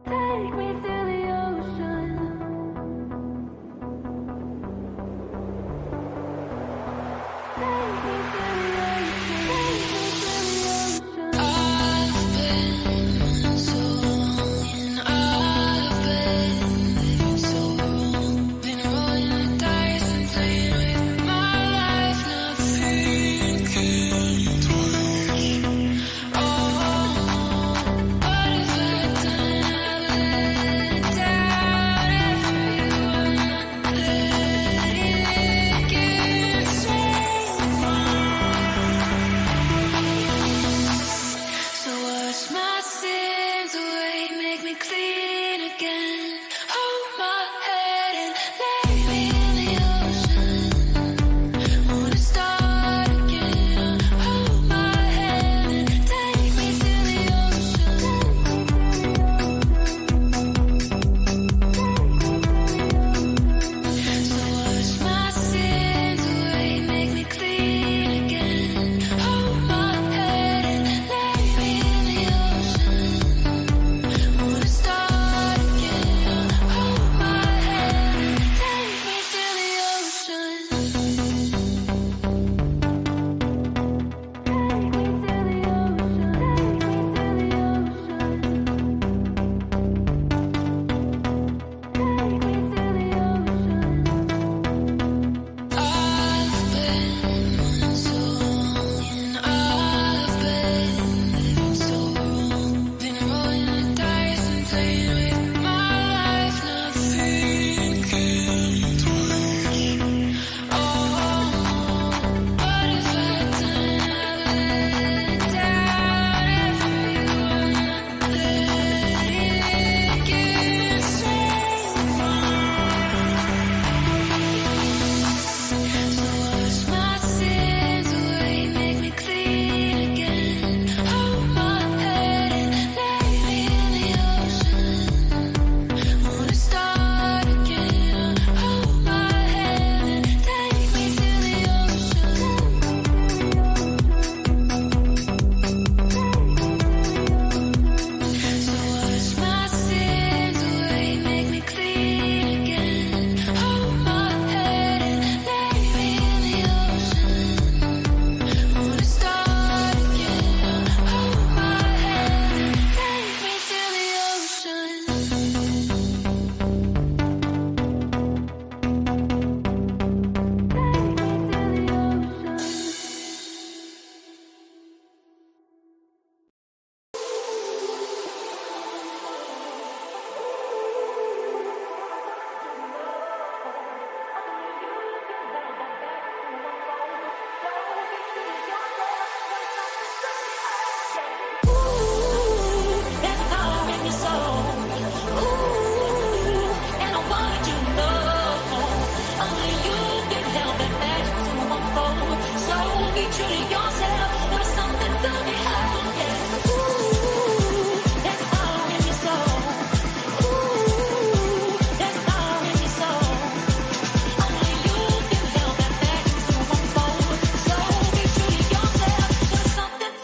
Take me to the ocean. Take me to the ocean. Take me to the ocean. I've been so long and I've been living so wrong. Been rolling the dice and playing with my life, not thinking twice. Oh, what have I done? I've let down everyone. Let it get so So wash my sins away, make me clean again. Hold my head and lay me in the ocean. Wanna start again. Hold my head and take me to the ocean. So wash my sins away, make me clean again. Hold my head and lay me in the ocean. Wanna start again. Hold my head and take me to the ocean. Take me to the ocean. Take me to the ocean. I've been so long and I've been living so wrong. Been rolling the dice and playing with my life, not thinking twice. Oh, what have I done? I've let down everyone. Let it get so So wash my sins away, make me clean again. Hold my head and lay me in the ocean. Wanna start again. Hold my head and take me to the ocean. So wash my sins away, make me clean again. Hold my head and lay me in the ocean. Wanna start again. Hold my head and take me to the ocean. There's power in your soul. Ooh, and I want you to know only you can help that magic to unfold. So be true to yourself. There's something to be held. Yeah. Ooh, there's power in your soul. Ooh, there's power in your soul. Only you can help that magic to unfold. So be true to yourself. There's something.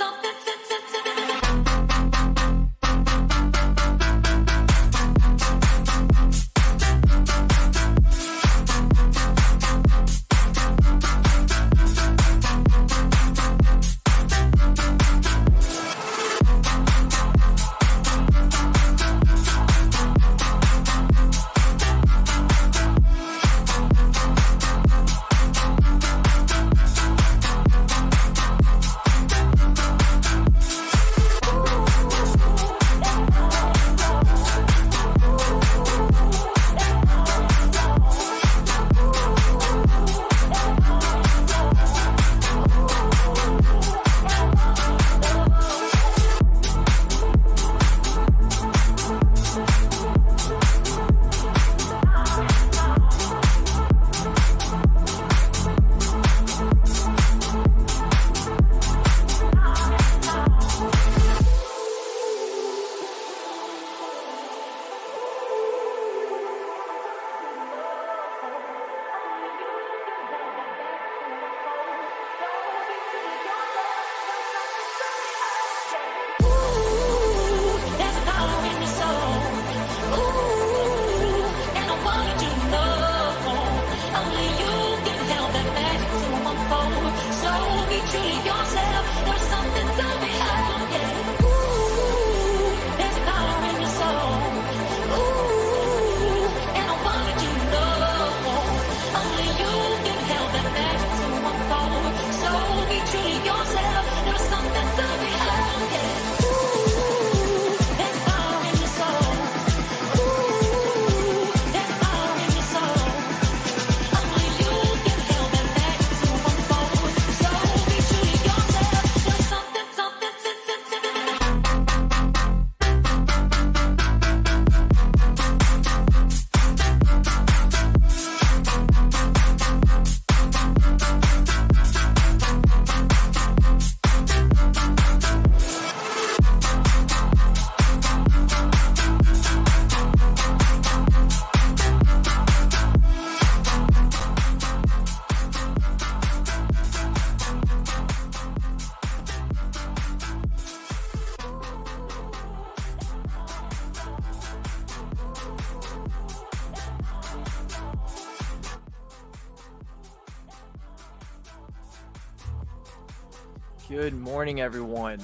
Good morning, everyone.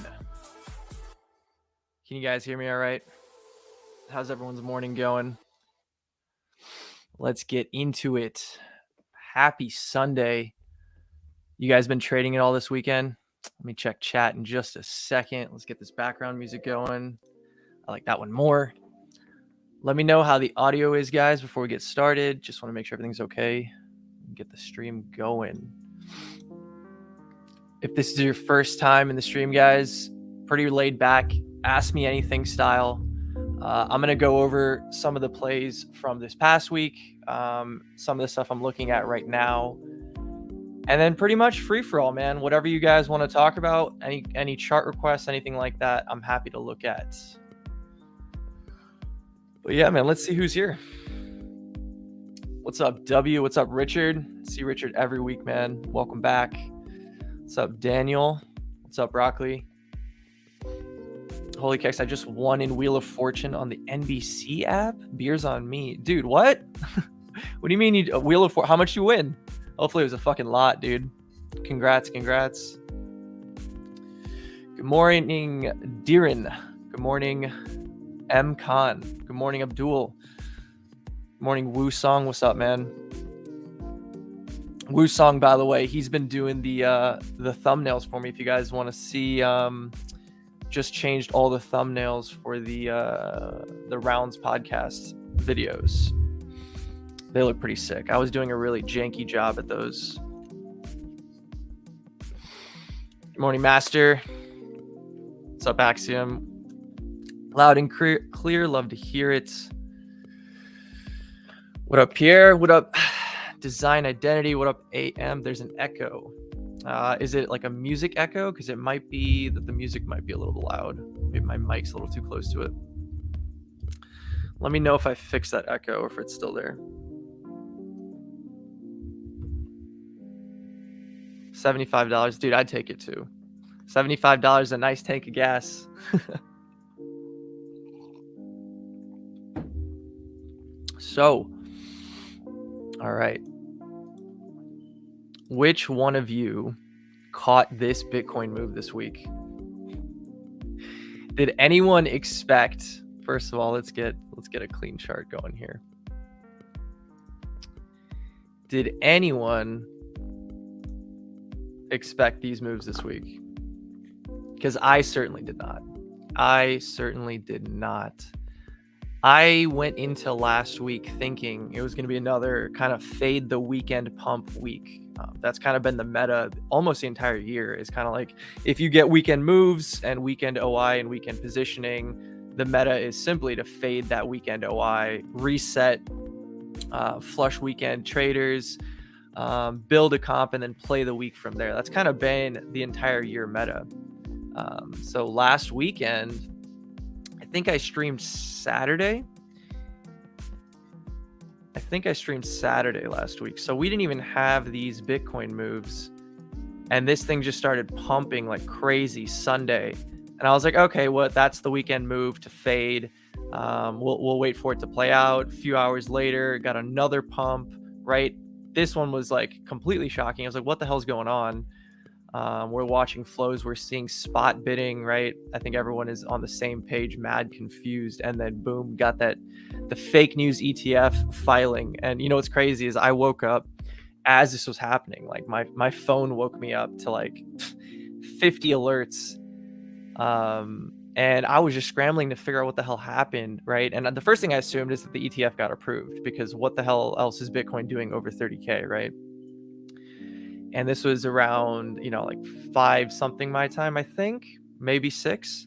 Can you guys hear me all right? How's everyone's morning going? Let's get into it. Happy Sunday. You guys been trading it all this weekend? Let me check chat in just a second. Let's get this background music going. I like that one more. Let me know how the audio is, guys, before we get started. Just want to make sure everything's okay. Get the stream going. If this is your first time in the stream, guys, pretty laid back, ask me anything style. I'm going to go over some of the plays from this past week, some of the stuff I'm looking at right now, and then pretty much free for all, man. Whatever you guys want to talk about, any chart requests, anything like that, I'm happy to look at. But yeah, man, let's see who's here. What's up, W? What's up, Richard? See Richard every week, man. Welcome back. What's up, Daniel? What's up, Broccoli? Holy kicks, I just won in Wheel of Fortune on the NBC app. Beers on me. Dude, what? What do you mean you Wheel of Fortune? How much you win? Hopefully it was a fucking lot, dude. Congrats. Good morning, Diren. Good morning, M. Khan. Good morning, Abdul. Good morning, Woo Song. What's up, man? Woo Song, by the way, he's been doing the thumbnails for me. If you guys want to see, just changed all the thumbnails for the Rounds podcast videos. They look pretty sick. I was doing a really janky job at those. Good morning, Master. What's up, Axiom? Loud and clear. Love to hear it. What up, Pierre? What up, Design Identity? What up, AM? There's an echo. Is it like a music echo? Because it might be that the music might be a little loud. Maybe my mic's a little too close to it. Let me know if I fix that echo or if it's still there. $75. Dude, I'd take it too. $75, a nice tank of gas. So, all right. Which one of you caught this Bitcoin move this week? Did anyone expect? First of all, let's get a clean chart going here. Did anyone expect these moves this week? Because I certainly did not. I went into last week thinking it was going to be another kind of fade the weekend pump week. That's kind of been the meta almost the entire year. Is kind of like if you get weekend moves and weekend OI and weekend positioning, the meta is simply to fade that weekend OI, reset, flush weekend traders, build a comp, and then play the week from there. That's kind of been the entire year meta. So last weekend, I think I streamed Saturday last week. So we didn't even have these Bitcoin moves. And this thing just started pumping like crazy Sunday. And I was like, okay, well, that's the weekend move to fade. We'll wait for it to play out. A few hours later, got another pump, right? This one was like completely shocking. I was like, what the hell's going on? We're watching flows. We're seeing spot bidding, right? I think everyone is on the same page, mad confused. And then boom, got the fake news ETF filing. And you know what's crazy is I woke up as this was happening. Like my phone woke me up to like 50 alerts. And I was just scrambling to figure out what the hell happened, right? And the first thing I assumed is that the ETF got approved, because what the hell else is Bitcoin doing over 30K, right? And this was around, like 5 something my time, I think, maybe 6.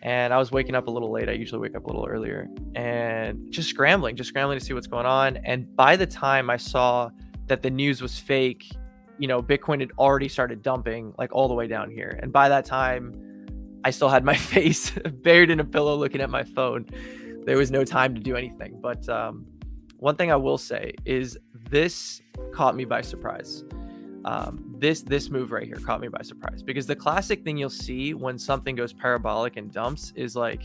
And I was waking up a little late. I usually wake up a little earlier, and just scrambling to see what's going on. And by the time I saw that the news was fake, Bitcoin had already started dumping like all the way down here. And by that time, I still had my face buried in a pillow looking at my phone. There was no time to do anything. But one thing I will say is this caught me by surprise. This move right here caught me by surprise, because the classic thing you'll see when something goes parabolic and dumps is like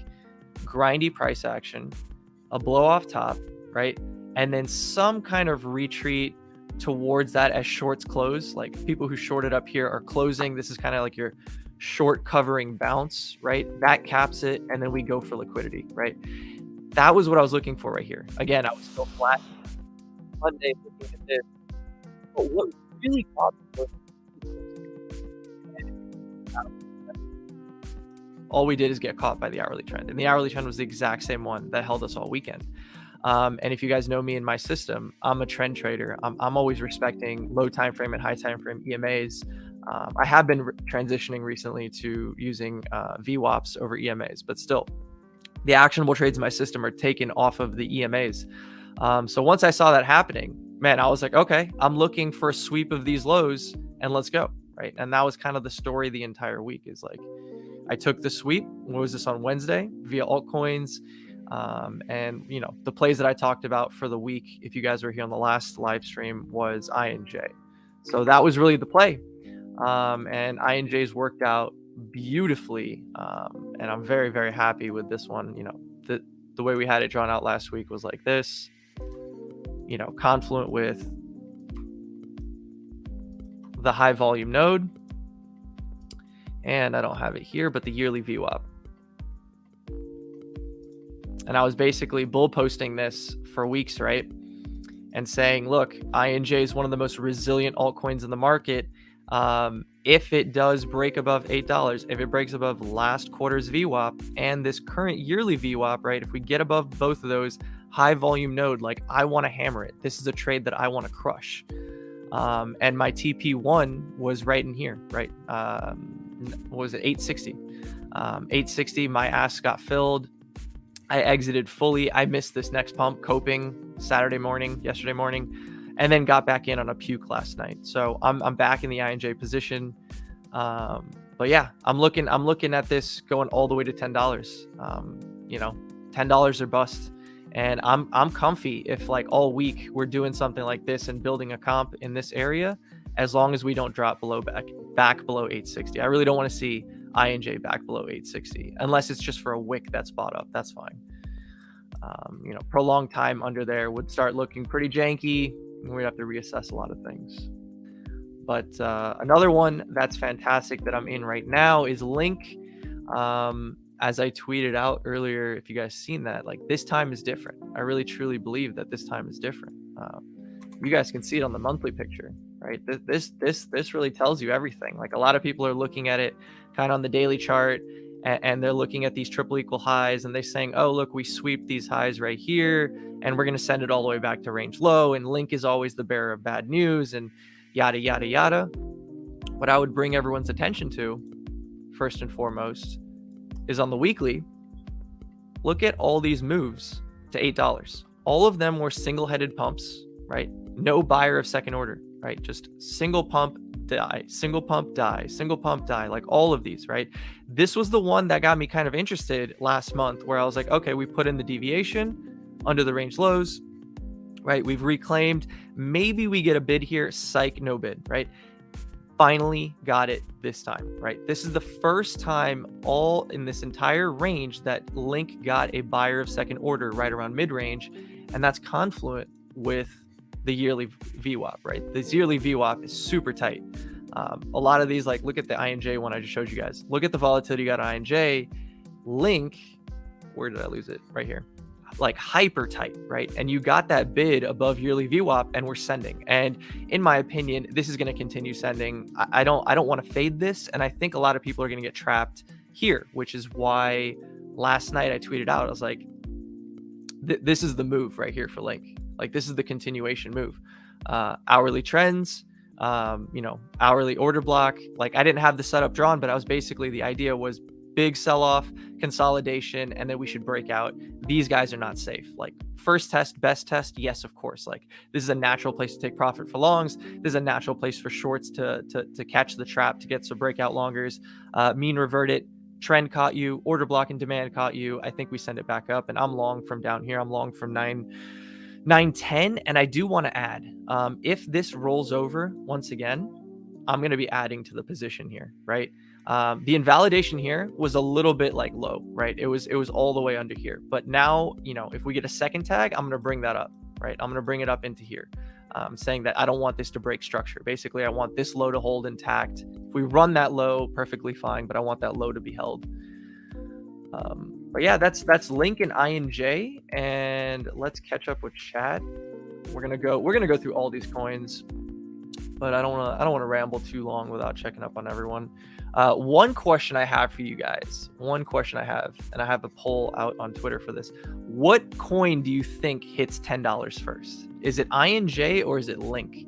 grindy price action, a blow off top, right? And then some kind of retreat towards that as shorts close. Like people who shorted up here are closing. This is kind of like your short covering bounce, right? That caps it, and then we go for liquidity, right? That was what I was looking for right here. Again, I was still flat Monday looking at this, but what really caught me was all we did is get caught by the hourly trend, and the hourly trend was the exact same one that held us all weekend. And if you guys know me in my system, I'm a trend trader. I'm always respecting low time frame and high time frame EMAs. I have been transitioning recently to using VWAPs over EMAs, but still, the actionable trades in my system are taken off of the EMAs. So once I saw that happening, man, I was like, okay, I'm looking for a sweep of these lows and let's go, right? And that was kind of the story the entire week. Is like, I took the sweep. What was this, on Wednesday, via altcoins? And you know, the plays that I talked about for the week, if you guys were here on the last live stream, was INJ. So that was really the play. And INJ's worked out beautifully. And I'm very, very happy with this one. You know, the way we had it drawn out last week was like this, you know, confluent with the high volume node. And I don't have it here, but the yearly VWAP. And I was basically bull posting this for weeks, right? And saying, look, INJ is one of the most resilient altcoins in the market. If it does break above $8, if it breaks above last quarter's VWAP and this current yearly VWAP, right? If we get above both of those, high volume node, like, I want to hammer it. This is a trade that I want to crush. And my TP1 was right in here, right? What was it? 860. 860, my ass got filled. I exited fully. I missed this next pump coping yesterday morning, and then got back in on a puke last night. So I'm back in the INJ position. But yeah, I'm looking at this going all the way to $10. You know, $10 or bust. And I'm comfy if, like, all week we're doing something like this and building a comp in this area, as long as we don't drop back below 860. I really don't want to see INJ back below 860 unless it's just for a wick that's bought up. That's fine. You know, prolonged time under there would start looking pretty janky, and we'd have to reassess a lot of things. But another one that's fantastic that I'm in right now is Link. As I tweeted out earlier, if you guys seen that, like, this time is different. I really truly believe that this time is different. You guys can see it on the monthly picture, right? This really tells you everything. Like, a lot of people are looking at it kind of on the daily chart, and they're looking at these triple equal highs, and they're saying, oh, look, we sweep these highs right here, and we're going to send it all the way back to range low, and Link is always the bearer of bad news, and yada, yada, yada. What I would bring everyone's attention to, first and foremost, is on the weekly, look at all these moves to $8. All of them were single-headed pumps, right? No buyer of second order, right? Just single pump, die, single pump, die, single pump, die, like all of these, right? This was the one that got me kind of interested last month, where I was like, okay, we put in the deviation under the range lows, right? We've reclaimed, maybe we get a bid here, psych, no bid, right? Finally got it this time, right? This is the first time all in this entire range that Link got a buyer of second order right around mid-range, and that's confluent with the yearly VWAP, right? This yearly VWAP is super tight. A lot of these, like, look at the INJ one I just showed you guys. Look at the volatility you got on INJ. Link, where did I lose it? Right here. Like, hyper tight, right? And you got that bid above yearly VWAP, and we're sending. And in my opinion, this is going to continue sending. I don't want to fade this, and I think a lot of people are going to get trapped here, which is why last night I tweeted out, I was like, this is the move right here for Link. Like, this is the continuation move. Hourly trends, you know, hourly order block. Like, I didn't have the setup drawn, but I was basically, the idea was big sell-off, consolidation, and then we should break out. These guys are not safe. Like, first test, best test, yes, of course. Like, this is a natural place to take profit for longs. This is a natural place for shorts to catch the trap, to get some breakout longers. Mean revert it. Trend caught you. Order block and demand caught you. I think we send it back up, and I'm long from down here. I'm long from 910. And I do want to add, if this rolls over once again, I'm going to be adding to the position here, right? The invalidation here was a little bit, like, low, right? It was all the way under here. But now, you know, if we get a second tag, I'm going to bring that up, right? I'm going to bring it up into here. saying that I don't want this to break structure. Basically, I want this low to hold intact. If we run that low, perfectly fine, but I want that low to be held. But yeah, that's Link and INJ, and let's catch up with chat. We're gonna go through all these coins, but I don't want to ramble too long without checking up on everyone. One question I have for you guys, and I have a poll out on Twitter for this. What coin do you think hits $10 first? Is it INJ or is it Link?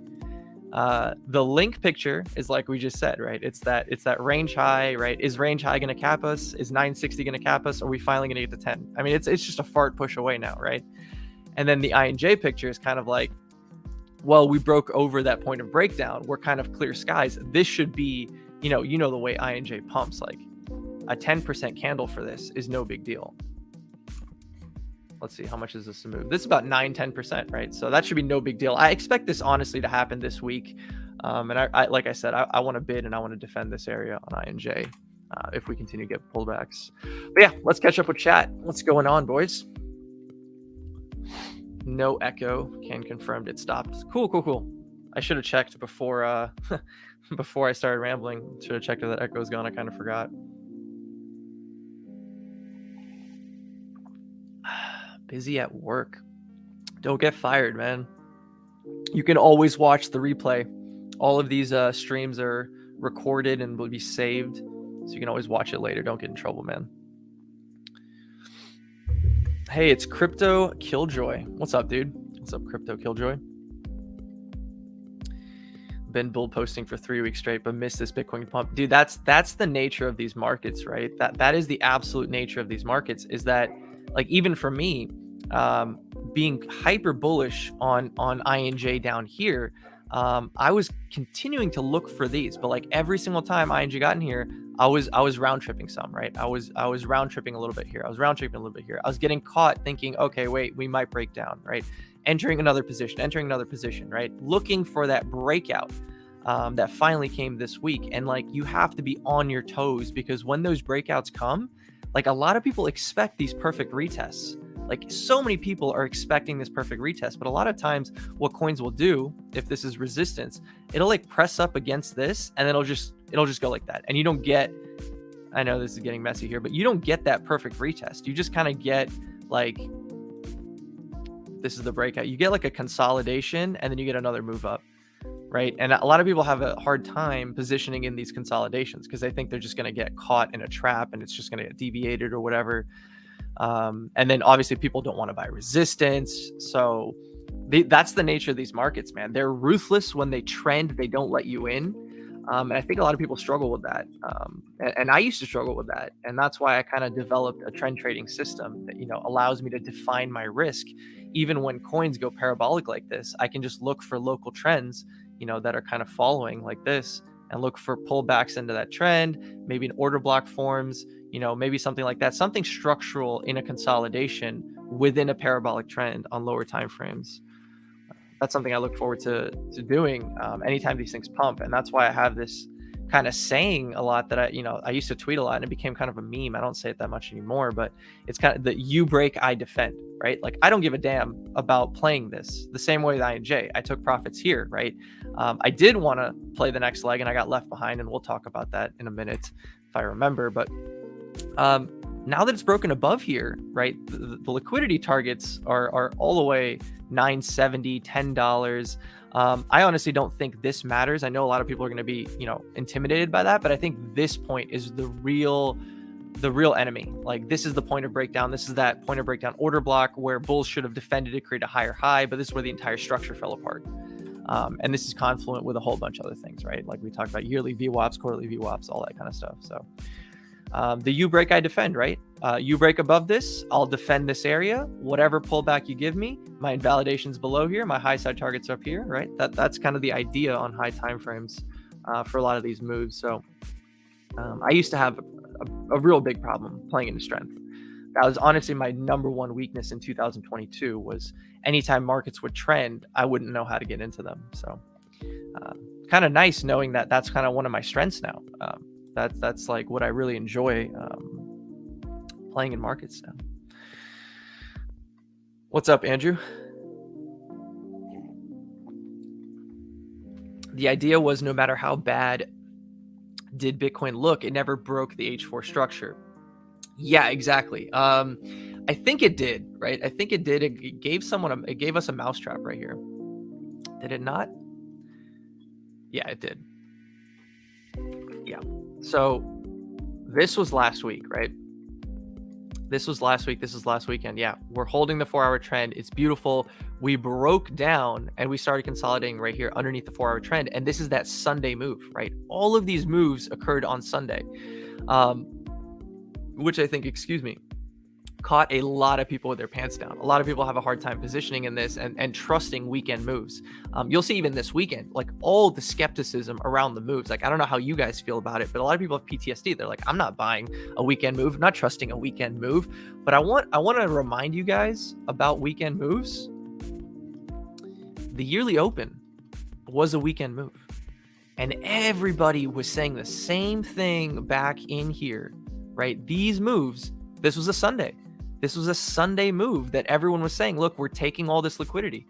The Link picture is like we just said, right? It's that range high, right? Is range high going to cap us? Is 960 going to cap us? Are we finally going to get to 10? I mean, it's just a fart push away now, right? And then the INJ picture is kind of like, well, we broke over that point of breakdown. We're kind of clear skies. This should be, you know the way INJ pumps, like a 10% candle for this is no big deal. Let's see, how much is this to move? This is about 9-10%, right? So that should be no big deal. I expect this honestly to happen this week. And I like I said, I want to bid and I want to defend this area on INJ if we continue to get pullbacks. But yeah, let's catch up with chat. What's going on, boys? No echo. Can confirmed it stopped. Cool. I should have checked before before I started rambling. Should have checked if that echo's gone. I kind of forgot. Busy at work. Don't get fired, man. You can always watch the replay. All of these streams are recorded and will be saved, so you can always watch it later. Don't get in trouble, man. Hey, it's Crypto Killjoy. What's up, dude? What's up, Crypto Killjoy? Been bull posting for 3 weeks straight, but missed this Bitcoin pump. Dude, that's the nature of these markets, right? That is the absolute nature of these markets, is that, like, even for me, being hyper bullish on INJ down here, I was continuing to look for these, but like every single time INJ got in here, I was round tripping some, right? I was round tripping a little bit here. I was round tripping a little bit here. I was getting caught thinking, okay, wait, we might break down, right? Entering another position, right? Looking for that breakout that finally came this week. And like, you have to be on your toes, because when those breakouts come, like, a lot of people expect these perfect retests. Like, so many people are expecting this perfect retest, but a lot of times what coins will do, if this is resistance, it'll like press up against this and it'll just go like that. And you don't get, I know this is getting messy here, but you don't get that perfect retest. You just kind of get like, this is the breakout. You get like a consolidation and then you get another move up, right? And a lot of people have a hard time positioning in these consolidations because they think they're just going to get caught in a trap and it's just going to get deviated or whatever. And then obviously people don't want to buy resistance. So that's the nature of these markets, man. They're ruthless when they trend. They don't let you in. And I think a lot of people struggle with that. And I used to struggle with that. And that's why I kind of developed a trend trading system that, allows me to define my risk. Even when coins go parabolic like this, I can just look for local trends, that are kind of following like this, and look for pullbacks into that trend. Maybe an order block forms, maybe something like that, something structural in a consolidation within a parabolic trend on lower time frames. That's something I look forward to doing anytime these things pump. And that's why I have this kind of saying a lot that I used to tweet a lot, and it became kind of a meme. I don't say it that much anymore, but it's kind of the you break, I defend, right? Like, I don't give a damn about playing this the same way with INJ. I took profits here, right? I did want to play the next leg and I got left behind, and we'll talk about that in a minute if I remember. But now that it's broken above here, right, the liquidity targets are all the way $9.70, $10. I honestly don't think this matters. I know a lot of people are going to be, intimidated by that, but I think this point is the real enemy. Like, this is the point of breakdown. This is that point of breakdown order block where bulls should have defended to create a higher high, but this is where the entire structure fell apart. And this is confluent with a whole bunch of other things, right? Like we talked about yearly VWAPs, quarterly VWAPs, all that kind of stuff. So the U break, I defend, right? You break above this, I'll defend this area. Whatever pullback you give me, my invalidation's below here, my high side target's up here, right? That's kind of the idea on high time frames for a lot of these moves. So I used to have a real big problem playing into strength. That was honestly my number one weakness in 2022, was anytime markets would trend, I wouldn't know how to get into them. So kind of nice knowing that that's kind of one of my strengths now. That's like what I really enjoy playing in markets now. What's up, Andrew? The idea was no matter how bad did Bitcoin look, it never broke the H4 structure. Yeah, exactly. I think it did, right? I think it did. It gave it gave us a mousetrap right here. Did it not? Yeah, it did. Yeah. So this was last week, right? This was last week. This was last weekend. Yeah, we're holding the 4-hour trend. It's beautiful. We broke down and we started consolidating right here underneath the 4-hour trend. And this is that Sunday move, right? All of these moves occurred on Sunday, which I think, caught a lot of people with their pants down. A lot of people have a hard time positioning in this and trusting weekend moves. You'll see even this weekend, like all the skepticism around the moves. Like, I don't know how you guys feel about it, but a lot of people have PTSD. They're like, I'm not buying a weekend move, not trusting a weekend move. But I want to remind you guys about weekend moves. The yearly open was a weekend move. And everybody was saying the same thing back in here, right? These moves, this was a Sunday. This was a Sunday move that everyone was saying, look, we're taking all this liquidity.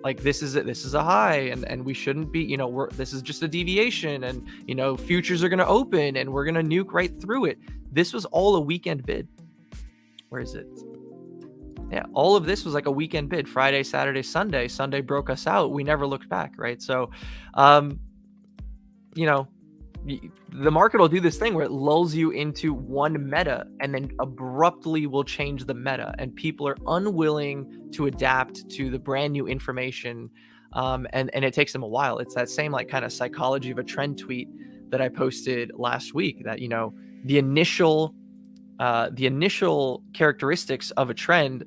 Like, this is a high and we shouldn't be, this is just a deviation and, futures are going to open and we're going to nuke right through it. This was all a weekend bid. Where is it? Yeah, all of this was like a weekend bid. Friday, Saturday, Sunday. Sunday broke us out. We never looked back, right? So, the market will do this thing where it lulls you into one meta and then abruptly will change the meta, and people are unwilling to adapt to the brand new information, and it takes them a while. It's that same like kind of psychology of a trend tweet that I posted last week, that the initial characteristics of a trend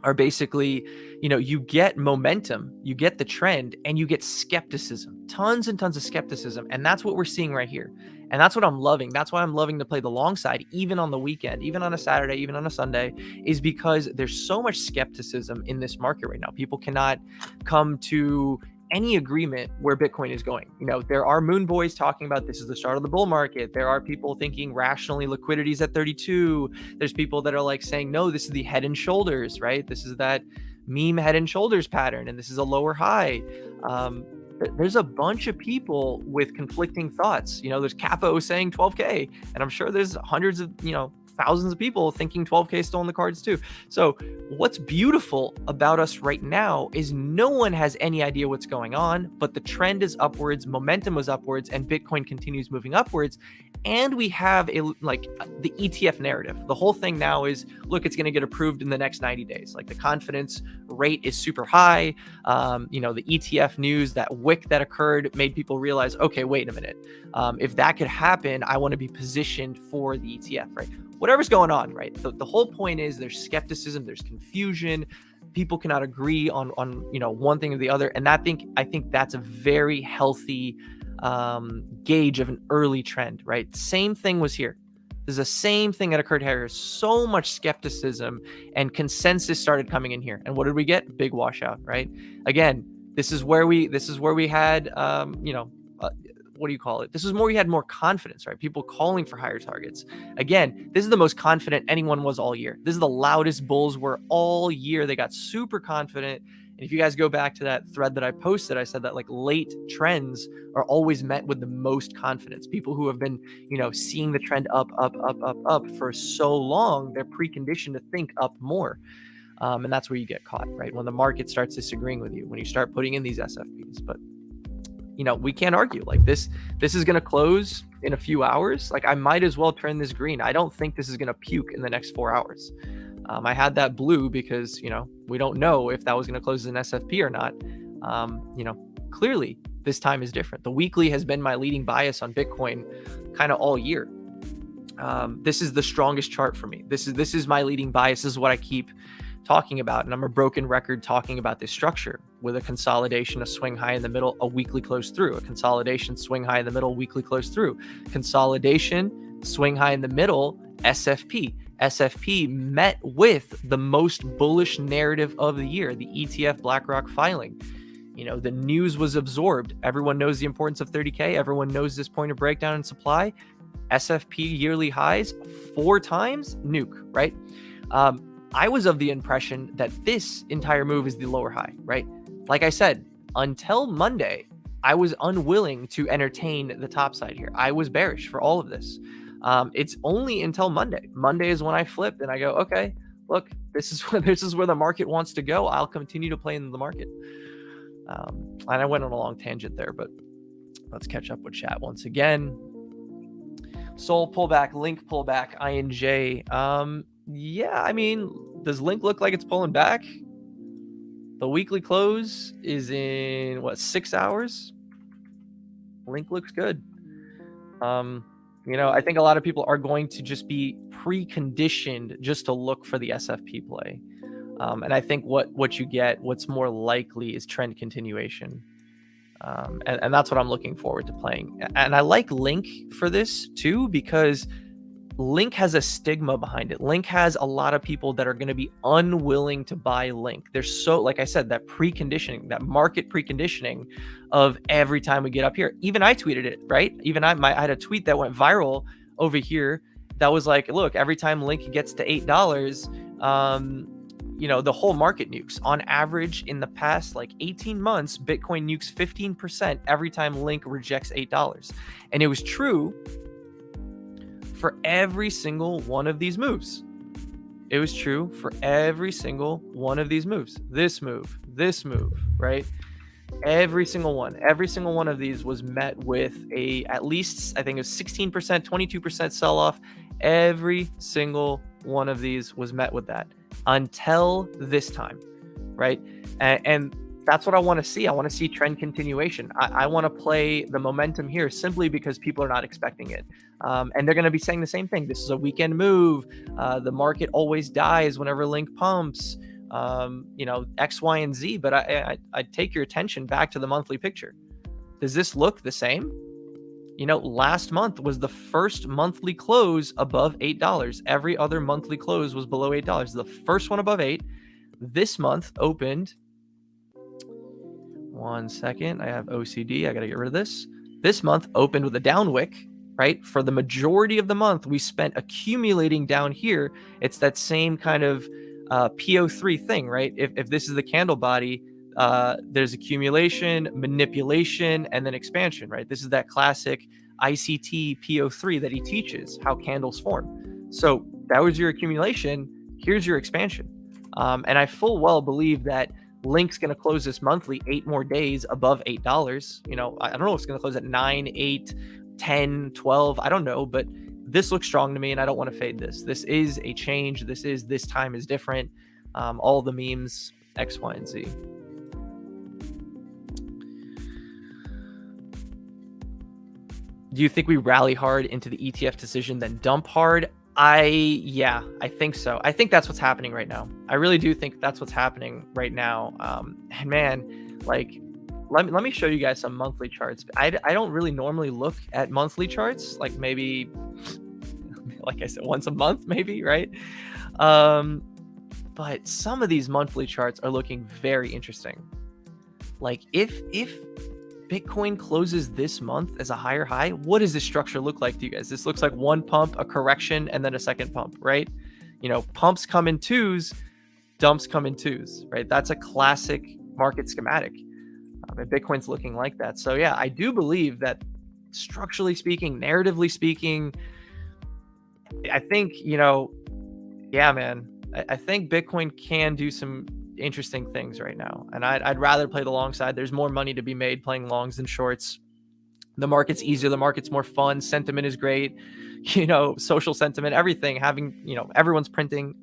are basically, you get momentum, you get the trend, and you get skepticism, tons and tons of skepticism. And that's what we're seeing right here. And that's what I'm loving. That's why I'm loving to play the long side, even on the weekend, even on a Saturday, even on a Sunday, is because there's so much skepticism in this market right now. People cannot come to any agreement where Bitcoin is going. There are moon boys talking about this is the start of the bull market. There are people thinking rationally liquidity is at 32. There's people that are like saying, no, this is the head and shoulders, right? This is that meme head and shoulders pattern, and this is a lower high. There's a bunch of people with conflicting thoughts. There's Capo saying 12K, and I'm sure there's hundreds of, thousands of people thinking 12K is still in the cards too. So what's beautiful about us right now is no one has any idea what's going on, but the trend is upwards, momentum is upwards, and Bitcoin continues moving upwards. And we have the ETF narrative. The whole thing now is, look, it's going to get approved in the next 90 days. Like, the confidence rate is super high. The ETF news, that wick that occurred, made people realize, okay, wait a minute. If that could happen, I want to be positioned for the ETF, right? Whatever's going on, right? The whole point is there's skepticism, there's confusion. People cannot agree on one thing or the other. And I think that's a very healthy gauge of an early trend, right? Same thing was here. There's the same thing that occurred here. So much skepticism and consensus started coming in here. And what did we get? Big washout, right? Again, this is where we had, what do you call it? This is where we had more confidence, right? People calling for higher targets. Again, this is the most confident anyone was all year. This is the loudest bulls were all year. They got super confident. And if you guys go back to that thread that I posted, I said that like late trends are always met with the most confidence. People who have been, seeing the trend up for so long, they're preconditioned to think up more. And that's where you get caught, right? When the market starts disagreeing with you, when you start putting in these SFPs. But we can't argue. Like, this is going to close in a few hours. Like, I might as well turn this green. I don't think this is going to puke in the next 4 hours. I had that blue because, we don't know if that was going to close as an SFP or not. Clearly this time is different. The weekly has been my leading bias on Bitcoin kind of all year. This is the strongest chart for me. This is my leading bias. This is what I keep talking about. And I'm a broken record talking about this structure with a consolidation, a swing high in the middle, a weekly close through, a consolidation, swing high in the middle, weekly close through, consolidation, swing high in the middle, SFP. SFP met with the most bullish narrative of the year, the ETF BlackRock filing. The news was absorbed. Everyone knows the importance of 30K. Everyone knows this point of breakdown in supply. SFP yearly highs 4 times, nuke, right? I was of the impression that this entire move is the lower high, right? Like I said, until Monday, I was unwilling to entertain the top side here. I was bearish for all of this. It's only until Monday. Monday is when I flipped and I go, okay, look, this is where the market wants to go. I'll continue to play in the market. And I went on a long tangent there, but let's catch up with chat once again. Sol pullback, Link pullback, INJ. Yeah, I mean, does Link look like it's pulling back? The weekly close is in what, 6 hours? Link looks good. I think a lot of people are going to just be preconditioned just to look for the SFP play. And I think what you get, what's more likely is trend continuation. And that's what I'm looking forward to playing. And I like Link for this too, because Link has a stigma behind it. Link has a lot of people that are going to be unwilling to buy Link. There's so, like I said, that preconditioning, that market preconditioning of every time we get up here. Even I tweeted it, right? Even I had a tweet that went viral over here that was like, look, every time Link gets to $8, the whole market nukes. On average, in the past 18 months, Bitcoin nukes 15% every time Link rejects $8. And it was true for every single one of these moves. It was true for every single one of these moves. This move, right? Every single one of these was met with at least, I think it was 16%, 22% sell-off. Every single one of these was met with that until this time, right? And that's what I want to see. I want to see trend continuation. I want to play the momentum here simply because people are not expecting it. And they're going to be saying the same thing. This is a weekend move. The market always dies whenever Link pumps, X, Y, and Z. But I take your attention back to the monthly picture. Does this look the same? Last month was the first monthly close above $8. Every other monthly close was below $8. The first one above 8. This month opened. One second. I have OCD. I got to get rid of this. This month opened with a down wick, right? For the majority of the month, we spent accumulating down here. It's that same kind of PO3 thing, right? If this is the candle body, there's accumulation, manipulation, and then expansion, right? This is that classic ICT PO3 that he teaches, how candles form. So that was your accumulation. Here's your expansion. And I full well believe that Link's going to close this monthly 8 more days above $8. I don't know if it's going to close at 9, 8, 10, 12. I don't know, but this looks strong to me and I don't want to fade this. This is a change. This time is different. All the memes, X, Y, and Z. Do you think we rally hard into the ETF decision, then dump hard? I think so. I think that's what's happening right now. I really do think that's what's happening right now. And man, let me show you guys some monthly charts. I don't really normally look at monthly charts, maybe, like I said, once a month, maybe, right? But some of these monthly charts are looking very interesting. If Bitcoin closes this month as a higher high, what does this structure look like to you guys? This looks like one pump, a correction, and then a second pump, right? Pumps come in twos, dumps come in twos, right? That's a classic market schematic. And Bitcoin's looking like that. So yeah, I do believe that structurally speaking, narratively speaking, I think, yeah, man, I think Bitcoin can do some interesting things right now, and I'd rather play the long side. There's more money to be made playing longs than shorts. The market's easier, the market's more fun, sentiment is great, social sentiment, everything, having, everyone's printing.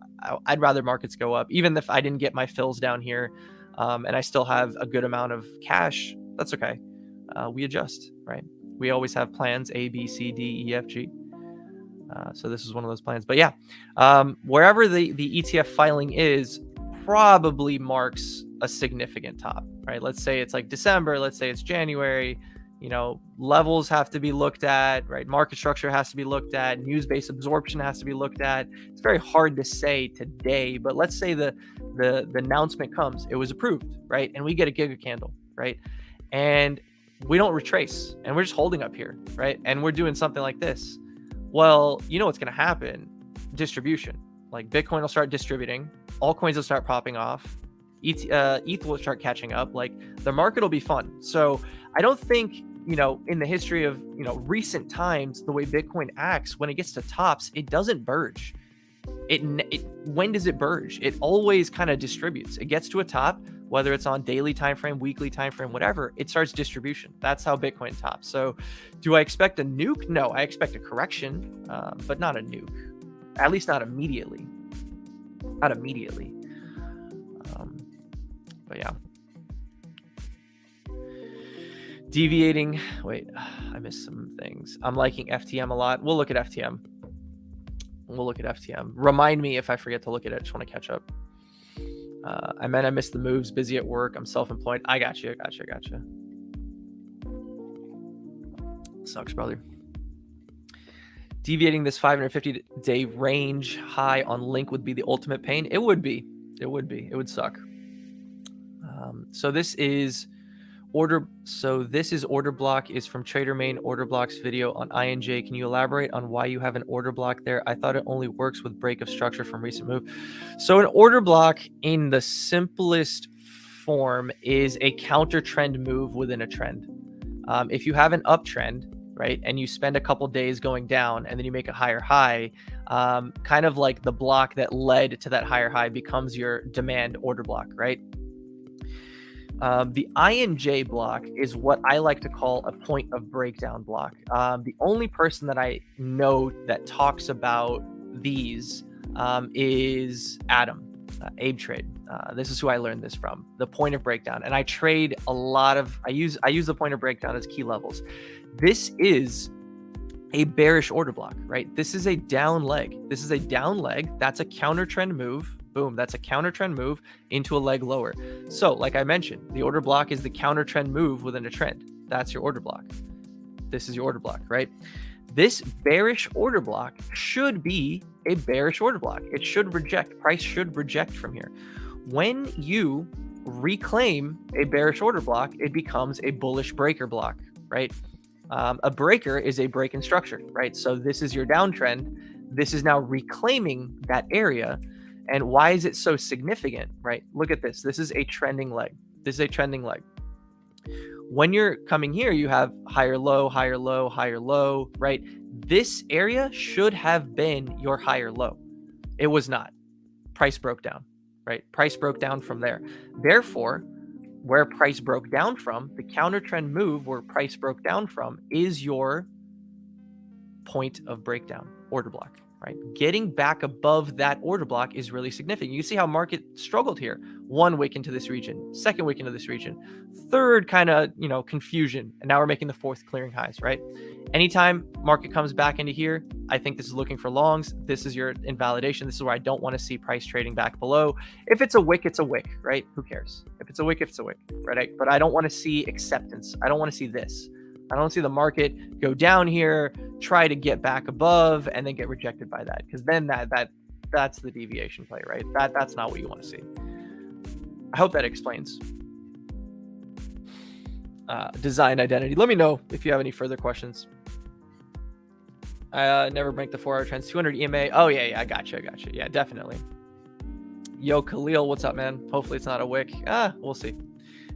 I'd rather markets go up, even if I didn't get my fills down here, and I still have a good amount of cash. That's okay. We adjust, right? We always have plans A, B, C, D, E, F, G. So this is one of those plans. But yeah, wherever the ETF filing is probably marks a significant top, right? Let's say it's December, let's say it's January, levels have to be looked at, right? Market structure has to be looked at, news-based absorption has to be looked at. It's very hard to say today, but let's say the announcement comes, it was approved, right? And we get a giga candle, right? And we don't retrace and we're just holding up here, right? And we're doing something like this. Well, what's going to happen? Distribution. Bitcoin will start distributing, altcoins will start popping off, ETH will start catching up. The market will be fun. So I don't think, in the history of, recent times, the way Bitcoin acts when it gets to tops, it doesn't burge. When does it burge? It always kind of distributes. It gets to a top, whether it's on daily time frame, weekly time frame, whatever, it starts distribution. That's how Bitcoin tops. So do I expect a nuke? No, I expect a correction, but not a nuke. At least not immediately. Not immediately. But yeah. Deviating. Wait, I missed some things. I'm liking FTM a lot. We'll look at FTM. Remind me if I forget to look at it. I just want to catch up. I missed the moves. Busy at work. I'm self-employed. I got you. Sucks, brother. Deviating this 550-day range high on Link would be the ultimate pain. It would be. It would suck. So this is order block is from TraderMain order blocks video on INJ. Can you elaborate on why you have an order block there? I thought it only works with break of structure from recent move. So an order block in the simplest form is a counter trend move within a trend. If you have an uptrend, right, and you spend a couple days going down and then you make a higher high, kind of like the block that led to that higher high becomes your demand order block, right? The INJ block is what I like to call a point of breakdown block. The only person that I know that talks about these is Adam, Abe Trade. This is who I learned this from, the point of breakdown. And I trade a lot of, I use the point of breakdown as key levels. This is a bearish order block, right? This is a down leg. That's a counter trend move. Boom, that's a counter trend move into a leg lower. So like I mentioned, the order block is the counter trend move within a trend. That's your order block. This is your order block, right? This bearish order block should be a bearish order block. It should reject, price should reject from here. When you reclaim a bearish order block, it becomes a bullish breaker block, right? A breaker is a break in structure, right? So this is your downtrend. This is now reclaiming that area. And why is it so significant, right? Look at this. This is a trending leg. When you're coming here, you have higher low, right? This area should have been your higher low. It was not. Price broke down, right? Price broke down from there. Therefore, where price broke down from, the counter trend move where price broke down from is your point of breakdown order block. Right? Getting back above that order block is really significant. You see how market struggled here. One wick into this region, second wick into this region, third kind of, confusion. And now we're making the fourth clearing highs, right? Anytime market comes back into here, I think this is looking for longs. This is your invalidation. This is where I don't want to see price trading back below. If it's a wick, it's a wick, right? Who cares? If it's a wick, it's a wick, right? But I don't want to see acceptance. I don't want to see this. I don't see the market go down here, try to get back above, and then get rejected by that. Because then that's the deviation play, right? That's not what you want to see. I hope that explains. Design identity. Let me know if you have any further questions. Never break the 4-hour trends. 200 EMA. Oh yeah, I got you. Yeah, definitely. Yo, Khalil, what's up, man? Hopefully it's not a wick. We'll see.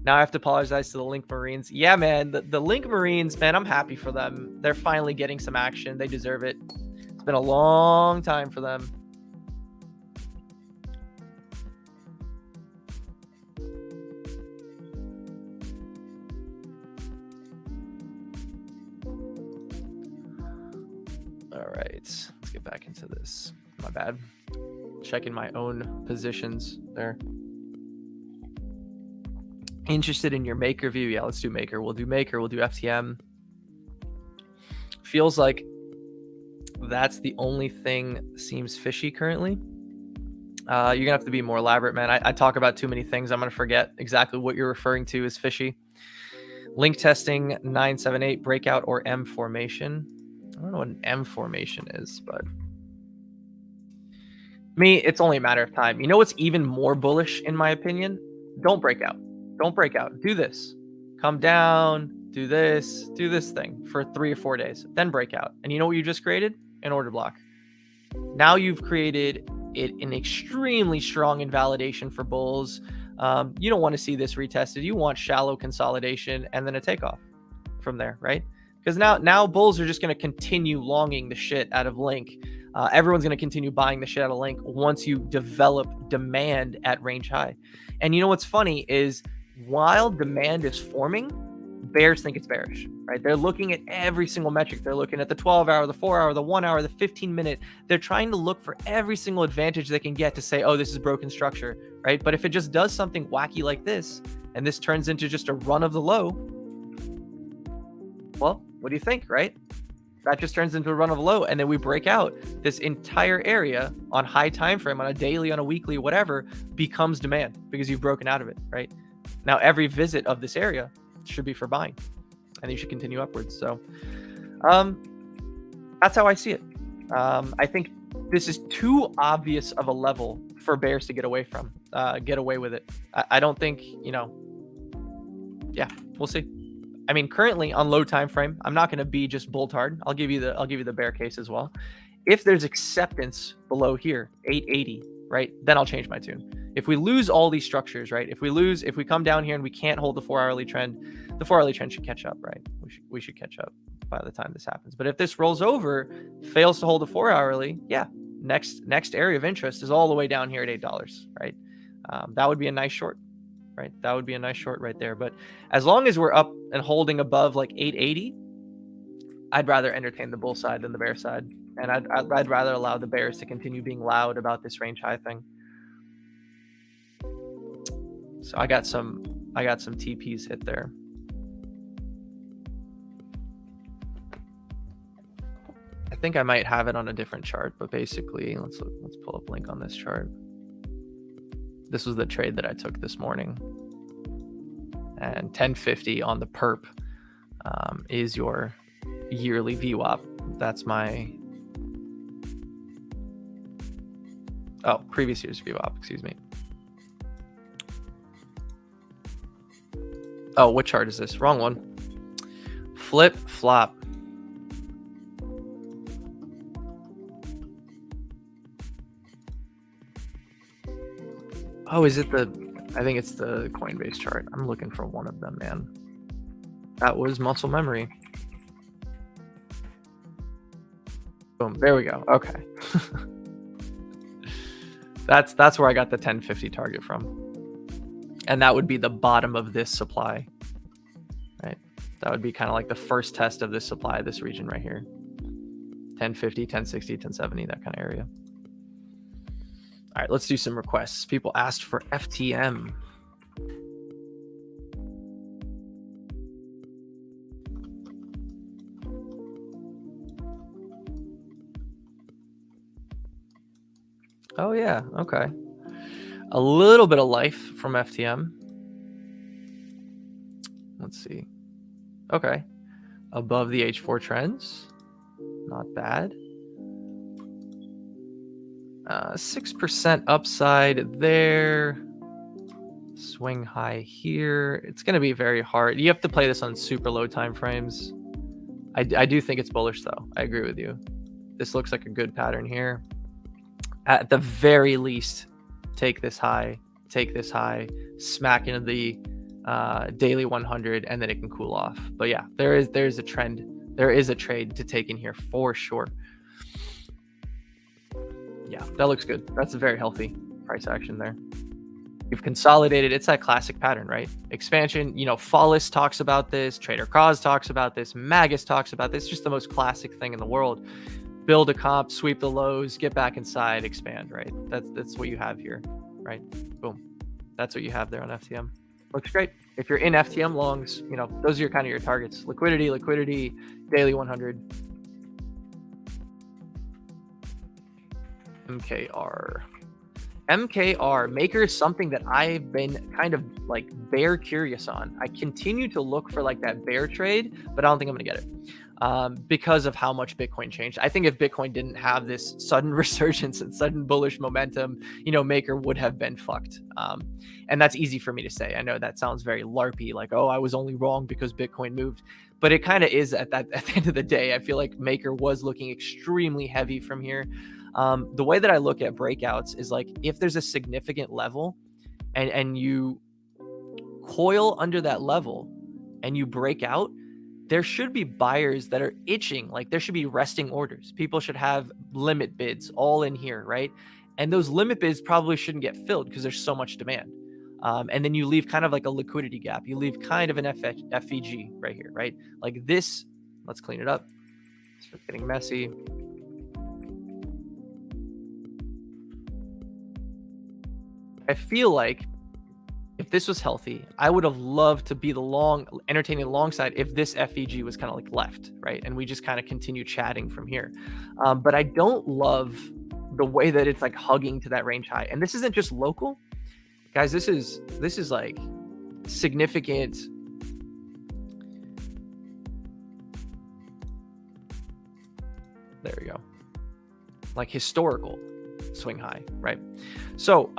Now I have to apologize to the Link Marines. Yeah, man, the Link Marines, man, I'm happy for them. They're finally getting some action. They deserve it. It's been a long time for them. All right, let's get back into this. My bad. Checking my own positions there. Interested in your Maker view? Yeah, let's do Maker. We'll do Maker. We'll do FTM. Feels like that's the only thing seems fishy currently. You're gonna have to be more elaborate, man. I talk about too many things. I'm gonna forget exactly what you're referring to as fishy. Link testing 978 breakout or M formation. I don't know what an M formation is, but me, it's only a matter of time. You know what's even more bullish in my opinion? Don't break out. Don't break out. Do this. Come down, do this thing for 3 or 4 days, then break out. And you know what you just created? An order block. Now you've created an extremely strong invalidation for bulls. You don't want to see this retested. You want shallow consolidation and then a takeoff. from there, right? Because now bulls are just going to continue longing the shit out of Link. Everyone's going to continue buying the shit out of Link once you develop demand at range high. And you know what's funny is while demand is forming, bears think it's bearish, right? They're looking at every single metric. They're looking at the 12-hour, the 4-hour, the 1-hour, the 15-minute. They're trying to look for every single advantage they can get to say, oh, this is broken structure, right? But if it just does something wacky like this, and this turns into just a run of the low, well, what do you think, right? That just turns into a run of a low, and then we break out. This entire area on high time frame, on a daily, on a weekly, whatever, becomes demand because you've broken out of it, right? Now, every visit of this area should be for buying, and you should continue upwards. So that's how I see it. I think this is too obvious of a level for bears to get away from, get away with it. I don't think, yeah, we'll see. I mean, currently on low time frame, I'm not going to be just bolt hard. I'll give you the bear case as well. If there's acceptance below here, 880, right, then I'll change my tune. If we lose all these structures, right, if we come down here and we can't hold the 4-hourly trend, the 4-hourly trend should catch up, right? We should catch up by the time this happens. But if this rolls over, fails to hold the 4-hourly, yeah, next area of interest is all the way down here at $8, right? That would be a nice short. Right, that would be a nice short right there. But as long as we're up and holding above like 880, I'd rather entertain the bull side than the bear side, and I'd rather allow the bears to continue being loud about this range high thing. So I got some TPs hit there. I think I might have it on a different chart, but basically, let's pull up Link on this chart. This was the trade that I took this morning, and 1050 on the perp is your yearly VWAP. That's my previous year's VWAP, excuse me. Oh, what chart is this? Wrong one. Flip flop. Oh, is it I think it's the Coinbase chart. I'm looking for one of them, man. That was muscle memory. Boom, there we go. Okay. That's where I got the 1050 target from. And that would be the bottom of this supply, right? That would be kind of like the first test of this supply, this region right here. 1050, 1060, 1070, that kind of area. All right, let's do some requests. People asked for FTM. Oh yeah, okay. A little bit of life from FTM. Let's see. Okay. Above the H4 trends. Not bad. 6% upside there. Swing high here. It's going to be very hard. You have to play this on super low time frames. I do think it's bullish though. I agree with you. This looks like a good pattern here. At the very least, take this high, smack into the daily 100, and then it can cool off. But yeah, there's a trend. There is a trade to take in here for sure. Yeah, that looks good. That's a very healthy price action there. You've consolidated. It's that classic pattern, right? Expansion, Fallis talks about this. Trader Cause talks about this. Magus talks about this. It's just the most classic thing in the world. Build a comp, sweep the lows, get back inside, expand, right? That's what you have here, right? Boom. That's what you have there on FTM. Looks great. If you're in FTM longs, those are your kind of your targets. Liquidity, daily 100. MKR Maker is something that I've been kind of like bear curious on. I continue to look for like that bear trade, but I don't think I'm gonna get it because of how much Bitcoin changed. I think if Bitcoin didn't have this sudden resurgence and sudden bullish momentum, Maker would have been fucked. And that's easy for me to say. I know that sounds very LARPy, like, oh, I was only wrong because Bitcoin moved, but it kind of is at the end of the day. I feel like Maker was looking extremely heavy from here. The way that I look at breakouts is like if there's a significant level and you coil under that level and you break out, there should be buyers that are itching. Like there should be resting orders. People should have limit bids all in here, right? And those limit bids probably shouldn't get filled because there's so much demand. And then you leave kind of like a liquidity gap. You leave kind of an FVG right here, right? Like this, let's clean it up. It's getting messy. I feel like if this was healthy, I would have loved to be entertaining alongside if this FVG was kind of like left, right? And we just kind of continue chatting from here. But I don't love the way that it's like hugging to that range high. And this isn't just local. Guys, this is like significant. There we go. Like historical swing high, right? So,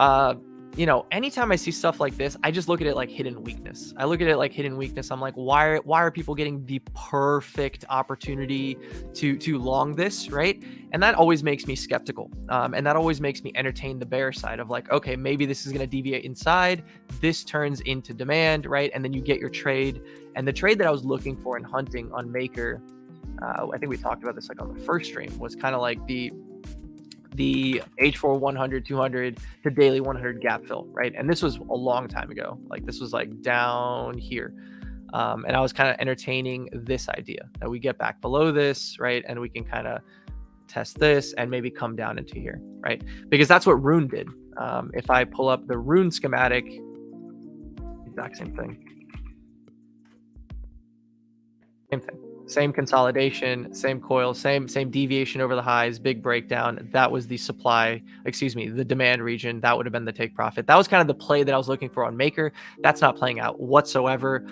anytime I see stuff like this, I just look at it like hidden weakness. I'm like, why are people getting the perfect opportunity to long this, right? And that always makes me skeptical. And that always makes me entertain the bear side of like, okay, maybe this is going to deviate inside. This turns into demand, right? And then you get your trade. And the trade that I was looking for and hunting on Maker, I think we talked about this like on the first stream, was kind of like the H4 100, 200 to daily 100 gap fill, right? And this was a long time ago. Like this was like down here. And I was kind of entertaining this idea that we get back below this, right? And we can kind of test this and maybe come down into here, right? Because that's what Rune did. If I pull up the Rune schematic, exact same thing. Same thing. Same consolidation, same coil, same deviation over the highs, big breakdown. That was the the demand region. That would have been the take profit. That was kind of the play that I was looking for on Maker. That's not playing out whatsoever.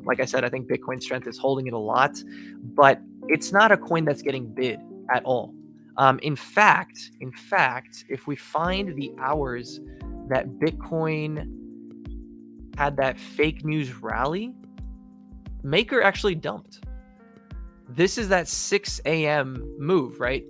Like I said, I think Bitcoin strength is holding it a lot, but it's not a coin that's getting bid at all. In fact, if we find the hours that Bitcoin had that fake news rally, Maker actually dumped. This is that 6 a.m. move, right?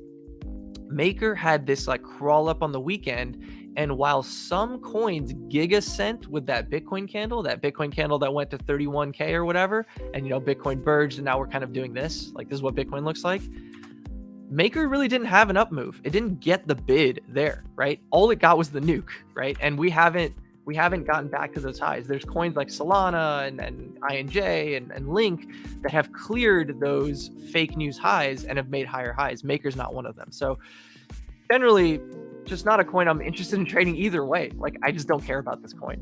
Maker had this like crawl up on the weekend. And while some coins gigasent with that Bitcoin candle that went to 31K or whatever, and Bitcoin burged, and now we're kind of doing this. Like this is what Bitcoin looks like. Maker really didn't have an up move. It didn't get the bid there, right? All it got was the nuke, right? And we haven't gotten back to those highs. There's coins like Solana and INJ and Link that have cleared those fake news highs and have made higher highs. Maker's not one of them. So generally, just not a coin I'm interested in trading either way. Like I just don't care about this coin,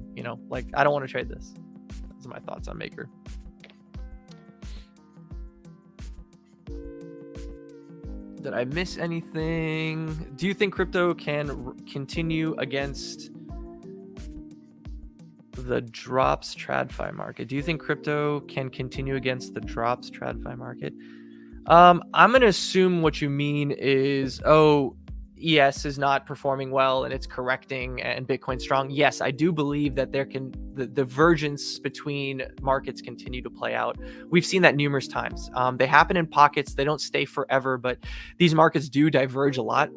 like I don't want to trade this. Those are my thoughts on Maker. Did I miss anything? Do you think crypto can continue against the drops TradFi market? Do you think crypto can continue against the drops TradFi market? I'm going to assume what you mean is, ES is not performing well and it's correcting and Bitcoin's strong. Yes, I do believe that the divergence between markets continue to play out. We've seen that numerous times. They happen in pockets. They don't stay forever, but these markets do diverge a lot.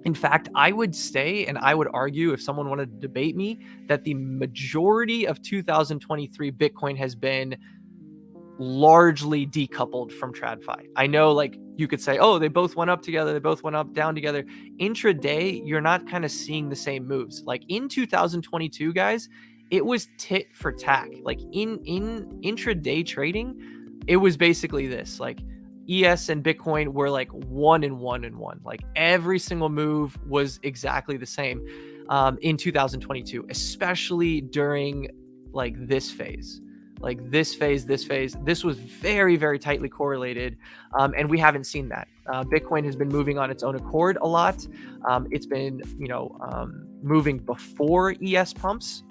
In fact, I would say, and I would argue if someone wanted to debate me, that the majority of 2023 Bitcoin has been largely decoupled from TradFi. I know like you could say, they both went up together, they both went up, down together. Intraday, you're not kind of seeing the same moves. Like in 2022, guys, it was tit for tat. Like in intraday trading, it was basically this, like ES and Bitcoin were like 1 and 1 and 1. Like every single move was exactly the same in 2022, especially during like this phase. This was very, very tightly correlated. And we haven't seen that. Bitcoin has been moving on its own accord a lot. It's been, moving before ES pumps.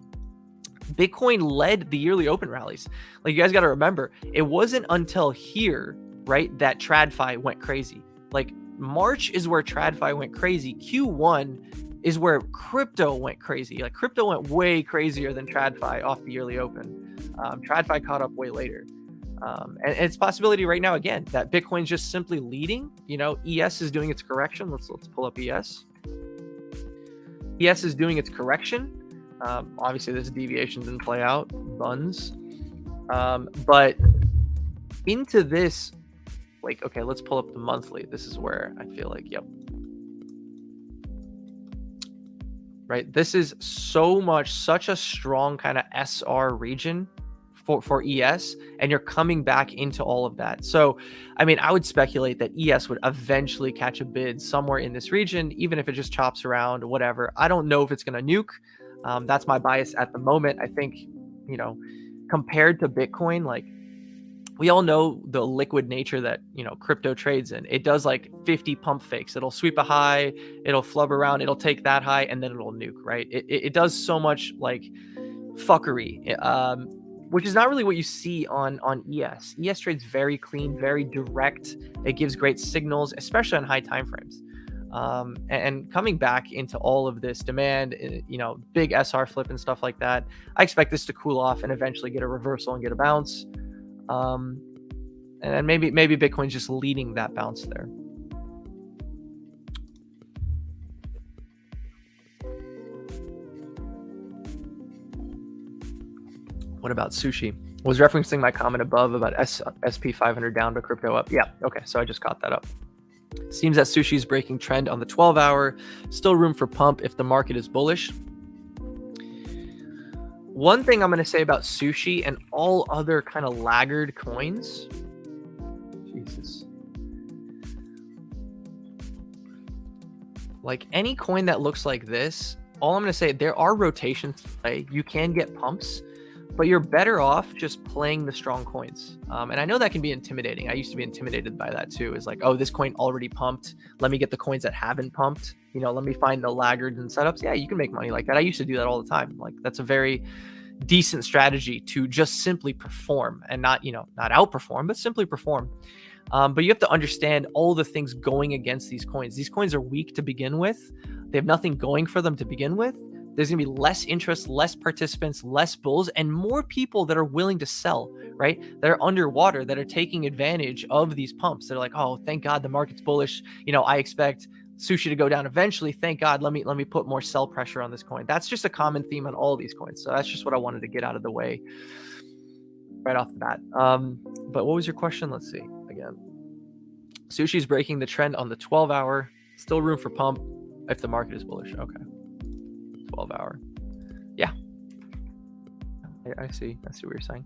Bitcoin led the yearly open rallies. Like you guys got to remember, it wasn't until here, right, that TradFi went crazy. Like March is where TradFi went crazy. Q1 is where crypto went crazy. Like crypto went way crazier than TradFi off the yearly open. TradFi caught up way later. And it's a possibility right now, again, that Bitcoin's just simply leading. ES is doing its correction. Let's pull up ES. ES is doing its correction. Obviously, this deviation didn't play out. Buns. But into this, like, okay, let's pull up the monthly. This is where I feel like, yep. Right, this is such a strong kind of SR region for ES, and you're coming back into all of that. So, I mean, I would speculate that ES would eventually catch a bid somewhere in this region, even if it just chops around, whatever. I don't know if it's going to nuke. That's my bias at the moment. I think, you know, compared to Bitcoin, like, we all know the liquid nature that, you know, crypto trades in. It does like 50 pump fakes. It'll sweep a high, it'll flub around, it'll take that high, and then it'll nuke, right? It does so much like fuckery, which is not really what you see on ES. ES trades very clean, very direct. It gives great signals, especially on high time frames. And coming back into all of this demand, you know, big SR flip and stuff like that, I expect this to cool off and eventually get a reversal and get a bounce. And maybe Bitcoin's just leading that bounce there. What about Sushi? Was referencing my comment above about SP 500 down to crypto up. Yeah, okay, so I just caught that up. Seems that Sushi is breaking trend on the 12-hour. Still room for pump if the market is bullish. One thing I'm going to say about Sushi and all other kind of laggard coins, Jesus, like any coin that looks like this, all I'm going to say, there are rotations to play. You can get pumps, but you're better off just playing the strong coins. And I know that can be intimidating. I used to be intimidated by that too. It's like, oh, this coin already pumped. Let me get the coins that haven't pumped. You know, let me find the laggards and setups. Yeah, you can make money like that. I used to do that all the time. Like, that's a very decent strategy to just simply perform and not, you know, not outperform, but simply perform. But you have to understand all the things going against these coins. These coins are weak to begin with. They have nothing going for them to begin with. There's going to be less interest, less participants, less bulls, and more people that are willing to sell, right? That are underwater, that are taking advantage of these pumps. They're like, oh, thank God the market's bullish. You know, I expect Sushi to go down eventually. Thank God. Let me put more sell pressure on this coin. That's just a common theme on all these coins. So that's just what I wanted to get out of the way right off the bat. But what was your question? Let's see again. Sushi's breaking the trend on the 12-hour. Still room for pump if the market is bullish. Okay. 12-hour. Yeah. I see what you're saying.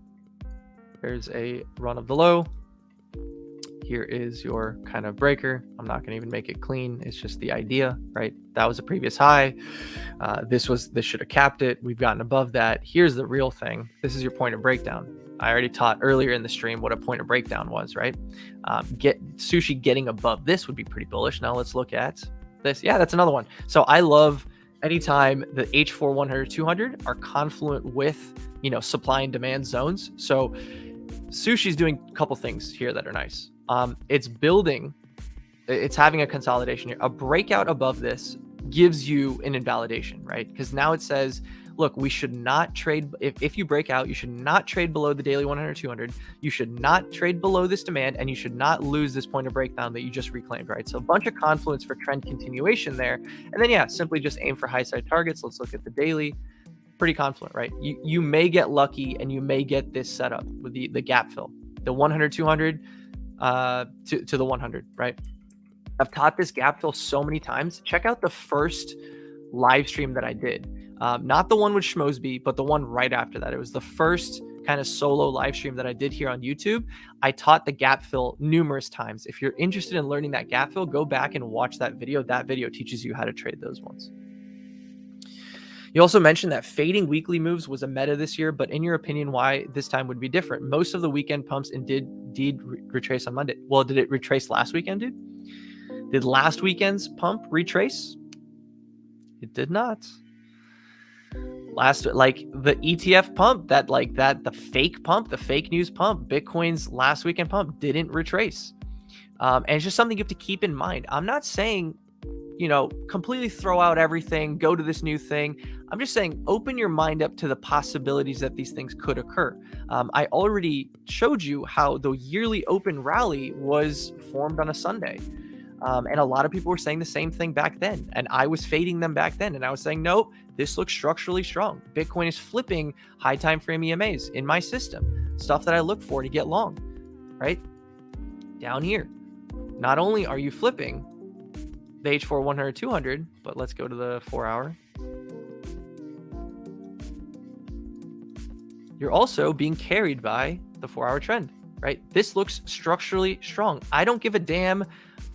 There's a run of the low. Here is your kind of breaker. I'm not going to even make it clean. It's just the idea, right? That was a previous high. This should have capped it. We've gotten above that. Here's the real thing. This is your point of breakdown. I already taught earlier in the stream what a point of breakdown was, right? Sushi getting above this would be pretty bullish. Now let's look at this. Yeah, that's another one. So I love anytime the H4 100 200 are confluent with, you know, supply and demand zones. So Sushi's doing a couple things here that are nice. It's having a consolidation here. A breakout above this gives you an invalidation, right? Because now it says, look, we should not trade. If you break out, you should not trade below the daily 100 200. You should not trade below this demand, and you should not lose this point of breakdown that you just reclaimed, right? So a bunch of confluence for trend continuation there. And then, yeah, simply just aim for high side targets. Let's look at the daily. Pretty confluent, right? You may get lucky and you may get this setup with the gap fill, the 100 200 to the 100, right? I've taught this gap fill so many times. Check out the first live stream that I did. Not the one with Schmosby, but the one right after that. It was the first kind of solo live stream that I did here on YouTube. I taught the gap fill numerous times. If you're interested in learning that gap fill, go back and watch that video. That video teaches you how to trade those ones. You also mentioned that fading weekly moves was a meta this year, but in your opinion, why this time would be different? Most of the weekend pumps did retrace on Monday. Well, did it retrace last weekend, dude? Did last weekend's pump retrace? It did not. Like the ETF pump, the fake pump, the fake news pump, Bitcoin's last weekend pump didn't retrace. And it's just something you have to keep in mind. I'm not saying, you know, completely throw out everything, go to this new thing. I'm just saying, open your mind up to the possibilities that these things could occur. I already showed you how the yearly open rally was formed on a Sunday. And a lot of people were saying the same thing back then. And I was fading them back then. And I was saying, nope, this looks structurally strong. Bitcoin is flipping high time frame EMAs in my system, stuff that I look for to get long. right? Down here. Not only are you flipping the H4 100 200, but let's go to the 4 hour. You're also being carried by the 4 hour trend, right? This looks structurally strong. I don't give a damn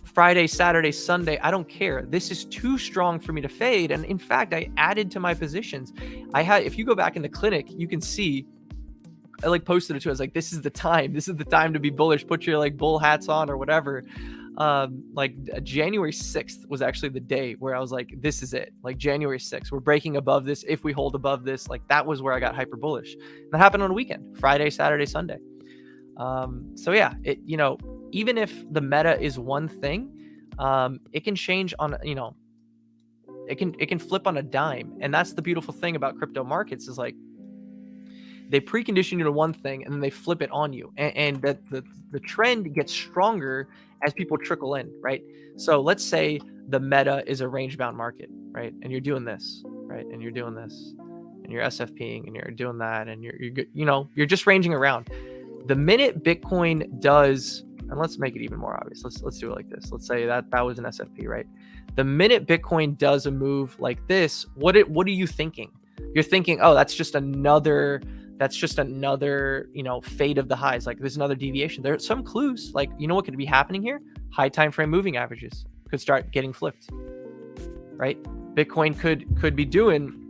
Friday, Saturday, Sunday. I don't care. This is too strong for me to fade. And in fact, I added to my positions. If you go back in the clinic, you can see, I like posted it too. I was like, this is the time. This is the time to be bullish. Put your like bull hats on or whatever. January 6th was actually the day where I was like, this is it. Like January 6th, we're breaking above this. If we hold above this, like that was where I got hyper bullish. That happened on a weekend, Friday, Saturday, Sunday. So yeah, even if the meta is one thing, it can change on, it can flip on a dime. And that's the beautiful thing about crypto markets is like, they precondition you to one thing and then they flip it on you. And that the trend gets stronger as people trickle in, right? So let's say the meta is a range bound market, right? And you're doing this, right? And you're doing this, and you're SFPing, and you're doing that, and you're just ranging around. The minute Bitcoin does, and let's make it even more obvious. Let's do it like this. Let's say that was an SFP, right? The minute Bitcoin does a move like this, what are you thinking? You're thinking, oh, that's just another, fade of the highs. Like there's another deviation. There are some clues. Like, you know what could be happening here? High time frame moving averages could start getting flipped, right? Bitcoin could be doing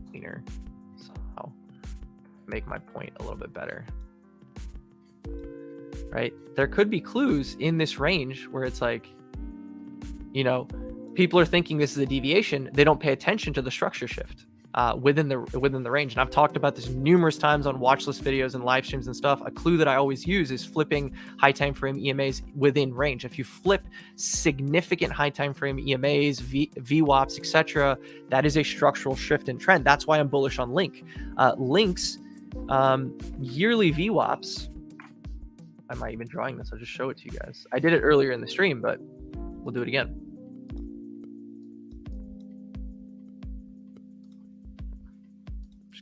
cleaner. So I'll make my point a little bit better, right? There could be clues in this range where it's like, people are thinking this is a deviation. They don't pay attention to the structure shift within the range. And I've talked about this numerous times on watch list videos and live streams and stuff. A clue that I always use is flipping high time frame EMAs within range. If you flip significant high time frame EMAs, VWAPs, etc., that is a structural shift in trend. That's why I'm bullish on Link. Link's yearly VWAPs. I'm not even drawing this. I'll just show it to you guys. I did it earlier in the stream, but we'll do it again.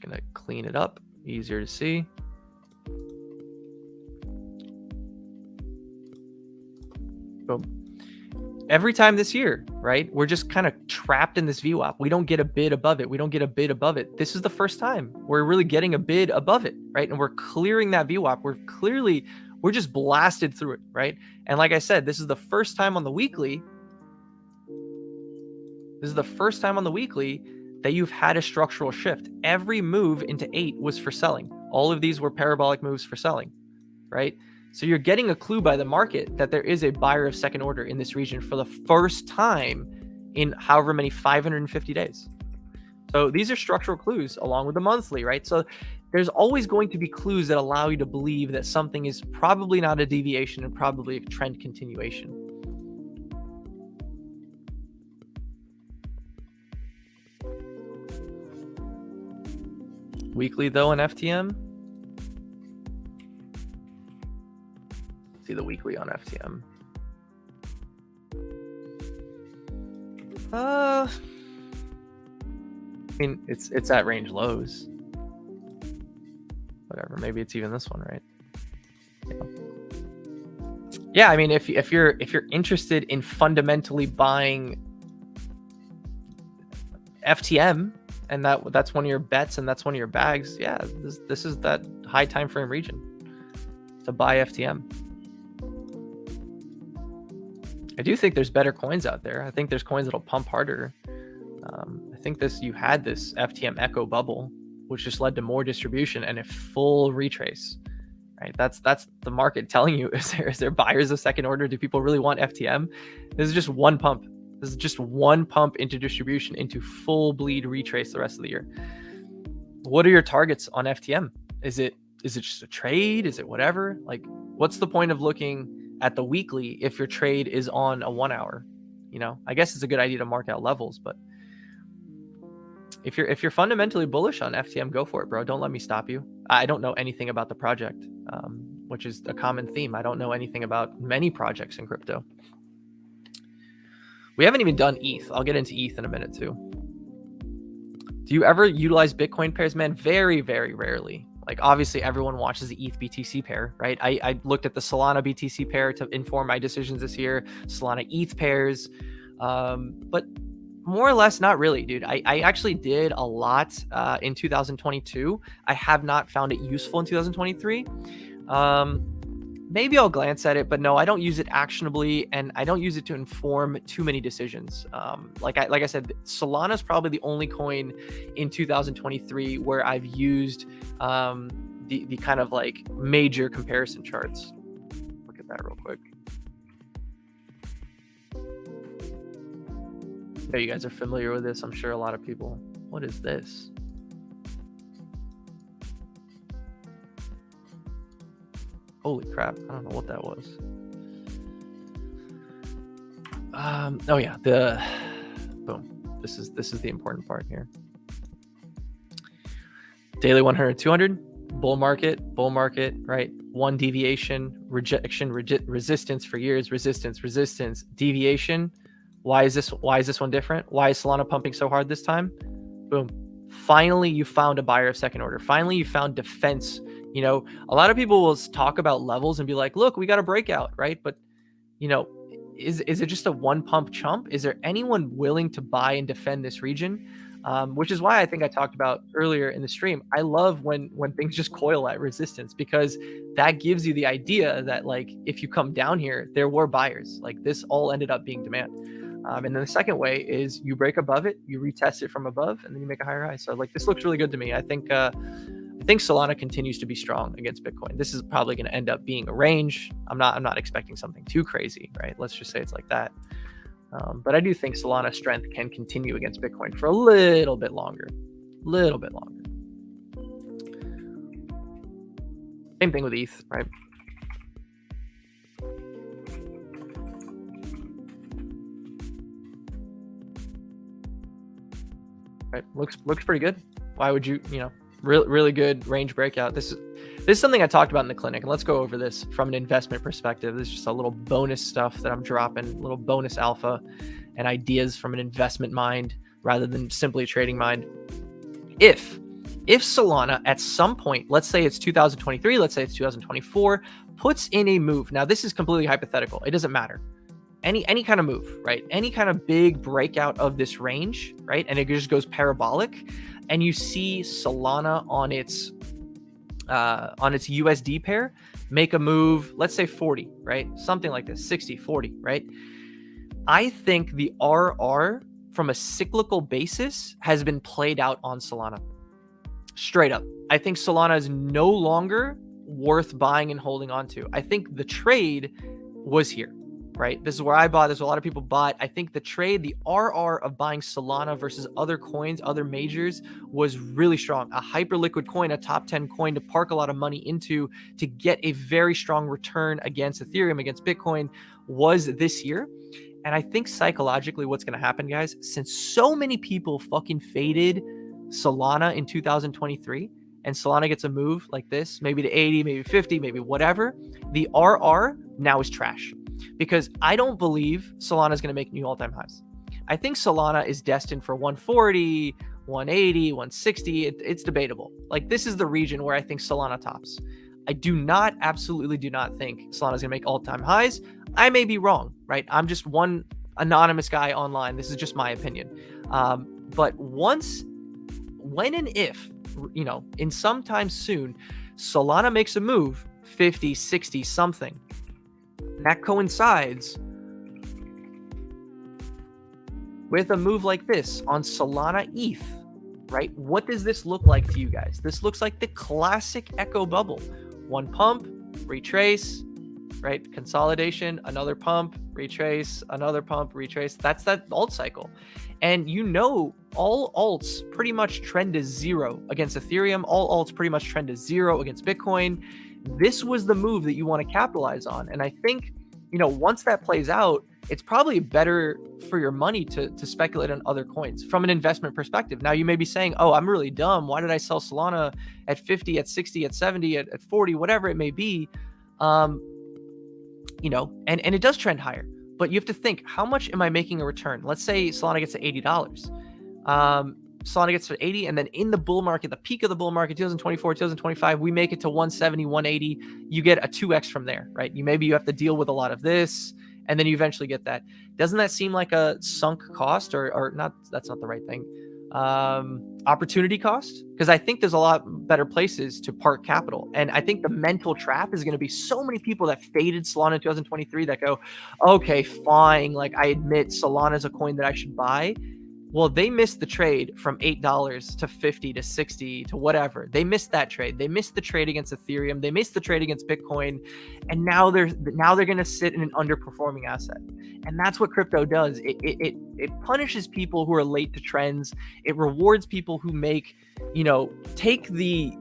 Gonna clean it up, easier to see. Boom. Every time this year, right, we're just kind of trapped in this VWAP. We don't get a bid above it. We don't get a bid above it. This is the first time we're really getting a bid above it, right? And we're clearing that VWAP. We're just blasted through it, right? And like I said, this is the first time on the weekly. That you've had a structural shift. Every move into 8 was for selling. All of these were parabolic moves for selling, right? So you're getting a clue by the market that there is a buyer of second order in this region for the first time in however many 550 days. So these are structural clues along with the monthly, right? So there's always going to be clues that allow you to believe that something is probably not a deviation and probably a trend continuation. Weekly though in FTM. See the weekly on FTM. I mean, it's at range lows. Whatever, maybe it's even this one, right? Yeah, I mean, if you're interested in fundamentally buying FTM, and that's one of your bets and that's one of your bags, yeah, this is that high time frame region to buy FTM. I do think there's better coins out there. I think there's coins that'll pump harder. I think you had this FTM echo bubble, which just led to more distribution and a full retrace, right? That's the market telling you, is there buyers of second order? Do people really want FTM? This is just one pump. This is just one pump into distribution into full bleed retrace the rest of the year. What are your targets on FTM? Is it just a trade? Is it whatever? Like, what's the point of looking at the weekly if your trade is on a 1 hour? I guess it's a good idea to mark out levels, but if you're fundamentally bullish on FTM, go for it, bro. Don't let me stop you. I don't know anything about the project, which is a common theme. I don't know anything about many projects in crypto. We haven't even done ETH. I'll get into ETH in a minute too. Do you ever utilize Bitcoin pairs, man? Very, very rarely. Like obviously everyone watches the ETH BTC pair, right? I looked at the Solana BTC pair to inform my decisions this year, Solana ETH pairs, but more or less not really, dude. I actually did a lot in 2022. I have not found it useful in 2023. Maybe I'll glance at it, but no, I don't use it actionably, and I don't use it to inform too many decisions. Like I said, Solana is probably the only coin in 2023 where I've used the kind of like major comparison charts. Look at that real quick. Yeah, you guys are familiar with this. I'm sure a lot of people. What is this? Holy crap, I don't know what that was. Oh yeah, boom. This is the important part here. Daily 100, 200, bull market, right? One deviation, rejection, resistance for years, resistance, deviation. Why is this one different? Why is Solana pumping so hard this time? Boom. Finally, you found a buyer of second order. Finally, you found defense. You know, a lot of people will talk about levels and be like, look, we got a breakout, right? But, you know, is it just a one pump chump? Is there anyone willing to buy and defend this region? Which is why I think I talked about earlier in the stream. I love when things just coil at resistance, because that gives you the idea that, like, if you come down here, there were buyers. Like, this all ended up being demand. And then the second way is you break above it, you retest it from above, and then you make a higher high. So like, this looks really good to me. I think Solana continues to be strong against Bitcoin. This is probably going to end up being a range. I'm not expecting something too crazy, right? Let's just say it's like that. But I do think Solana strength can continue against Bitcoin for a little bit longer. Same thing with ETH, right? Right, looks pretty good. Why would you know, really good range breakout. This is something I talked about in the clinic, and let's go over this from an investment perspective. This is just a little bonus stuff that I'm dropping, a little bonus alpha and ideas from an investment mind rather than simply a trading mind. If Solana at some point, let's say it's 2023, let's say it's 2024, puts in a move. Now this is completely hypothetical. It doesn't matter. Any kind of move, right? Any kind of big breakout of this range, right? And it just goes parabolic, and you see Solana on its USD pair make a move, let's say 40, right? Something like this, 60, 40, right? I think the RR from a cyclical basis has been played out on Solana. Straight up. I think Solana is no longer worth buying and holding on to. I think the trade was here. Right? This is where I bought. There's a lot of people bought. I think the trade, the RR of buying Solana versus other coins, other majors, was really strong. A hyper liquid coin, a top 10 coin to park a lot of money into to get a very strong return against Ethereum, against Bitcoin, was this year. And I think psychologically what's going to happen, guys, since so many people fucking faded Solana in 2023, and Solana gets a move like this, maybe to 80, maybe 50, maybe whatever, the RR now is trash. Because I don't believe Solana is going to make new all-time highs. I think Solana is destined for 140, 180, 160. It's debatable. Like, this is the region where I think Solana tops. I absolutely do not think Solana is going to make all-time highs. I may be wrong, right? I'm just one anonymous guy online. This is just my opinion. But when and if, you know, in sometime soon, Solana makes a move, 50, 60, something, that coincides with a move like this on Solana ETH, right? What does this look like to you guys? This looks like the classic echo bubble. One pump, retrace, right? Consolidation, another pump, retrace, another pump, retrace. That's that alt cycle. And you know, all alts pretty much trend to zero against Ethereum. All alts pretty much trend to zero against Bitcoin. This was the move that you want to capitalize on. And I think, you know, once that plays out, it's probably better for your money to speculate on other coins from an investment perspective. Now, you may be saying, oh, I'm really dumb. Why did I sell Solana at 50, at 60, at 70, at 40, whatever it may be? You know, and it does trend higher. But you have to think, how much am I making a return? Let's say Solana gets to $80. Solana gets to 80, and then in the bull market, the peak of the bull market, 2024, 2025, we make it to 170, 180. You get a 2x from there, right? Maybe you have to deal with a lot of this, and then you eventually get that. Doesn't that seem like a sunk cost, or not? That's not the right thing. Opportunity cost, because I think there's a lot better places to park capital, and I think the mental trap is going to be so many people that faded Solana in 2023 that go, okay, fine, like I admit Solana is a coin that I should buy. Well, they missed the trade from $8 to 50 to 60 to whatever. They missed that trade. They missed the trade against Ethereum. They missed the trade against Bitcoin, and now they're going to sit in an underperforming asset. And that's what crypto does. It punishes people who are late to trends. It rewards people who make, take the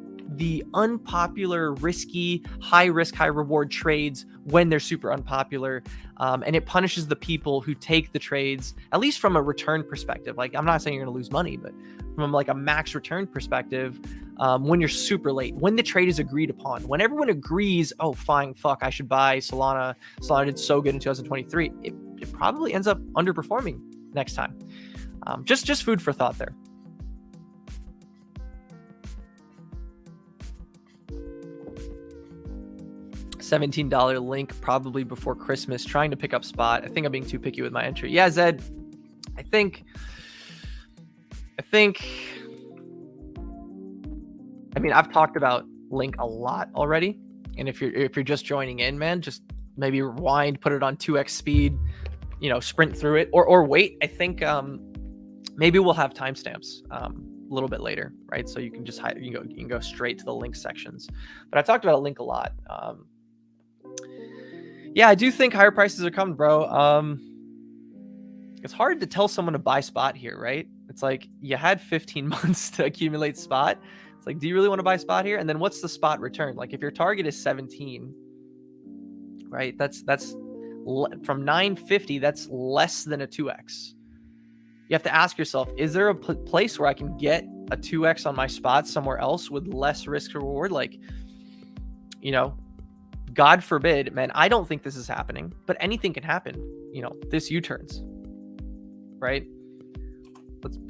unpopular, risky, high risk, high reward trades when they're super unpopular. And it punishes the people who take the trades, at least from a return perspective. Like, I'm not saying you're going to lose money, but from like a max return perspective, when you're super late, when the trade is agreed upon, when everyone agrees, oh, fine, fuck, I should buy Solana. Solana did so good in 2023. It probably ends up underperforming next time. Just food for thought there. $17 link probably before Christmas, trying to pick up spot. I think I'm being too picky with my entry. Yeah, Zed, I think I've talked about Link a lot already, and if you're just joining in, man, just maybe rewind, put it on 2x speed, sprint through it, or wait. I think maybe we'll have timestamps a little bit later, right? So you can just you can go straight to the link sections. But I talked about Link a lot. Yeah, I do think higher prices are coming, bro. It's hard to tell someone to buy spot here, right? It's like you had 15 months to accumulate spot. It's like, do you really want to buy spot here? And then what's the spot return? Like, if your target is 17, right? That's from 950. That's less than a 2x. You have to ask yourself, is there a place where I can get a 2x on my spot somewhere else with less risk reward? Like, God forbid, man, I don't think this is happening, but anything can happen. This U-turns, right?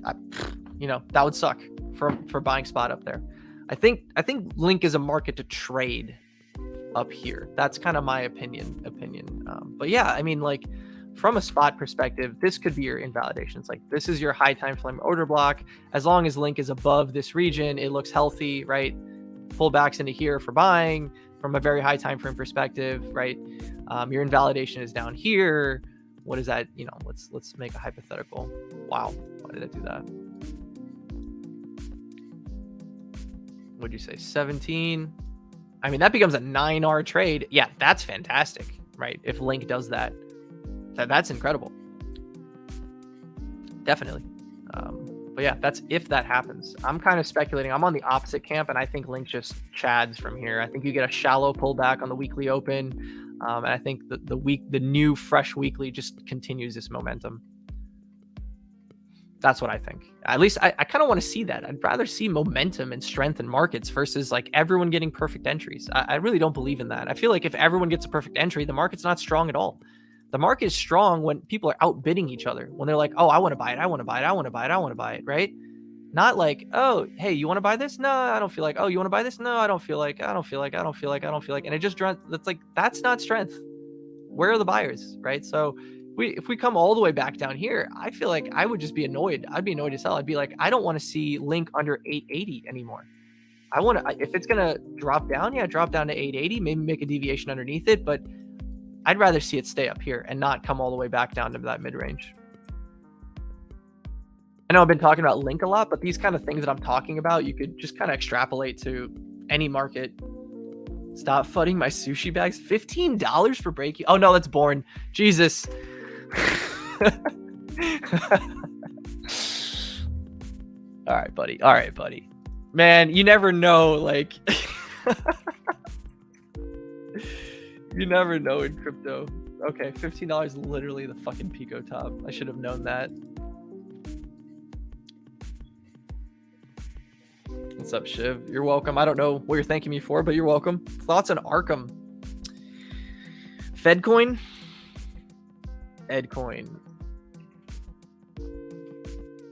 That would suck for buying spot up there. I think Link is a market to trade up here. That's kind of my opinion. But yeah, like from a spot perspective, this could be your invalidation. It's like, this is your high time frame order block. As long as Link is above this region, it looks healthy, right? Pullbacks into here for buying. From a very high time frame perspective, right? Your invalidation is down here. What is that? Let's make a hypothetical. Wow, why did I do that? What'd you say? 17. That becomes a 9R trade. Yeah, that's fantastic, right? If Link does that, that's incredible. Definitely. But yeah, that's if that happens. I'm kind of speculating. I'm on the opposite camp, and I think Link just chads from here. I think you get a shallow pullback on the weekly open, and I think the new fresh weekly just continues this momentum. That's what I think. At least I kind of want to see that. I'd rather see momentum and strength in markets versus like everyone getting perfect entries. I really don't believe in that. I feel like if everyone gets a perfect entry, the market's not strong at all. The market is strong when people are outbidding each other. When they're like, oh, I want to buy it. I want to buy it. I want to buy it. I want to buy it. Right? Not like, oh, hey, you want to buy this? No, I don't feel like. Oh, you want to buy this? No, I don't feel like. I don't feel like. I don't feel like. I don't feel like. And it just that's like, that's not strength. Where are the buyers? Right? So if we come all the way back down here, I feel like I would just be annoyed. I'd be annoyed as hell. I'd be like, I don't want to see Link under 880 anymore. I want to, if it's going to drop down, yeah, drop down to 880, maybe make a deviation underneath it, but I'd rather see it stay up here and not come all the way back down to that mid-range. I know I've been talking about Link a lot, but these kind of things that I'm talking about, you could just kind of extrapolate to any market. Stop fudding my sushi bags. $15 for breaking. Oh no, that's Born. Jesus. All right, buddy. Man, you never know, like you never know in crypto. Okay, $15 literally the fucking Pico top. I should have known that. What's up, Shiv? You're welcome. I don't know what you're thanking me for, but you're welcome. Thoughts on Arkham? Fedcoin? Edcoin.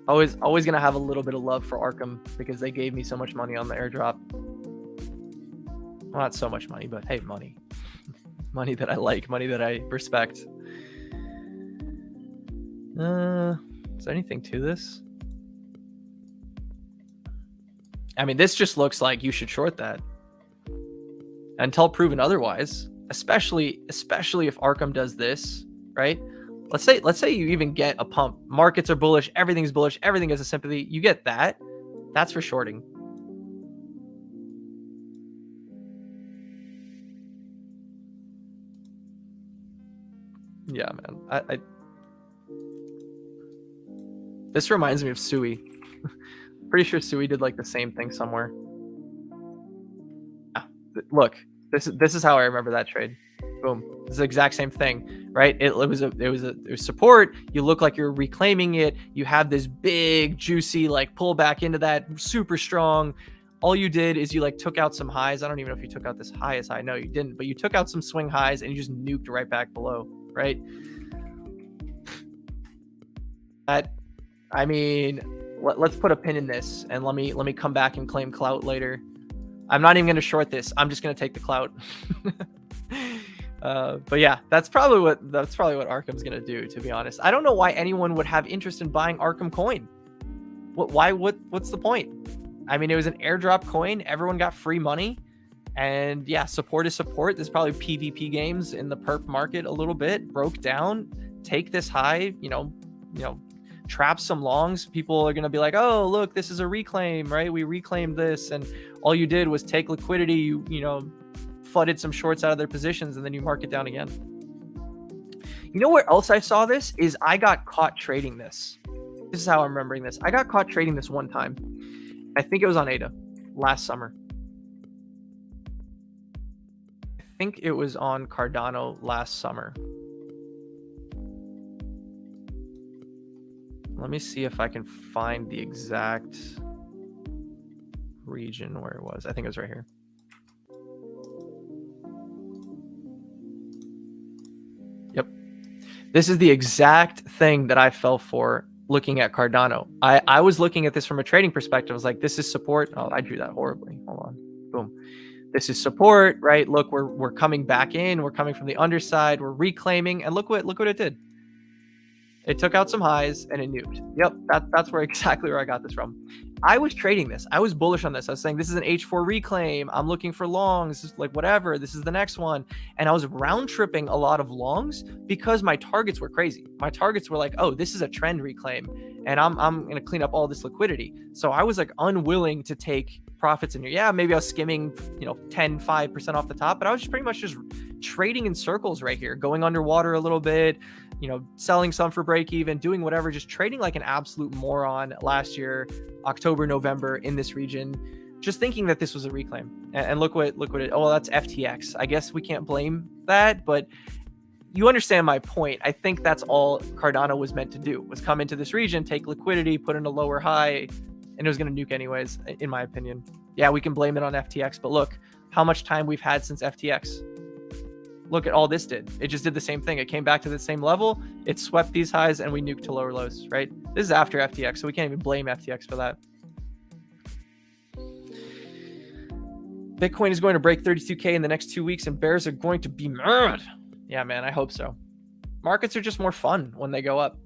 Always gonna have a little bit of love for Arkham because they gave me so much money on the airdrop. Well, not so much money, but hey, money. Money that I like, money that I respect. Is there anything to this? I mean, this just looks like you should short that until proven otherwise, especially if Arkham does this, right? Let's say you even get a pump. Markets are bullish, everything's bullish, everything is a sympathy. You get that. That's for shorting. Yeah, man. I this reminds me of Sui. Pretty sure Sui did like the same thing somewhere. Look, this is how I remember that trade. Boom. It's the exact same thing, right? It was support. You look like you're reclaiming it. You have this big, juicy like pull back into that, super strong. All you did is you like took out some highs. I don't even know if you took out this highest high. No, you didn't. But you took out some swing highs and you just nuked right back below, right? I mean, let's put a pin in this and let me come back and claim clout later. I'm not even going to short this. I'm just going to take the clout. But yeah, that's probably what Arkham's going to do, to be honest. I don't know why anyone would have interest in buying Arkham coin. What's the point? I mean, it was an airdrop coin. Everyone got free money. And yeah, support is support. There's probably PvP games in the perp market a little bit. Broke down. Take this high, you know, trap some longs. People are going to be like, oh, look, this is a reclaim, right? We reclaimed this. And all you did was take liquidity. You know, flooded some shorts out of their positions and then you mark it down again. You know where else I saw this is I got caught trading this. This is how I'm remembering this. I got caught trading this one time. I think it was on ADA last summer. I think it was on Cardano last summer. Let me see if I can find the exact region where it was. I think it was right here. Yep. This is the exact thing that I fell for looking at Cardano. I was looking at this from a trading perspective. I was like, this is support. Oh, I drew that horribly. Hold on. Boom. This is support, right? Look, we're coming back in. We're coming from the underside. We're reclaiming. And look what it did. It took out some highs and it nuked. Yep, that's exactly where I got this from. I was trading this. I was bullish on this. I was saying, this is an H4 reclaim. I'm looking for longs. This is like whatever. This is the next one. And I was round tripping a lot of longs because my targets were crazy. My targets were like, oh, this is a trend reclaim. And I'm going to clean up all this liquidity. So I was like unwilling to take profits in here. Yeah, maybe I was skimming, 5% off the top, but I was just pretty much just trading in circles right here, going underwater a little bit, selling some for break even, doing whatever, just trading like an absolute moron last year, October, November in this region, just thinking that this was a reclaim. And look what it, oh, that's FTX. I guess we can't blame that, but you understand my point. I think that's all Cardano was meant to do, was come into this region, take liquidity, put in a lower high, and it was going to nuke anyways, in my opinion. Yeah, we can blame it on FTX, but look how much time we've had since FTX. Look at all this did. It just did the same thing. It came back to the same level. It swept these highs and we nuked to lower lows, right? This is after FTX, so we can't even blame FTX for that. Bitcoin is going to break 32K in the next 2 weeks and bears are going to be mad. Yeah, man, I hope so. Markets are just more fun when they go up.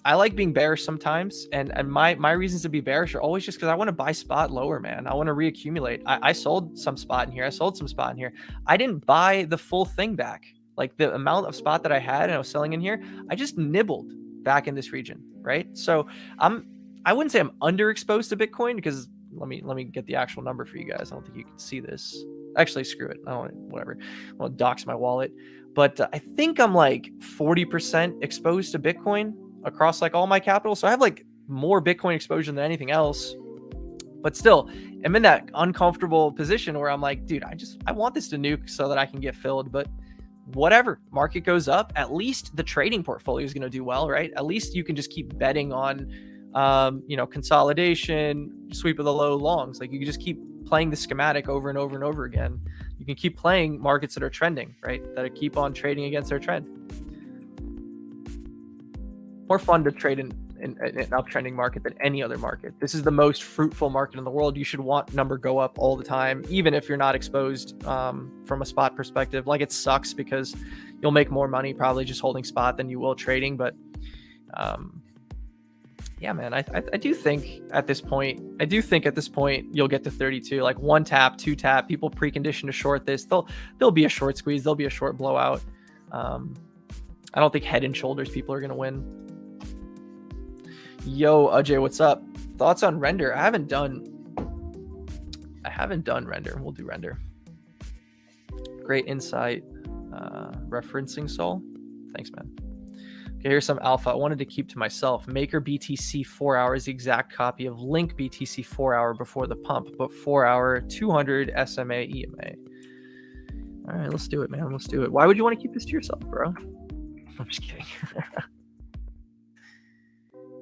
I like being bearish sometimes, and my reasons to be bearish are always just because I want to buy spot lower, man. I want to reaccumulate. I sold some spot in here. I sold some spot in here. I didn't buy the full thing back. Like the amount of spot that I had and I was selling in here, I just nibbled back in this region, right? So I wouldn't say I'm underexposed to Bitcoin because let me get the actual number for you guys. I don't think you can see this. Actually, screw it. I don't whatever. I want to dox my wallet, but I think I'm like 40% exposed to Bitcoin across like all my capital. So I have like more Bitcoin exposure than anything else, but still I'm in that uncomfortable position where I'm like, dude, I want this to nuke so that I can get filled, but whatever, market goes up, at least the trading portfolio is going to do well, right? At least you can just keep betting on, consolidation, sweep of the low longs. Like you can just keep playing the schematic over and over and over again. You can keep playing markets that are trending, right? That keep on trading against their trend. More fun to trade in an uptrending market than any other market. This is the most fruitful market in the world. You should want number go up all the time, even if you're not exposed from a spot perspective. Like, it sucks because you'll make more money probably just holding spot than you will trading. But yeah, man, I do think at this point, you'll get to 32, like 1 tap, 2 tap. People precondition to short this. There'll be a short squeeze. There'll be a short blowout. I don't think head and shoulders people are going to win. Yo, Ajay, what's up? Thoughts on render? I haven't done render. We'll do render. Great insight. Referencing Sol. Thanks, man. Okay, here's some alpha. I wanted to keep to myself. Maker BTC 4 hours, the exact copy of Link BTC 4 hour before the pump, but 4 hour 200 SMA EMA. All right, let's do it, man. Let's do it. Why would you want to keep this to yourself, bro? I'm just kidding.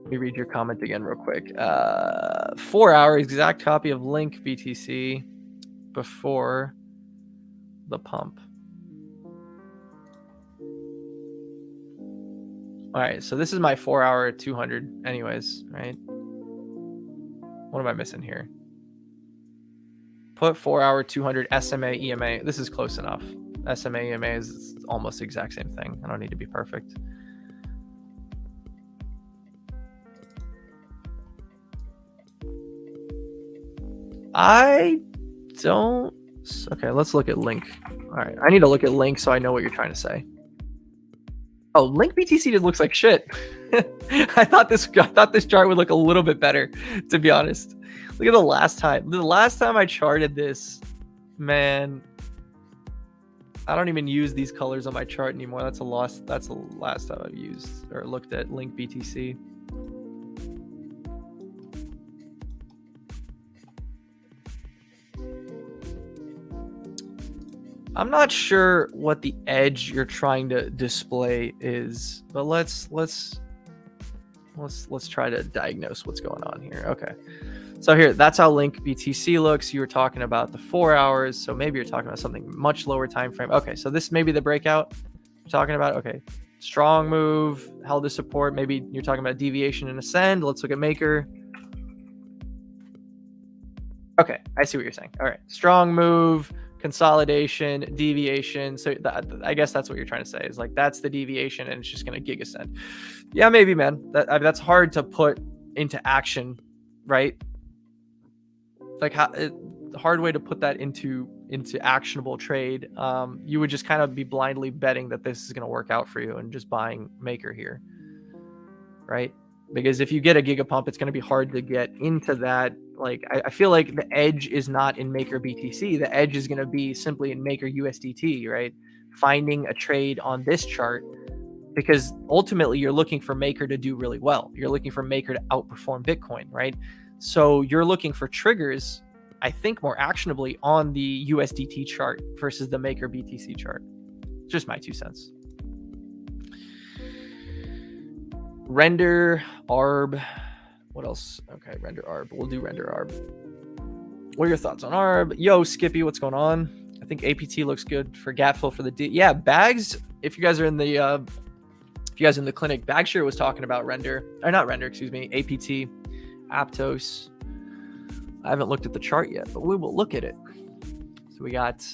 Let me read your comment again real quick. 4 hour exact copy of Link BTC before the pump. All right, so this is my 4 hour 200 anyways, right? What am I missing here? Put 4 hour 200 SMA EMA. This is close enough. SMA EMA is almost the exact same thing. I don't need to be perfect. I don't. Okay, let's look at Link. All right, I need to look at Link so I know what you're trying to say. Oh, Link BTC just looks like shit. I thought this chart would look a little bit better, to be honest. Look at the last time. The last time I charted this, man, I don't even use these colors on my chart anymore. That's the last time I've used or looked at Link BTC. I'm not sure what the edge you're trying to display is, but let's try to diagnose what's going on here. Okay. So here, that's how Link BTC looks. You were talking about the 4 hours, so maybe you're talking about something much lower time frame. Okay, so this may be the breakout you're talking about. Okay, strong move, held to support. Maybe you're talking about deviation and ascend. Let's look at Maker. Okay, I see what you're saying. All right, strong move, consolidation, deviation. So I guess that's what you're trying to say is like that's the deviation and it's just going to gig ascend. Yeah, maybe, man. That's hard to put into action, right? Like hard way to put that into actionable trade. You would just kind of be blindly betting that this is going to work out for you and just buying Maker here, right? Because if you get a gigapump, it's going to be hard to get into that. Like I feel like the edge is not in Maker BTC. The edge is going to be simply in Maker USDT, right? Finding a trade on this chart, because ultimately you're looking for Maker to do really well. You're looking for Maker to outperform Bitcoin, right? So you're looking for triggers, I think, more actionably on the USDT chart versus the Maker BTC chart. Just my 2 cents. Render, ARB. What else? Okay, render ARB. We'll do render ARB. What are your thoughts on ARB? Yo, Skippy, what's going on? I think APT looks good for gap fill for the D. Yeah, Bags. If you guys are in the clinic, Bagshare was talking about render, or not render, excuse me, APT, Aptos. I haven't looked at the chart yet, but we will look at it. So we got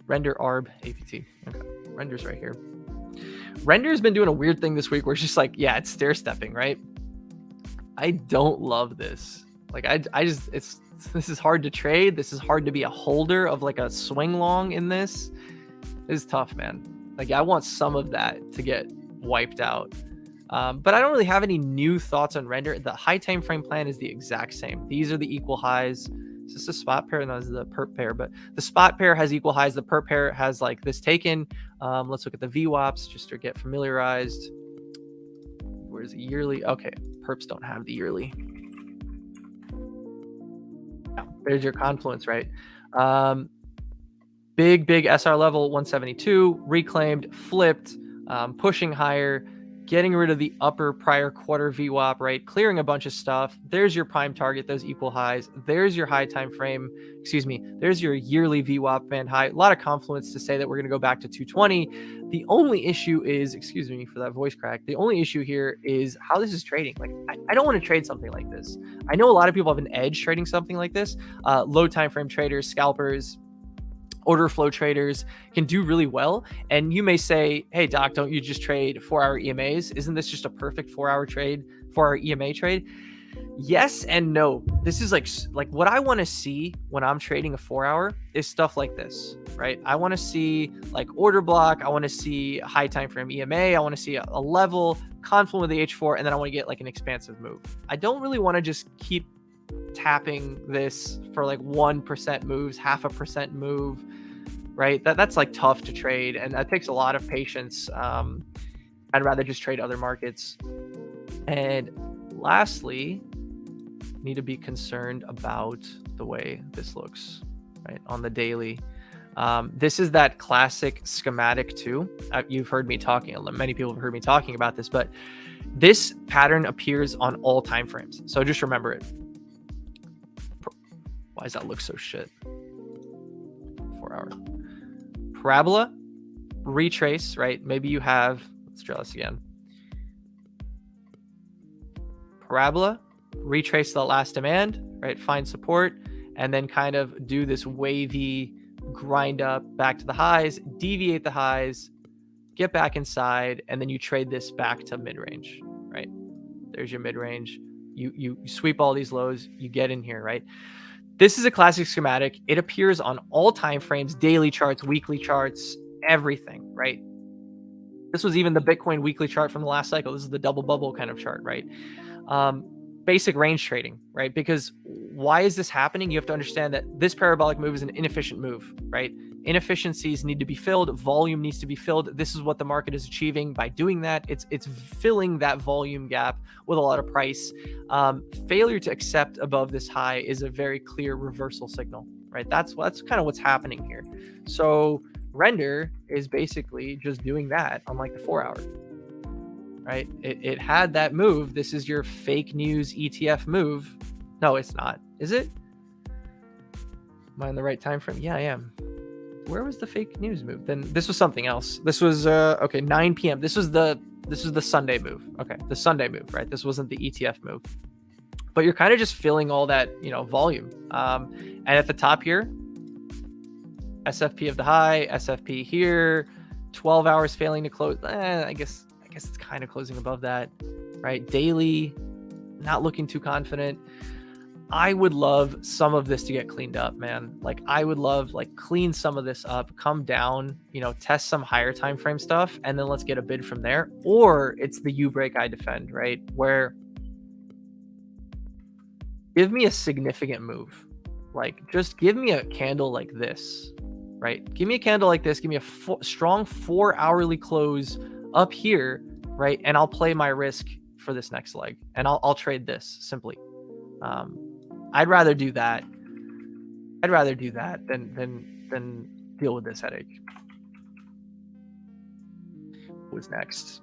render, ARB, APT. Okay, render's right here. Render's been doing a weird thing this week where it's just like, yeah, it's stair stepping, right? I don't love this. Like this is hard to trade. This is hard to be a holder of like a swing long in this. It's tough, man. Like I want some of that to get wiped out. But I don't really have any new thoughts on render. The high time frame plan is the exact same. These are the equal highs. Is this a spot pair? No, this is the perp pair, but the spot pair has equal highs. The perp pair has like this taken. Let's look at the VWAPs just to get familiarized. Where's the yearly? Okay, perps don't have the yearly. Yeah, there's your confluence, right? Big SR level 172, reclaimed, flipped, pushing higher, getting rid of the upper prior quarter VWAP, right? Clearing a bunch of stuff. There's your prime target, those equal highs. There's your high time frame. There's your yearly VWAP band high. A lot of confluence to say that we're going to go back to 220. The only issue is, excuse me for that voice crack. The only issue here is how this is trading. Like, I don't want to trade something like this. I know a lot of people have an edge trading something like this. Low time frame traders, scalpers, order flow traders can do really well. And you may say, hey, Doc, don't you just trade 4-hour EMAs? Isn't this just a perfect 4-hour EMA trade? Yes and no. This is like what I want to see when I'm trading a 4-hour is stuff like this, right? I want to see like order block. I want to see high time frame EMA. I want to see a level confluent with the H4, and then I want to get like an expansive move. I don't really want to just keep tapping this for like 1% moves, 0.5% move, right? That's like tough to trade, and that takes a lot of patience. I'd rather just trade other markets. And lastly, need to be concerned about the way this looks, right, on the daily. This is that classic schematic too. You've heard me talking, many people have heard me talking about this, but this pattern appears on all time frames. So just remember it. Why does that look so shit? 4-hour. Parabola, retrace, right? Maybe you have, let's draw this again. Parabola, retrace the last demand, right? Find support, and then kind of do this wavy grind up back to the highs, deviate the highs, get back inside, and then you trade this back to mid-range, right? There's your mid-range. You sweep all these lows, you get in here, right? This is a classic schematic. It appears on all time frames, daily charts, weekly charts, everything, right? This was even the Bitcoin weekly chart from the last cycle. This is the double bubble kind of chart, right? Basic range trading, right? Because why is this happening? You have to understand that this parabolic move is an inefficient move, right? Inefficiencies need to be filled. Volume needs to be filled. This is what the market is achieving by doing that. It's filling that volume gap with a lot of price. Failure to accept above this high is a very clear reversal signal, right? That's kind of what's happening here. So Render is basically just doing that on like the 4-hour, right? It had that move. This is your fake news ETF move. No, it's not. Is it? Am I in the right time frame? Yeah, I am. Where was the fake news move? Then this was something else. This was 9 p.m. This was the Sunday move. Okay, the Sunday move, right? This wasn't the ETF move. But you're kind of just filling all that, volume. And at the top here, SFP of the high, SFP here, 12 hours failing to close. I guess it's kind of closing above that, right? Daily, not looking too confident. I would love some of this to get cleaned up, man. Like I would love clean some of this up, come down, test some higher time frame stuff, and then let's get a bid from there. Or it's the U break I defend, right? Where give me a significant move. Like just give me a candle like this, right? Give me a candle like this. Give me a strong 4-hourly close up here, right? And I'll play my risk for this next leg, and I'll trade this simply. I'd rather do that. I'd rather do that than deal with this headache. What's next?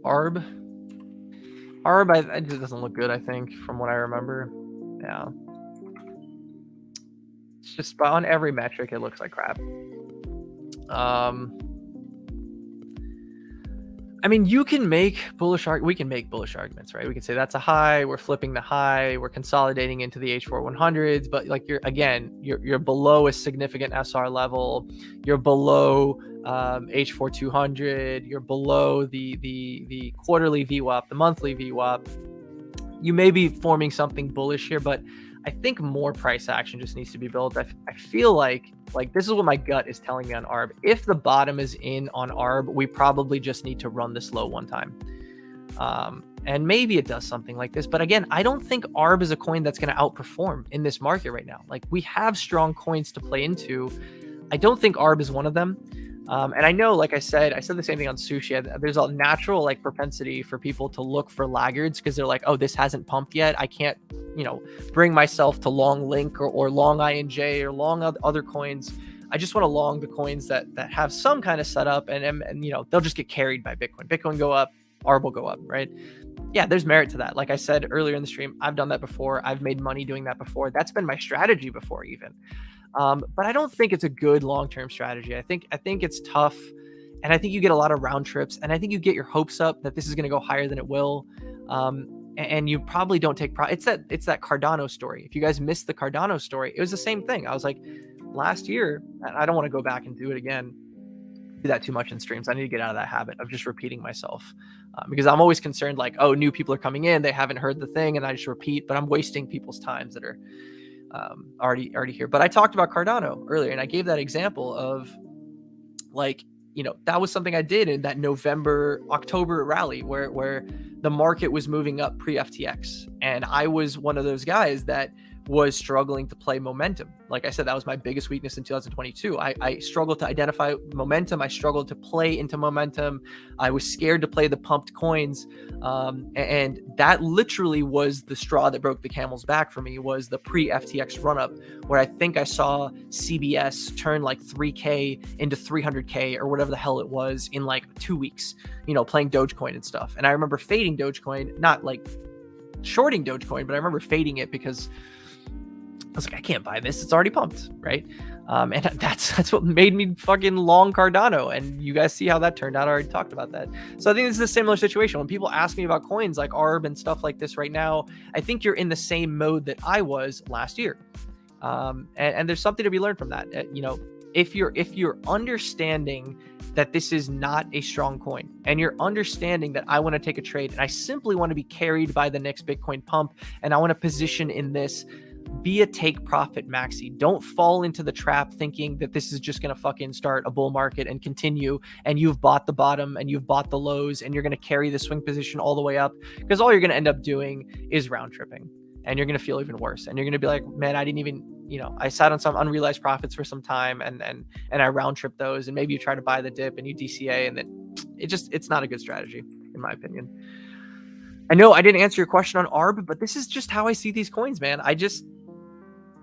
ARB. It just doesn't look good, I think, from what I remember. Yeah. It's just on every metric, it looks like crap. I mean, we can make bullish arguments, right? We can say that's a high, we're flipping the high, we're consolidating into the H4 100s, but you're below a significant SR level, you're below H4 200, you're below the quarterly VWAP, the monthly VWAP. You may be forming something bullish here, but I think more price action just needs to be built. I feel like this is what my gut is telling me on ARB. If the bottom is in on ARB, we probably just need to run this low one time. And maybe it does something like this. But again, I don't think ARB is a coin that's going to outperform in this market right now. Like we have strong coins to play into. I don't think ARB is one of them. And I know, like I said the same thing on Sushi. There's a natural propensity for people to look for laggards because they're like, oh, this hasn't pumped yet. I can't, bring myself to long Link or long INJ or long other coins. I just want to long the coins that have some kind of setup, and they'll just get carried by Bitcoin. Bitcoin go up, ARB will go up, right? Yeah, there's merit to that. Like I said earlier in the stream, I've done that before. I've made money doing that before. That's been my strategy before even. But I don't think it's a good long-term strategy. I think it's tough, and I think you get a lot of round trips, and I think you get your hopes up that this is going to go higher than it will. And you probably don't take it's that Cardano story. If you guys missed the Cardano story, it was the same thing. I was like, last year, I don't want to go back and do it again, do that too much in streams. I need to get out of that habit of just repeating myself, because I'm always concerned, like, oh, new people are coming in, they haven't heard the thing, and I just repeat, but I'm wasting people's times that are already here. But I talked about Cardano earlier, and I gave that example of, like, that was something I did in that October rally where the market was moving up pre-FTX. And I was one of those guys that was struggling to play momentum. Like I said, that was my biggest weakness in 2022. I struggled to identify momentum. I struggled to play into momentum. I was scared to play the pumped coins. And that literally was the straw that broke the camel's back for me, was the pre-FTX run-up, where I think I saw CBS turn like 3K into 300K or whatever the hell it was in like 2 weeks, playing Dogecoin and stuff. And I remember fading Dogecoin, not like shorting Dogecoin, but I remember fading it because I was like, I can't buy this. It's already pumped, right? And that's what made me fucking long Cardano. And you guys see how that turned out. I already talked about that. So I think this is a similar situation. When people ask me about coins like ARB and stuff like this right now, I think you're in the same mode that I was last year. And there's something to be learned from that. If you're understanding that this is not a strong coin, and you're understanding that I want to take a trade and I simply want to be carried by the next Bitcoin pump, and I want to position in this, be a take profit maxi. Don't fall into the trap thinking that this is just going to fucking start a bull market and continue, and you've bought the bottom and you've bought the lows and you're going to carry the swing position all the way up, because all you're going to end up doing is round tripping, and you're going to feel even worse. And you're going to be like, man, I didn't even, I sat on some unrealized profits for some time and I round tripped those, and maybe you try to buy the dip and you DCA, and then it's not a good strategy in my opinion. I know I didn't answer your question on ARB, but this is just how I see these coins, man.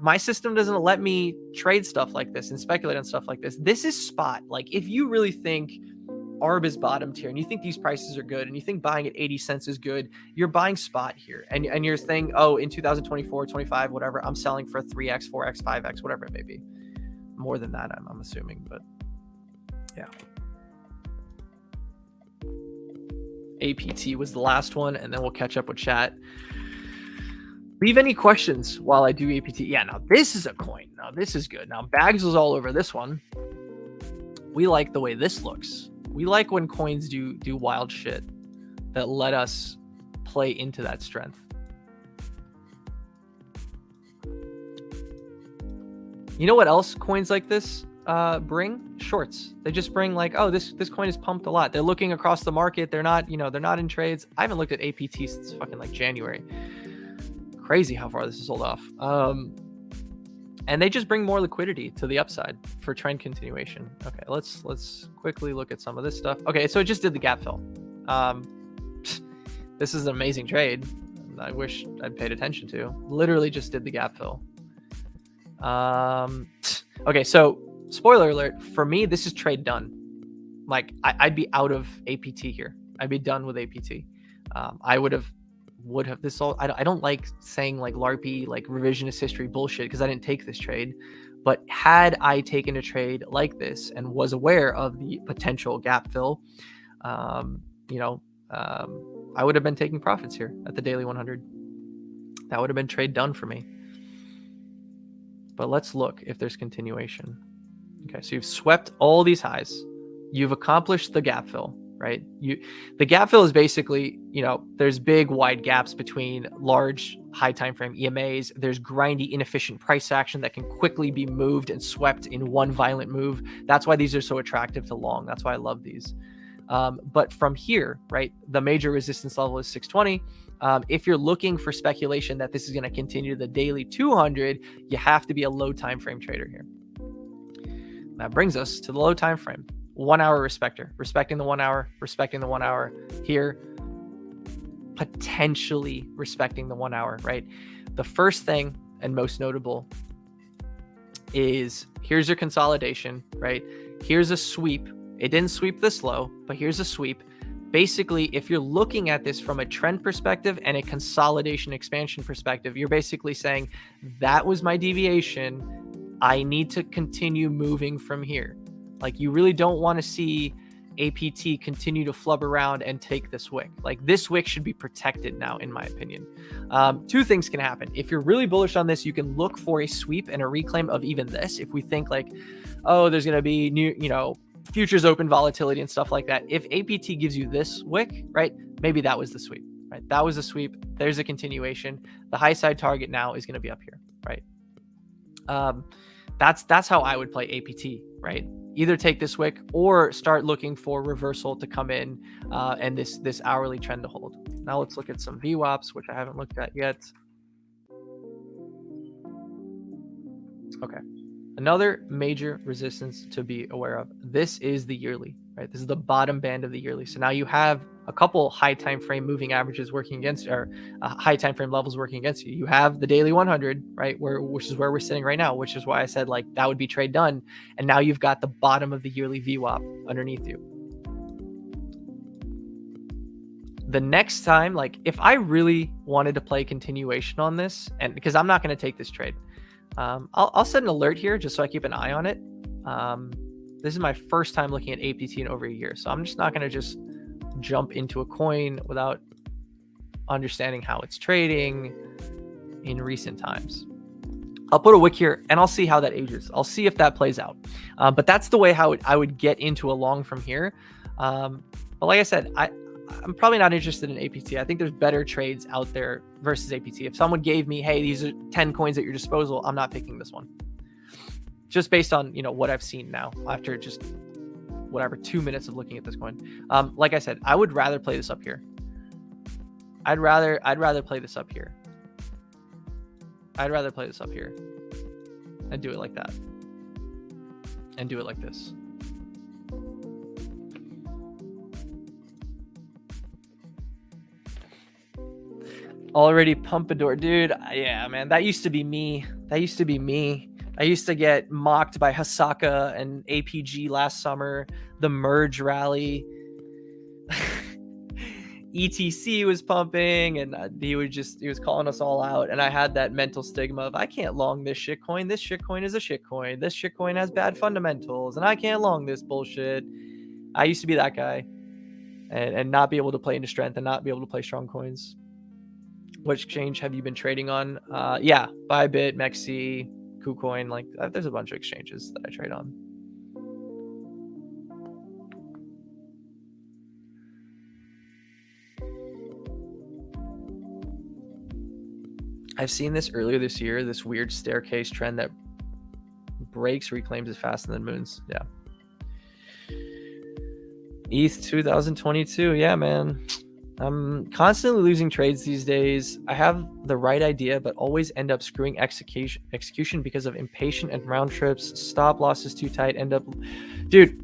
My system doesn't let me trade stuff like this and speculate on stuff like this. This is spot. Like, if you really think ARB is bottomed here and you think these prices are good and you think buying at 80 cents is good, you're buying spot here. And you're saying, oh, in 2024, 25, whatever, I'm selling for 3x, 4x, 5x, whatever it may be. More than that, I'm assuming, but yeah. APT was the last one, and then we'll catch up with chat. Leave any questions while I do APT. Yeah, now this is a coin. Now this is good. Now Bags was all over this one. We like the way this looks. We like when coins do wild shit that let us play into that strength. You know what else coins like this bring? Shorts. They just bring like, oh, this coin is pumped a lot. They're looking across the market. They're not in trades. I haven't looked at APT since fucking like January. Crazy how far this is sold off. And they just bring more liquidity to the upside for trend continuation. Okay, let's quickly look at some of this stuff. Okay, so it just did the gap fill. This is an amazing trade. I wish I'd paid attention to. Literally just did the gap fill. Okay, so spoiler alert, for me, this is trade done. Like, I'd be out of APT here. I'd be done with APT. I would have this all. I don't like saying like LARPy, like revisionist history bullshit, because I didn't take this trade. But had I taken a trade like this and was aware of the potential gap fill, I would have been taking profits here at the daily 100. That would have been trade done for me. But let's look if there's continuation. Okay, so you've swept all these highs. You've accomplished the gap fill, right? The gap fill is basically, there's big wide gaps between large high time frame EMAs. There's grindy, inefficient price action that can quickly be moved and swept in one violent move. That's why these are so attractive to long. That's why I love these. But from here, right, the major resistance level is 620. If you're looking for speculation that this is going to continue to the daily 200, you have to be a low time frame trader here. That brings us to the low time frame. 1 hour respecting the 1 hour, respecting the 1 hour here, potentially respecting the 1 hour, right? The first thing and most notable is here's your consolidation, right? Here's a sweep. It didn't sweep this low, but here's a sweep. Basically, if you're looking at this from a trend perspective and a consolidation expansion perspective, you're basically saying that was my deviation. I need to continue moving from here. Like, you really don't want to see APT continue to flub around and take this wick. Like, this wick should be protected now, in my opinion. Two things can happen. If you're really bullish on this, you can look for a sweep and a reclaim of even this. If we think like, oh, there's going to be new, futures open volatility and stuff like that. If APT gives you this wick, right, maybe that was the sweep, right? That was a sweep. There's a continuation. The high side target now is going to be up here, right? That's how I would play APT, right? Either take this wick or start looking for reversal to come in and this hourly trend to hold. Now let's look at some VWAPs, which I haven't looked at yet. Okay. Another major resistance to be aware of. This is the yearly, right? This is the bottom band of the yearly. So now you have a couple high time frame moving averages working against, or high time frame levels working against you. You have the daily 100, right? Which is where we're sitting right now, which is why I said like that would be trade done. And now you've got the bottom of the yearly VWAP underneath you. The next time, like if I really wanted to play continuation on this, and because I'm not going to take this trade, I'll set an alert here just so I keep an eye on it. This is my first time looking at APT in over a year, so I'm just not going to just jump into a coin without understanding how it's trading in recent times. I'll put a wick here and I'll see how that ages. I'll see if that plays out. But that's the way how I would get into a long from here. But like I said, I'm probably not interested in APT. I think there's better trades out there versus APT. If someone gave me, hey, these are 10 coins at your disposal, I'm not picking this one. Just based on, what I've seen now after just 2 minutes of looking at this coin. Like I said, I would rather play this up here. I'd rather play this up here. I'd rather play this up here and do it like that and do it like this. Already Pompadour, dude. Yeah, man, that used to be me. I used to get mocked by Hasaka and APG last summer. The merge rally. ETC was pumping, and he was calling us all out. And I had that mental stigma of I can't long this shitcoin. This shitcoin is a shitcoin. This shitcoin has bad fundamentals, and I can't long this bullshit. I used to be that guy, and not be able to play into strength and not be able to play strong coins. What exchange have you been trading on? Yeah, Bybit, Mexi, KuCoin. Like, there's a bunch of exchanges that I trade on. I've seen this earlier this year, this weird staircase trend that breaks, reclaims as fast, and then moons. Yeah. ETH 2022. Yeah, man. I'm constantly losing trades these days. I have the right idea, but always end up screwing execution because of impatient and round trips. Stop losses too tight. End up, dude.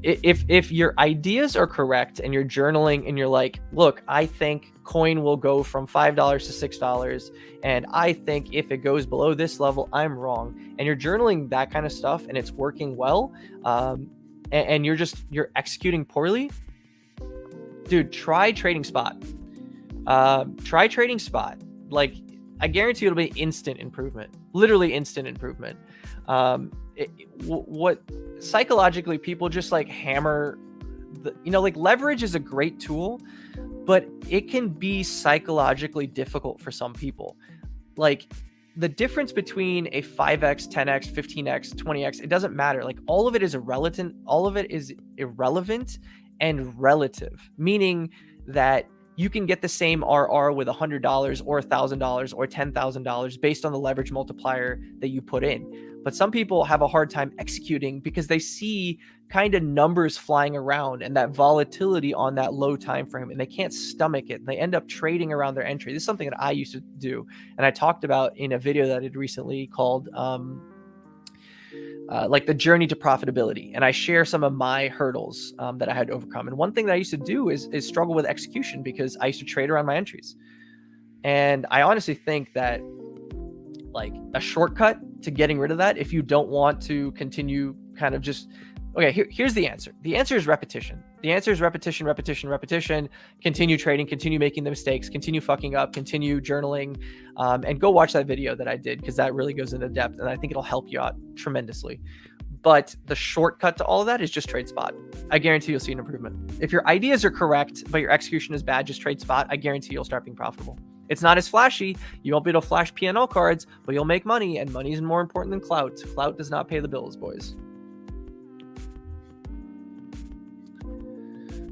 If your ideas are correct and you're journaling and you're like, look, I think coin will go from $5 to $6, and I think if it goes below this level, I'm wrong. And you're journaling that kind of stuff, and it's working well, and you're executing poorly. Dude, try trading spot. Try trading spot. Like, I guarantee it'll be instant improvement. Literally instant improvement. What psychologically people just like hammer like leverage is a great tool, but it can be psychologically difficult for some people. Like, the difference between a 5x, 10x, 15x, 20x, it doesn't matter. Like, all of it is irrelevant. All of it is irrelevant and relative, meaning that you can get the same RR with $100 or $1,000 or $10,000 based on the leverage multiplier that you put in. But some people have a hard time executing because they see kind of numbers flying around and that volatility on that low time frame, and they can't stomach it. They end up trading around their entry. This is something that I used to do, and I talked about in a video that I did recently called like the journey to profitability. And I share some of my hurdles that I had to overcome. And one thing that I used to do is struggle with execution because I used to trade around my entries. And I honestly think that like a shortcut to getting rid of that if you don't want to continue kind of just, okay, here's the answer. The answer is repetition. The answer is repetition, repetition, repetition. Continue trading, continue making the mistakes, continue fucking up, continue journaling, and go watch that video that I did, because that really goes into depth, and I think it'll help you out tremendously. But the shortcut to all of that is just trade spot. I guarantee you'll see an improvement. If your ideas are correct, but your execution is bad, just trade spot. I guarantee you'll start being profitable. It's not as flashy. You won't be able to flash PNL cards, but you'll make money, and money is more important than clout. Clout does not pay the bills, boys.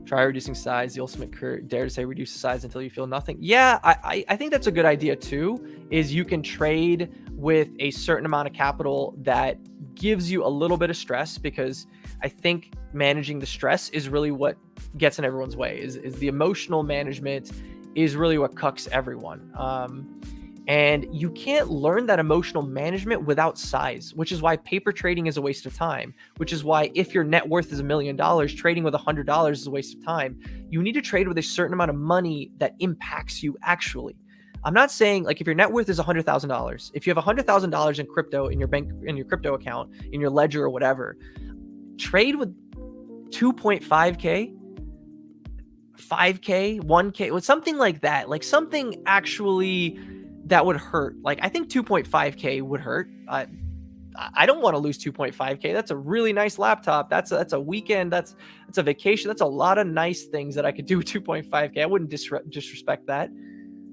Try reducing size. The ultimate dare to say reduce the size until you feel nothing. Yeah, I think that's a good idea too, is you can trade with a certain amount of capital that gives you a little bit of stress, because I think managing the stress is really what gets in everyone's way, is the emotional management is really what cucks everyone. And you can't learn that emotional management without size, which is why paper trading is a waste of time, which is why if your net worth is $1 million, trading with $100 is a waste of time. You need to trade with a certain amount of money that impacts you actually. I'm not saying, like, if your net worth is $100,000, if you have $100,000 in crypto in your bank, in your crypto account, in your ledger or whatever, trade with 2.5K, 5K, 1K, with something like that, like something actually that would hurt. Like, I think 2.5K would hurt. I don't want to lose 2.5K. That's a really nice laptop. That's a weekend. That's a vacation. That's a lot of nice things that I could do with 2.5K. I wouldn't disrespect that.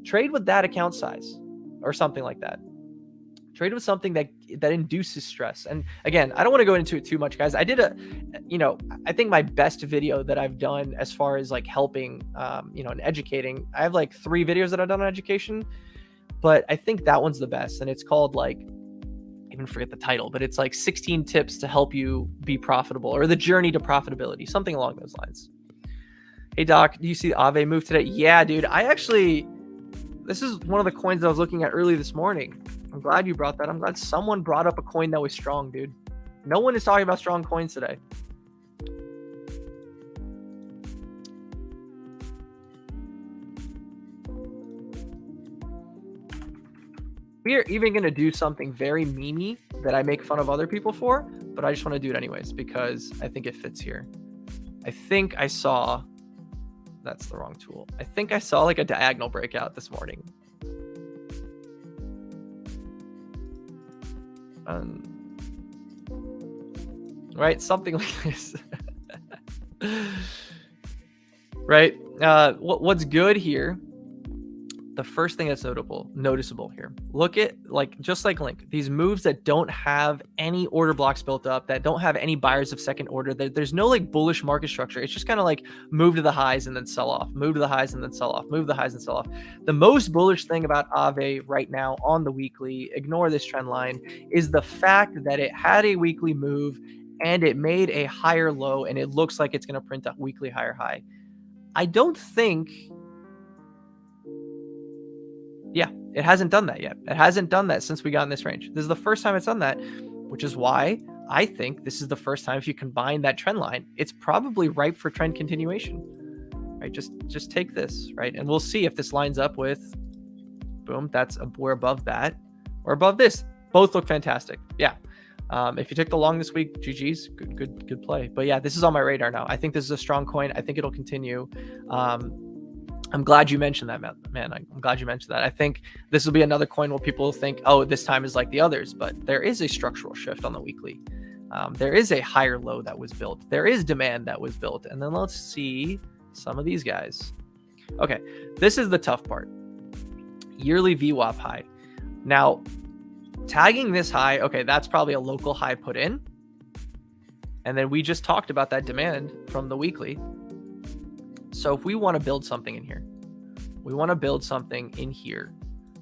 Trade with that account size or something like that. Trade with something that induces stress. And again, I don't want to go into it too much, guys. I did I think my best video that I've done as far as like helping, and educating, I have like 3 videos that I've done on education, but I think that one's the best. And it's called, like, I even forget the title, but it's like 16 tips to help you be profitable, or the journey to profitability, something along those lines. Hey Doc, do you see the Aave move today? Yeah, dude. This is one of the coins that I was looking at early this morning. I'm glad you brought that. I'm glad someone brought up a coin that was strong, dude. No one is talking about strong coins today. We are even going to do something very memey that I make fun of other people for, but I just want to do it anyways because I think it fits here. I think I saw... That's the wrong tool. I think I saw like a diagonal breakout this morning. Right? Something like this. Right? What's good here? The first thing that's noticeable here. Look at, like, just like Link, these moves that don't have any order blocks built up, that don't have any buyers of second order. There's no like bullish market structure. It's just kind of like move to the highs and then sell off, move to the highs and then sell off, move to the highs and sell off. The most bullish thing about Aave right now on the weekly, ignore this trend line, is the fact that it had a weekly move and it made a higher low, and it looks like it's going to print a weekly higher high. I don't think... Yeah, it hasn't done that yet. It hasn't done that since we got in this range. This is the first time it's done that, which is why I think this is the first time, if you combine that trend line, it's probably ripe for trend continuation, right? Just take this, right? And we'll see if this lines up with, boom, we're above that or above this. Both look fantastic. Yeah. If you took the long this week, GG's, good play. But yeah, this is on my radar now. I think this is a strong coin. I think it'll continue. I'm glad you mentioned that, man. I'm glad you mentioned that. I think this will be another coin where people will think, oh, this time is like the others, but there is a structural shift on the weekly. There is a higher low that was built. There is demand that was built. And then let's see some of these guys. Okay, this is the tough part. Yearly VWAP high. Now, tagging this high, okay, that's probably a local high put in. And then we just talked about that demand from the weekly. So if we want to build something in here, we want to build something in here,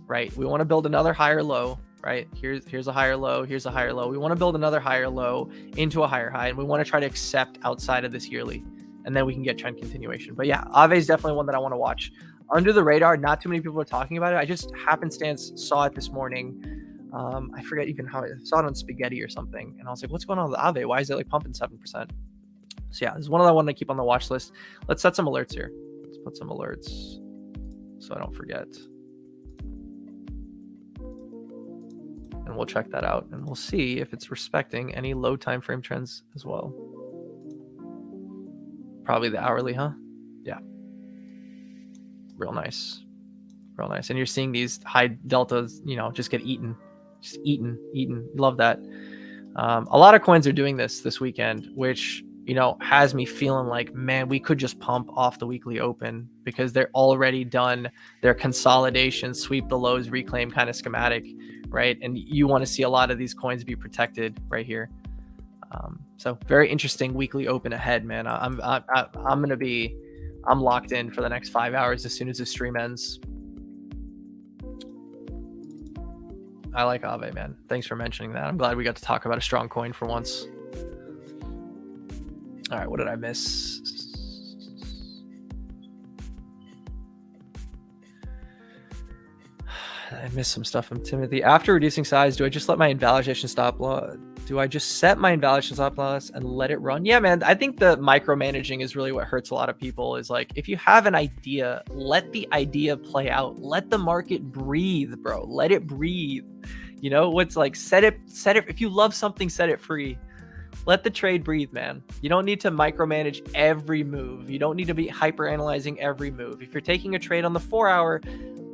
right? We want to build another higher low, right? Here's a higher low. Here's a higher low. We want to build another higher low into a higher high, and we want to try to accept outside of this yearly, and then we can get trend continuation. But yeah, Aave is definitely one that I want to watch. Under the radar, not too many people are talking about it. I just happenstance saw it this morning. I forget even how I saw it on Spaghetti or something, and I was like, what's going on with Aave? Why is it like pumping 7%? So yeah, this is one that I want to keep on the watch list. Let's set some alerts here. Let's put some alerts so I don't forget. and we'll check that out, and we'll see if it's respecting any low time frame trends as well. Probably the hourly, huh? Yeah. Real nice. Real nice. And you're seeing these high deltas, you know, just get eaten. Just eaten. Love that. A lot of coins are doing this weekend, which, you know, has me feeling like, man, we could just pump off the weekly open because they're already done their consolidation, sweep the lows, reclaim kind of schematic, right? And you want to see a lot of these coins be protected right here. So very interesting weekly open ahead, man. I'm locked in for the next 5 hours as soon as the stream ends. I like Aave, man. Thanks for mentioning that. I'm glad we got to talk about a strong coin for once. All right, what did I miss? I missed some stuff from Timothy. After reducing size, do I just let my invalidation stop loss? Do I just set my invalidation stop loss and let it run? Yeah, man. I think the micromanaging is really what hurts a lot of people. Is like, if you have an idea, let the idea play out. Let the market breathe, bro. Let it breathe. You know what's like? Set it. If you love something, set it free. Let the trade breathe, man. You don't need to micromanage every move. You don't need to be hyper analyzing every move. If you're taking a trade on the 4 hour,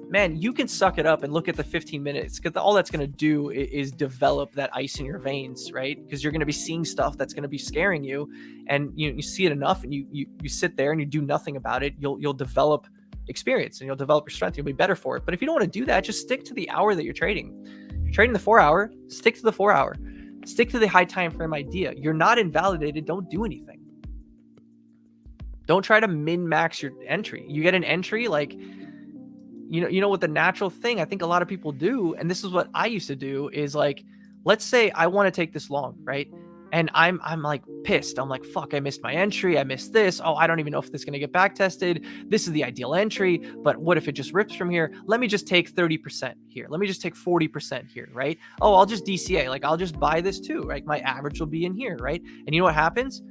man, you can suck it up and look at the 15 minutes, because all that's going to do is develop that ice in your veins, right? Because you're going to be seeing stuff that's going to be scaring you, and you see it enough, and you sit there and you do nothing about it. You'll develop experience, and you'll develop your strength. You'll be better for it. But if you don't want to do that, just stick to the hour that you're trading. If you're trading the 4 hour, stick to the 4 hour. Stick to the high time frame idea. You're not invalidated. Don't do anything. Don't try to min-max your entry. You get an entry, like, you know what the natural thing I think a lot of people do, and this is what I used to do, is like, let's say I want to take this long, right? And I'm like pissed. I'm like, fuck, I missed my entry. I missed this. Oh, I don't even know if this is going to get back tested. This is the ideal entry, but what if it just rips from here? Let me just take 30% here. Let me just take 40% here, right? Oh, I'll just DCA. Like, I'll just buy this too, right? My average will be in here, right? And you know what happens?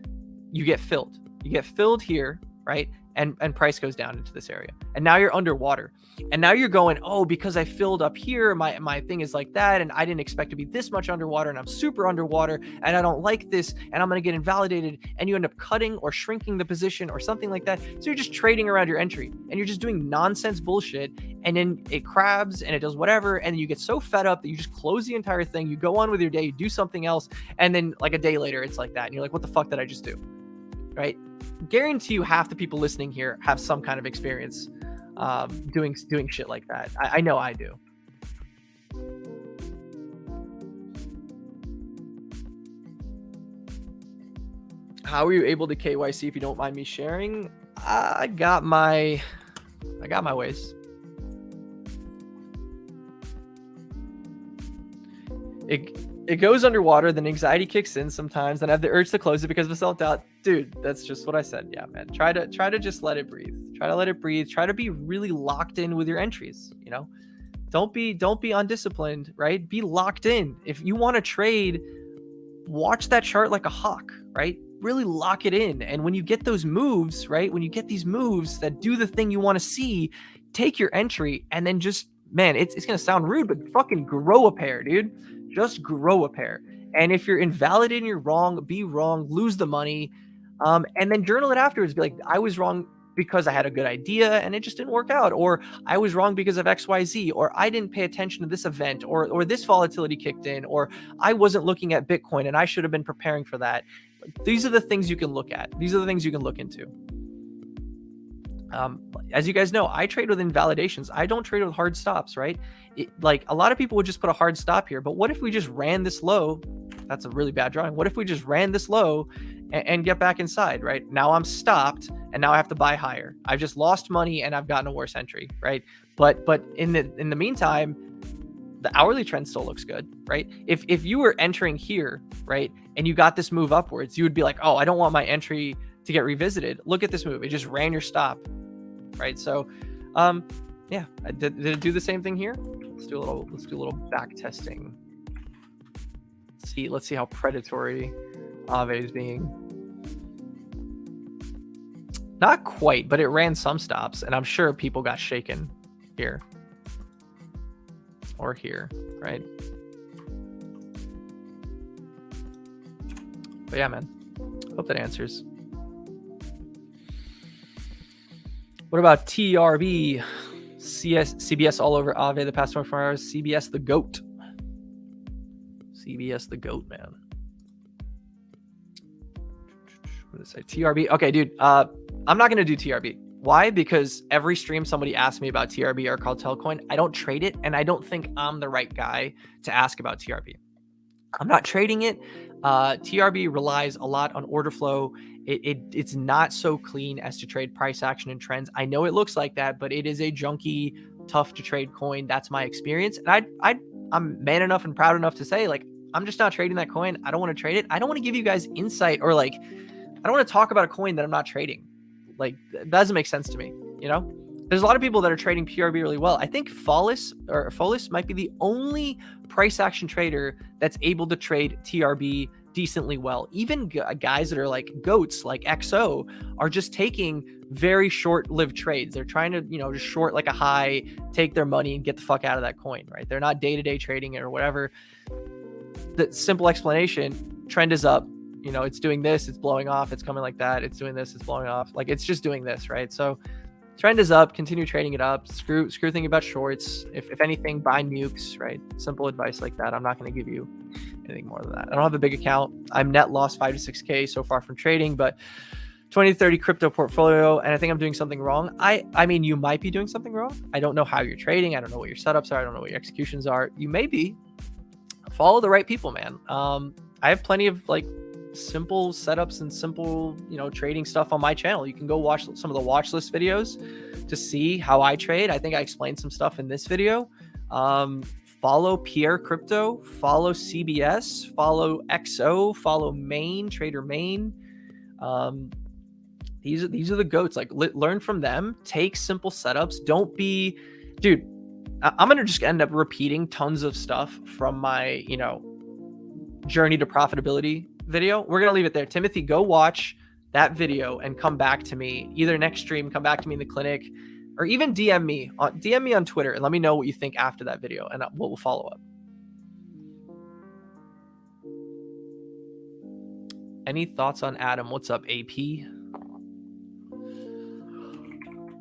You get filled. You get filled here, right? And price goes down into this area. And now you're underwater. And now you're going, oh, because I filled up here, my thing is like that, and I didn't expect to be this much underwater, and I'm super underwater, and I don't like this, and I'm going to get invalidated, and you end up cutting or shrinking the position or something like that. So you're just trading around your entry, and you're just doing nonsense bullshit, and then it crabs, and it does whatever, and you get so fed up that you just close the entire thing, you go on with your day, you do something else, and then like a day later, it's like that, and you're like, what the fuck did I just do? Right? Guarantee you half the people listening here have some kind of experience doing shit like that. I know I do. How are you able to KYC, if you don't mind me sharing? I got my ways. It goes underwater, then anxiety kicks in sometimes, then I have the urge to close it because of self-doubt. Dude, that's just what I said. Yeah, man. Try to just let it breathe. Try to let it breathe. Try to be really locked in with your entries, you know? Don't be undisciplined, right? Be locked in. If you want to trade, watch that chart like a hawk, right? Really lock it in. And when you get those moves, right? When you get these moves that do the thing you want to see, take your entry and then just, man, it's going to sound rude, but fucking grow a pair, dude. Just grow a pair. And if you're invalidating, you're wrong, be wrong, lose the money. And then journal it afterwards. Be like, I was wrong because I had a good idea and it just didn't work out. Or I was wrong because of XYZ. Or I didn't pay attention to this event. Or this volatility kicked in. Or I wasn't looking at Bitcoin and I should have been preparing for that. These are the things you can look at. These are the things you can look into. As you guys know, I trade with invalidations. I don't trade with hard stops, right? Like a lot of people would just put a hard stop here, but what if we just ran this low? That's a really bad drawing. What if we just ran this low and get back inside, right? Now I'm stopped and now I have to buy higher. I've just lost money and I've gotten a worse entry, right? But in the meantime, the hourly trend still looks good, right? If you were entering here, right, and you got this move upwards, you would be like, oh, I don't want my entry to get revisited. Look at this move. It just ran your stop, right? So, yeah, did it do the same thing here? Let's do a little back testing. Let's see how predatory Aave is being. Not quite, but it ran some stops, and I'm sure people got shaken here or here, right? But yeah, man, hope that answers. What about TRB? CBS all over Aave the past 24 hours. CBS the GOAT. CBS the GOAT, man. What did it say? TRB. Okay, dude. I'm not gonna do TRB. Why? Because every stream somebody asks me about TRB or Cartel Coin, I don't trade it, and I don't think I'm the right guy to ask about TRB. I'm not trading it. TRB relies a lot on order flow. It's not so clean as to trade price action and trends. I know it looks like that, but it is a junky, tough to trade coin. That's my experience. And I'm man enough and proud enough to say, like, I'm just not trading that coin. I don't want to trade it. I don't want to give you guys insight, or like, I don't want to talk about a coin that I'm not trading. Like, that doesn't make sense to me. You know, there's a lot of people that are trading PRB really well. I think Folis might be the only price action trader that's able to trade TRB decently well. Even guys that are like goats, like XO, are just taking very short-lived trades. They're trying to, you know, just short like a high, take their money and get the fuck out of that coin, right? They're not day-to-day trading it or whatever. The simple explanation: trend is up. You know, it's doing this, it's blowing off, it's coming like that, it's doing this, it's blowing off. Like, it's just doing this, right? So trend is up, continue trading it up. Screw thinking about shorts. If anything, buy nukes, right? Simple advice like that. I'm not going to give you anything more than that. I don't have a big account. I'm net lost 5 to 6K so far from trading, but 20 to 30 crypto portfolio, and I think I'm doing something wrong. I mean, you might be doing something wrong. I don't know how you're trading. I don't know what your setups are. I don't know what your executions are. You may be. Follow the right people, man. I have plenty of like simple setups and simple, you know, trading stuff on my channel. You can go watch some of the watch list videos to see how I trade. I think I explained some stuff in this video. Follow Pierre Crypto, follow CBS, follow XO, follow Main, Trader Main. These are the goats. Like, learn from them, take simple setups. Don't be, dude, I'm going to just end up repeating tons of stuff from my, you know, journey to profitability video. We're going to leave it there. Timothy, go watch that video and come back to me either next stream, come back to me in the clinic, or even DM me on Twitter and let me know what you think after that video, and we'll follow up. Any thoughts on Adam? What's up, AP?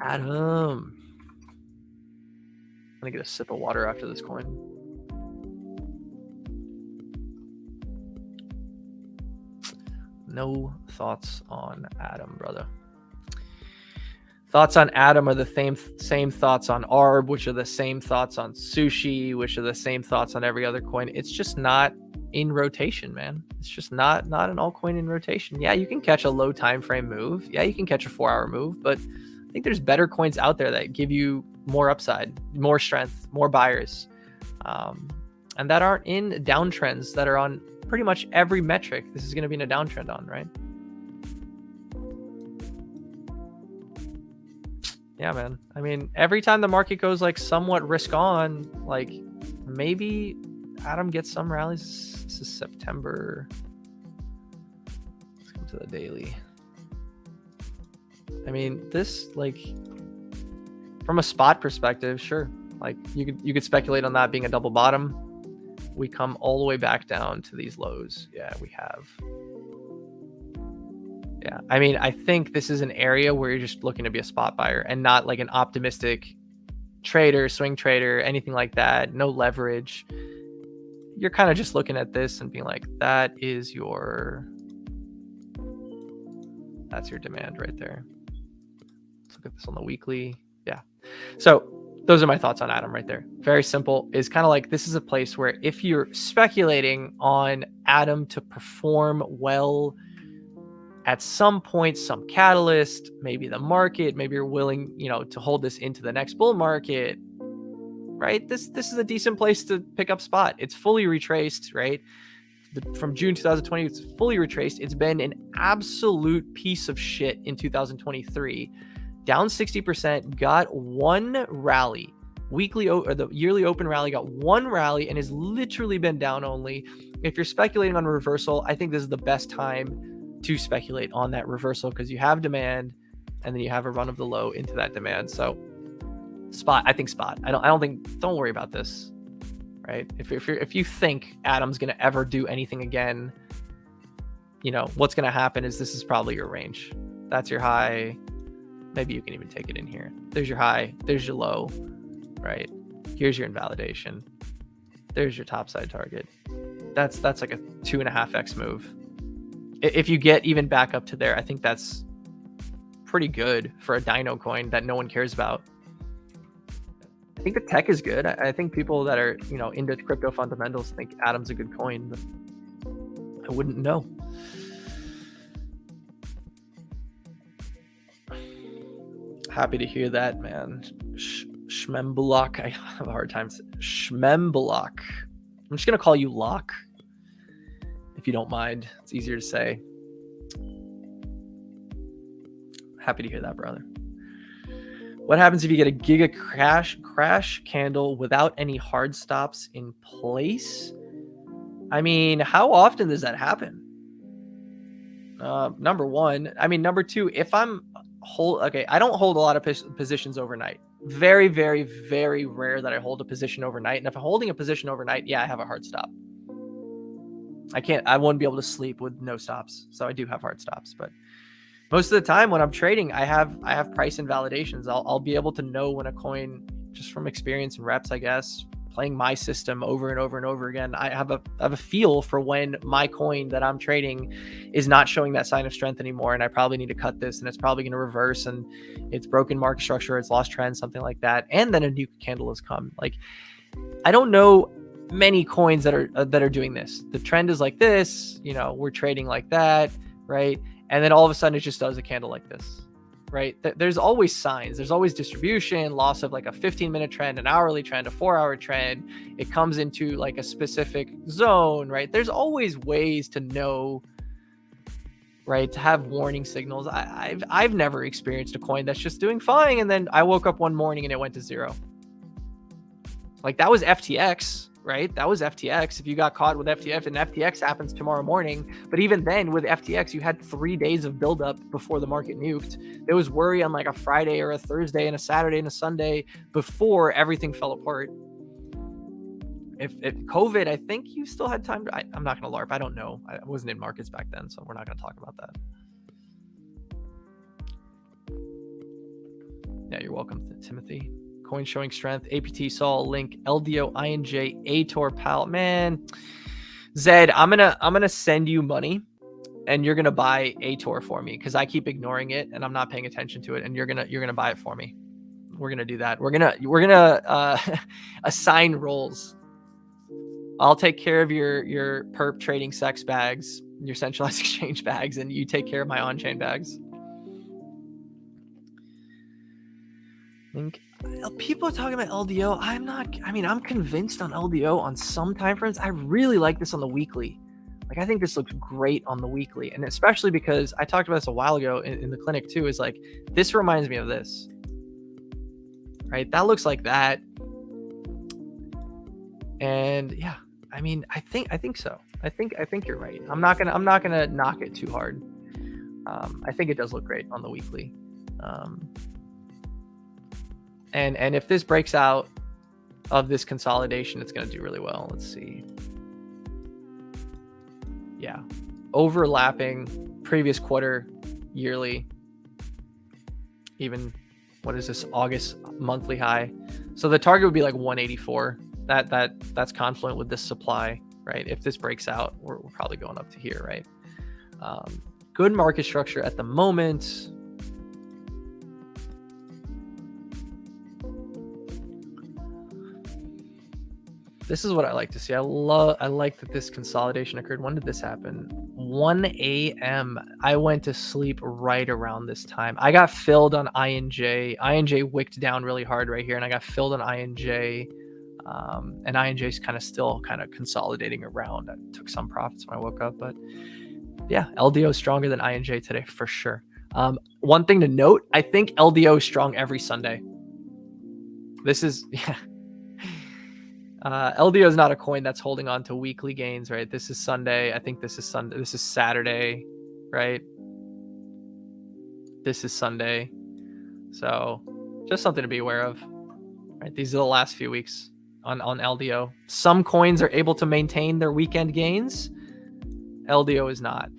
Adam. I'm going to get a sip of water after this coin. No thoughts on Adam, brother. Thoughts on Adam are the same thoughts on ARB, which are the same thoughts on Sushi, which are the same thoughts on every other coin. It's just not in rotation, man. It's just not an altcoin in rotation. Yeah, you can catch a low time frame move. Yeah, you can catch a 4-hour move, but I think there's better coins out there that give you more upside, more strength, more buyers, and that aren't in downtrends that are on pretty much every metric. This is going to be in a downtrend on, right? Yeah, man. I mean, every time the market goes like somewhat risk on, like maybe Adam gets some rallies. This is September. Let's go to the daily. I mean, this, like, from a spot perspective, sure. Like, you could speculate on that being a double bottom. We come all the way back down to these lows. Yeah, we have. Yeah, I mean, I think this is an area where you're just looking to be a spot buyer and not like an optimistic trader, swing trader, anything like that. No leverage. You're kind of just looking at this and being like, that's your demand right there. Let's look at this on the weekly. Yeah. So those are my thoughts on Adam right there. Very simple. Is kind of like, this is a place where if you're speculating on Adam to perform well at some point, some catalyst, maybe the market, maybe you're willing, you know, to hold this into the next bull market, right? This is a decent place to pick up spot. It's fully retraced, right? From June 2020, it's fully retraced. It's been an absolute piece of shit in 2023. Down 60%, got one rally. Weekly or the yearly open rally got one rally and has literally been down only. If you're speculating on reversal, I think this is the best time to speculate on that reversal because you have demand and then you have a run of the low into that demand. So spot, I think spot. Don't worry about this, right? If you think Adam's going to ever do anything again what's going to happen is this is probably your range. That's your high. Maybe you can even take it in here. There's your high. There's your low, right? Here's your invalidation. There's your topside target. That's like a 2.5x move. If you get even back up to there, I think that's pretty good for a Dino coin that no one cares about. I think the tech is good. I think people that are, into crypto fundamentals think Atom's a good coin, but I wouldn't know. Happy to hear that, man. Schmemblock. I have a hard time saying Schmemblock. I'm just going to call you Lock, if you don't mind. It's easier to say. Happy to hear that, brother. What happens if you get a Giga crash candle without any hard stops in place? I mean, how often does that happen? Number one. I mean, number two, if I'm I don't hold a lot of positions overnight. Very, very, very rare that I hold a position overnight. And if I'm holding a position overnight, yeah, I have a hard stop. I wouldn't be able to sleep with no stops. So I do have hard stops, but most of the time when I'm trading, I have price invalidations. I'll be able to know when a coin, just from experience and reps, I guess, playing my system over and over and over again. I have a feel for when my coin that I'm trading is not showing that sign of strength anymore, and I probably need to cut this, and it's probably going to reverse, and it's broken market structure, it's lost trend, something like that, and then a new candle has come. Like, I don't know many coins that are doing this. The trend is like this, we're trading like that, right? And then all of a sudden it just does a candle like this, right? There's always signs. There's always distribution, loss of like a 15-minute trend, an hourly trend, a 4-hour trend. It comes into like a specific zone, right? There's always ways to know, right? To have warning signals. I've never experienced a coin that's just doing fine, and then I woke up one morning and it went to zero. Like, that was FTX. Right? That was FTX. If you got caught with FTX, and FTX happens tomorrow morning, but even then with FTX, you had 3 days of buildup before the market nuked. There was worry on like a Friday or a Thursday and a Saturday and a Sunday before everything fell apart. If COVID, I think you still had time to, I'm not going to LARP. I don't know. I wasn't in markets back then, so we're not going to talk about that. Yeah, you're welcome, Timothy. Coin showing strength. APT, Sol, Link, LDO, INJ, Ator, PAL. Man, Zed, I'm gonna send you money, and you're gonna buy Ator for me because I keep ignoring it and I'm not paying attention to it, and you're gonna buy it for me. We're gonna do that. We're gonna assign roles. I'll take care of your perp trading sex bags, your centralized exchange bags, and you take care of my on-chain bags. People are talking about LDO. I'm convinced on LDO on some time frames. I really like this on the weekly. Like, I think this looks great on the weekly, and especially because I talked about this a while ago in the clinic too, is like, this reminds me of this, right? That looks like that. And yeah, I think so. I think you're right. I'm not gonna knock it too hard. I think it does look great on the weekly. And if this breaks out of this consolidation, it's going to do really well. Let's see. Yeah. Overlapping previous quarter, yearly, even, what is this, August monthly high. So the target would be like 184. That's confluent with this supply, right? If this breaks out, we're probably going up to here, right? Good market structure at the moment. This is what I like to see. I like that this consolidation occurred. When did this happen? 1 a.m. I went to sleep right around this time. I got filled on INJ. INJ wicked down really hard right here, and I got filled on INJ. And INJ's kind of consolidating around. I took some profits when I woke up, but yeah, LDO is stronger than INJ today for sure. One thing to note, I think LDO is strong every Sunday. LDO is not a coin that's holding on to weekly gains, right? This is Sunday. I think this is Sunday. This is Saturday, right? This is Sunday. So just something to be aware of, right? These are the last few weeks on LDO. Some coins are able to maintain their weekend gains. LDO is not.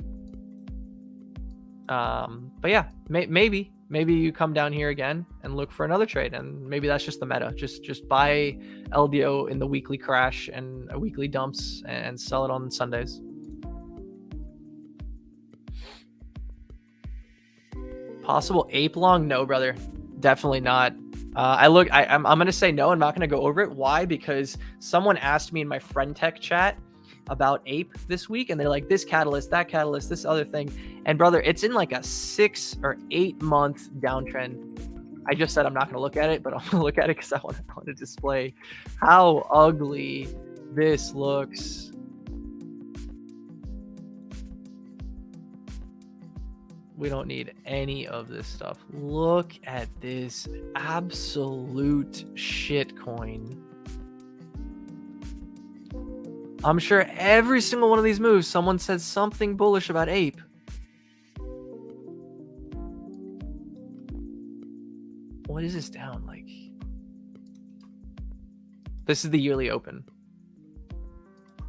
But yeah, maybe you come down here again and look for another trade, and maybe that's just the meta. Just buy LDO in the weekly crash and weekly dumps and sell it on Sundays. Possible ape long? No, brother, definitely not. I'm gonna say no. I'm not gonna go over it. Why? Because someone asked me in my friend tech chat about ape this week, and they're like, this catalyst, that catalyst, this other thing, and brother, it's in like a 6 or 8 month downtrend. I just said I'm not gonna look at it, but I'm gonna look at it because I want to display how ugly this looks. We don't need any of this stuff. Look at this absolute shit coin. I'm sure every single one of these moves, someone said something bullish about ape. What is this down like? This is the yearly open.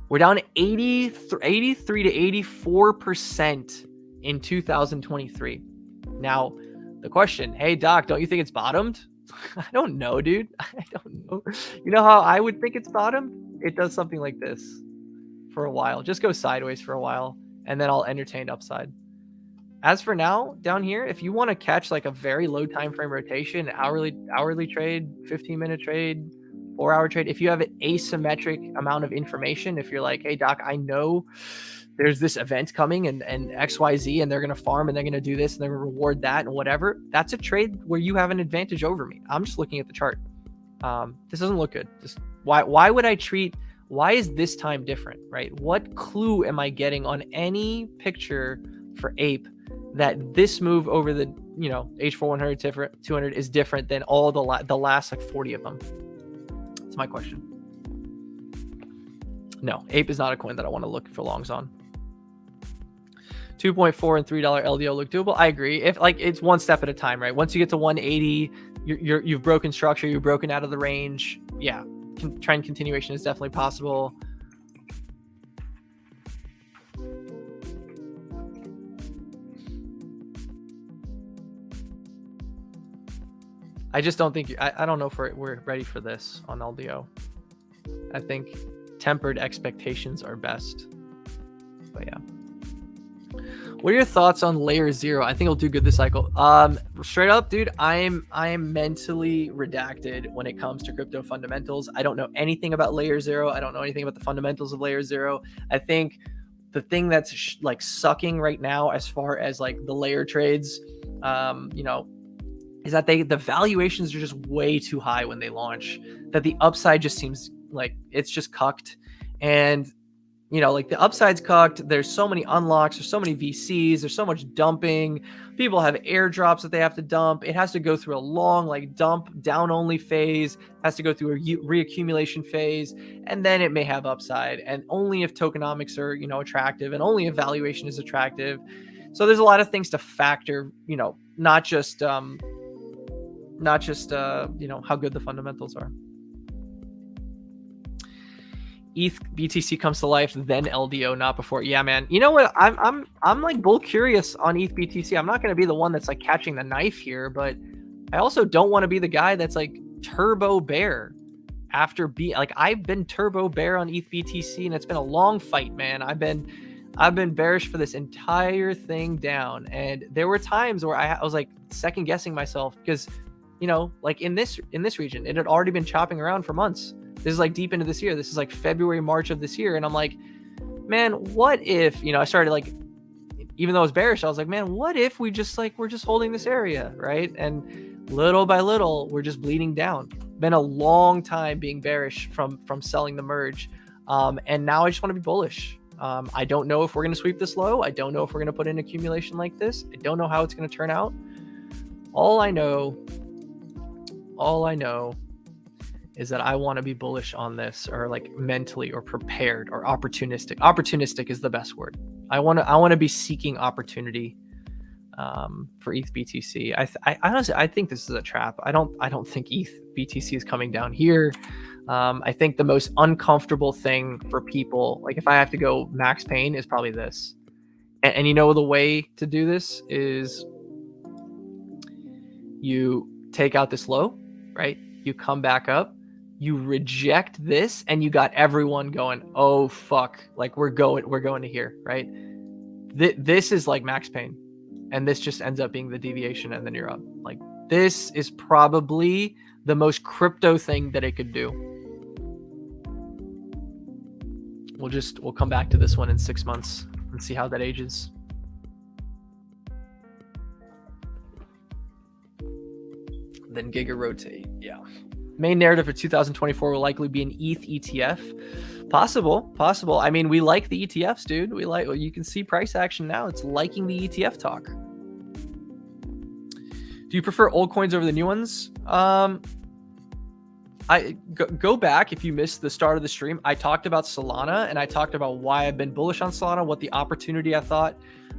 We're down 83 to 84% in 2023. Now, the question, hey Doc, don't you think it's bottomed? I don't know, dude. I don't know. You know how I would think it's bottomed? It does something like this for a while. Just go sideways for a while, and then I'll entertain upside. As for now, down here, if you want to catch like a very low time frame rotation, hourly trade, 15-minute trade, 4-hour trade, if you have an asymmetric amount of information, if you're like, hey Doc, I know there's this event coming and XYZ, and they're going to farm and they're going to do this and they're going to reward that and whatever, that's a trade where you have an advantage over me. I'm just looking at the chart. This doesn't look good. Just why would I treat, why is this time different, right? What clue am I getting on any picture for ape that this move over the, H4 100 200 is different than all the last like 40 of them? That's my question. No, ape is not a coin that I want to look for longs on. 2.4 and $3 LDO look doable. I agree. If like it's one step at a time, right? Once you get to 180, you've broken structure, you've broken out of the range. Yeah, trend continuation is definitely possible. I just don't think I don't know if we're ready for this on LDO. I think tempered expectations are best. But yeah. What are your thoughts on Layer Zero? I think it'll do good this cycle. Straight up, dude, I am mentally redacted when it comes to crypto fundamentals. I don't know anything about Layer Zero. I don't know anything about the fundamentals of Layer Zero. I think the thing that's like sucking right now, as far as like the layer trades, is that the valuations are just way too high when they launch. That the upside just seems like it's just cucked, and like the upside's cucked. There's so many unlocks, there's so many VCs, there's so much dumping. People have airdrops that they have to dump. It has to go through a long like dump down only phase, has to go through a reaccumulation phase, and then it may have upside. And only if tokenomics are attractive, and only if valuation is attractive. So there's a lot of things to factor, not just how good the fundamentals are. ETH BTC comes to life, then LDO, not before. Yeah, man. You know what? I'm like bull curious on ETH BTC. I'm not going to be the one that's like catching the knife here, but I also don't want to be the guy that's like turbo bear after I've been turbo bear on ETH BTC, and it's been a long fight, man. I've been bearish for this entire thing down, and there were times where I was like second guessing myself because like in this region, it had already been chopping around for months. This is like deep into this year. This is like February, March of this year. And I'm like, man, what if, I started like, even though I was bearish, I was like, man, what if we're just holding this area, right? And little by little, we're just bleeding down. Been a long time being bearish from selling the merge. And now I just want to be bullish. I don't know if we're going to sweep this low. I don't know if we're going to put in accumulation like this. I don't know how it's going to turn out. All I know is that I want to be bullish on this, or like mentally or prepared or opportunistic. Opportunistic is the best word. I want to be seeking opportunity for ETH BTC. I honestly think this is a trap. I don't think ETH BTC is coming down here. I think the most uncomfortable thing for people, like if I have to go max pain, is probably this. And you know, the way to do this is you take out this low, right? You come back up, you reject this, and you got everyone going, oh fuck, like we're going to here, right? This is like max pain, and this just ends up being the deviation, and then you're up. Like, this is probably the most crypto thing that it could do. We'll come back to this one in 6 months and see how that ages. Then Giga rotate. Yeah. Main narrative for 2024 will likely be an ETH ETF. Possible. I mean, we like the ETFs, dude. You can see price action now. It's liking the ETF talk. Do you prefer old coins over the new ones? I go back if you missed the start of the stream. I talked about Solana, and I talked about why I've been bullish on Solana, what the opportunity I thought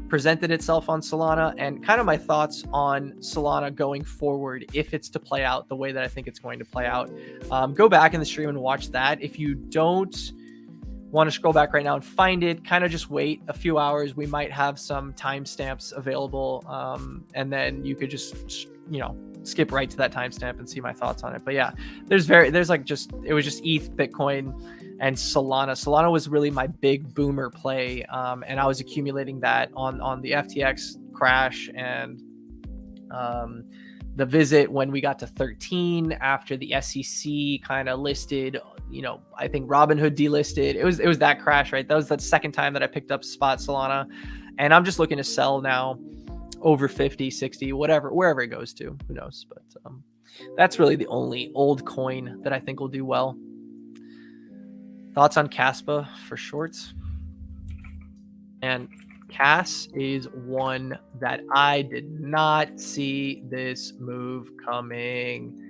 presented itself on Solana, and kind of my thoughts on Solana going forward if it's to play out the way that I think it's going to play out. Go back in the stream and watch that. If you don't want to scroll back right now and find it, kind of just wait a few hours. We might have some timestamps available, and then you could just, skip right to that timestamp and see my thoughts on it. But yeah, it was just ETH, Bitcoin, and Solana. Solana was really my big boomer play, and I was accumulating that on the FTX crash and the visit when we got to 13 after the SEC kind of listed. I think Robinhood delisted. It was that crash, right? That was the second time that I picked up spot Solana, and I'm just looking to sell now over 50, 60, wherever it goes to, who knows? But that's really the only old coin that I think will do well. Thoughts on Kaspa for shorts? And Cas is one that I did not see this move coming.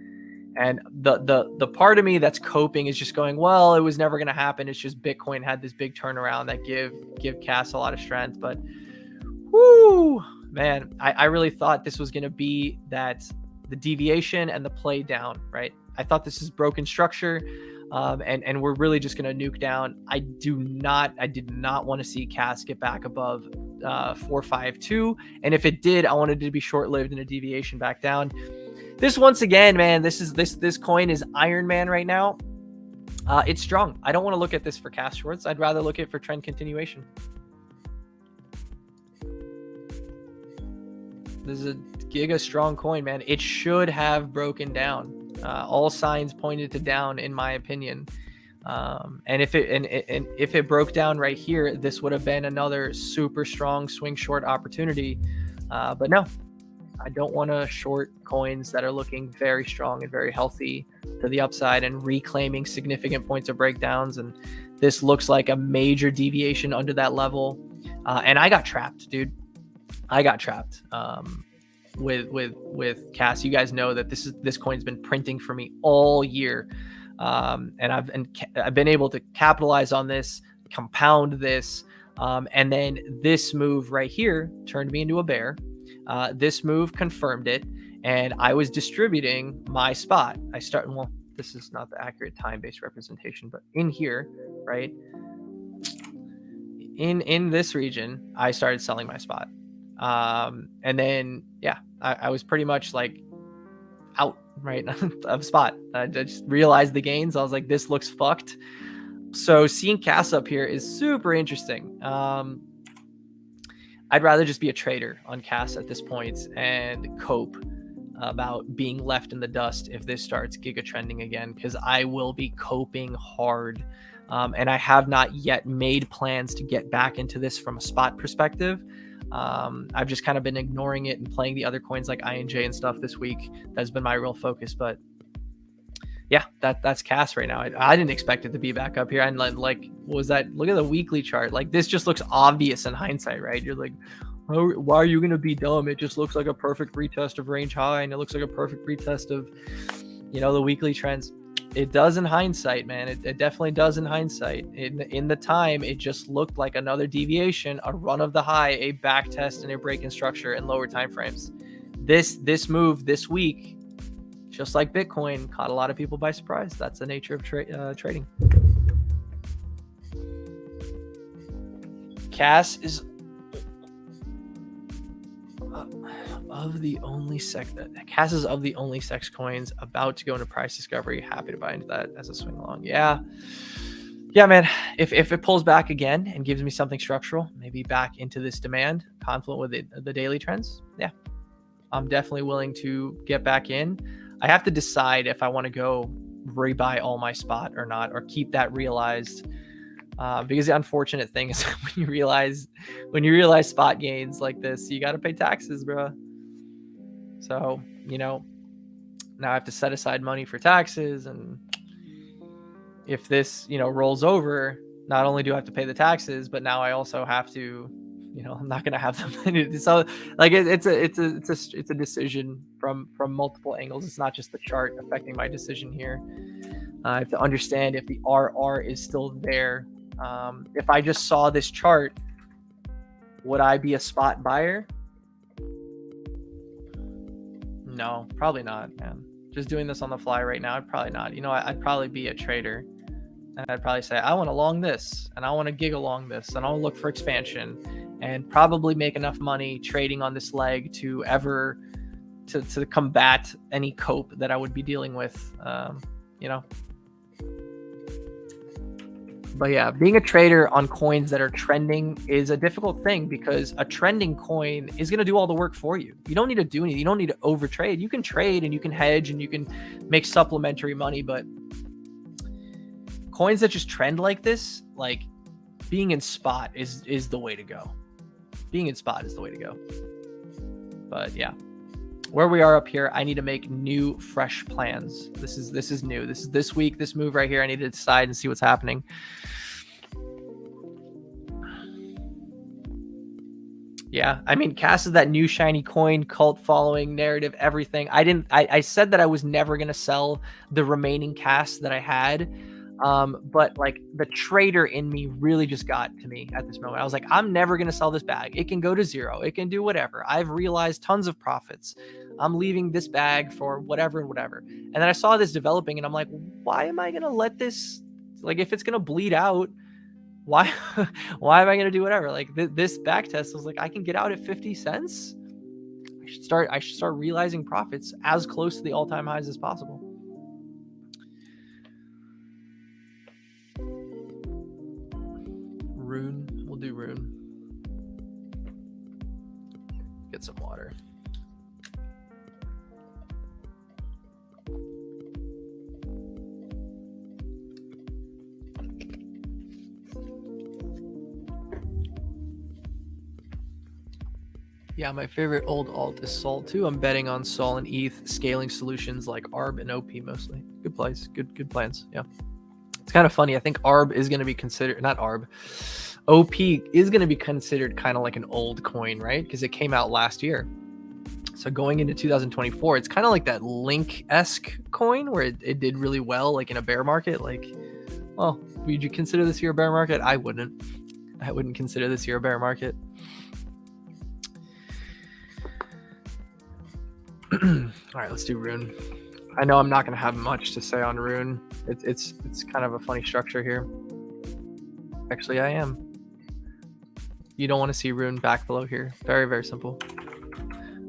And the part of me that's coping is just going, well, it was never going to happen. It's just Bitcoin had this big turnaround that give Cas a lot of strength. But whoo, man, I really thought this was going to be the deviation and the play down, right? I thought this is broken structure, and we're really just going to nuke down. I did not want to see Cas get back above 452, and if it did, I wanted it to be short-lived in a deviation back down. This, once again, man, this coin is Iron Man right now. It's strong. I don't want to look at this for Cas shorts. I'd rather look at it for trend continuation. This is a giga strong coin, man. It should have broken down. All signs pointed to down, in my opinion. And if it broke down right here, this would have been another super strong swing short opportunity. But no, I don't want to short coins that are looking very strong and very healthy to the upside and reclaiming significant points of breakdowns. And this looks like a major deviation under that level. And I got trapped, dude. I got trapped with Cas. You guys know that this coin's been printing for me all year, and I've been able to capitalize on this, compound this, and then this move right here turned me into a bear. This move confirmed it, and I was distributing my spot. This is not the accurate time-based representation, but in here, right, in this region, I started selling my spot. And then, yeah, I was pretty much like out, right, of spot. I just realized the gains. I was like, this looks fucked. So seeing Cas up here is super interesting. I'd rather just be a trader on Cas at this point and cope about being left in the dust if this starts giga trending again, because I will be coping hard. And I have not yet made plans to get back into this from a spot perspective. I've just kind of been ignoring it and playing the other coins like INJ and stuff this week. That's been my real focus. But yeah, that's Cas right now. I didn't expect it to be back up here. And look at the weekly chart. Like, this just looks obvious in hindsight, right? You're like, why are you going to be dumb? It just looks like a perfect retest of range high, and it looks like a perfect retest of, the weekly trends. It does in hindsight, man. It definitely does in hindsight. In the time, it just looked like another deviation, a run of the high, a back test, and a break in structure in lower time frames. This move this week, just like Bitcoin, caught a lot of people by surprise. That's the nature of trading. Cas is Cass is of the only sex coins about to go into price discovery. Happy to buy into that as a swing long. Yeah, man. If it pulls back again and gives me something structural, maybe back into this demand, confluent with the daily trends. Yeah, I'm definitely willing to get back in. I have to decide if I want to go rebuy all my spot or not, or keep that realized. Because the unfortunate thing is when you realize spot gains like this, you got to pay taxes, bro. So, now I have to set aside money for taxes. And if this, rolls over, not only do I have to pay the taxes, but now I also have to, I'm not going to have the money. So like it's a decision from multiple angles. It's not just the chart affecting my decision here. I have to understand if the RR is still there. If I just saw this chart, would I be a spot buyer? No, probably not, man. Just doing this on the fly right now, I'd probably not. I'd probably be a trader. And I'd probably say, I want to long this, and I want to gig along this, and I'll look for expansion, and probably make enough money trading on this leg to combat any cope that I would be dealing with, But yeah, being a trader on coins that are trending is a difficult thing, because a trending coin is going to do all the work for you. You don't need to do anything. You don't need to overtrade. You can trade and you can hedge and you can make supplementary money, but coins that just trend like this, like being in spot is the way to go. Being in spot is the way to go. But yeah, where we are up here, I need to make new, fresh plans. This is new. This is this week, this move right here. I need to decide and see what's happening. Yeah, I mean, Cass is that new shiny coin, cult following, narrative, everything. I said that I was never going to sell the remaining Cass that I had. But like the trader in me really just got to me at this moment. I was like, I'm never going to sell this bag. It can go to zero. It can do whatever. I've realized tons of profits. I'm leaving this bag for whatever and whatever. And then I saw this developing and I'm like, why am I going to let this, like, if it's going to bleed out, why am I going to do whatever? Like this back test was like, I can get out at 50 cents. I should start realizing profits as close to the all-time highs as possible. Rune, we'll do Rune. Get some water. Yeah, my favorite old alt is Sol too. I'm betting on Sol and ETH, scaling solutions like ARB and OP mostly. Good plays, good plans. Yeah. It's kind of funny. I think ARB is going to be considered, not ARB, OP is going to be considered kind of like an old coin, right? Because it came out last year. So going into 2024, it's kind of like that Link-esque coin where it did really well, like in a bear market. Like, well, would you consider this year a bear market? I wouldn't consider this year a bear market. All right, let's do Rune. I know I'm not going to have much to say on Rune. It's kind of a funny structure here. Actually, I am. You don't want to see Rune back below here. Very, very simple.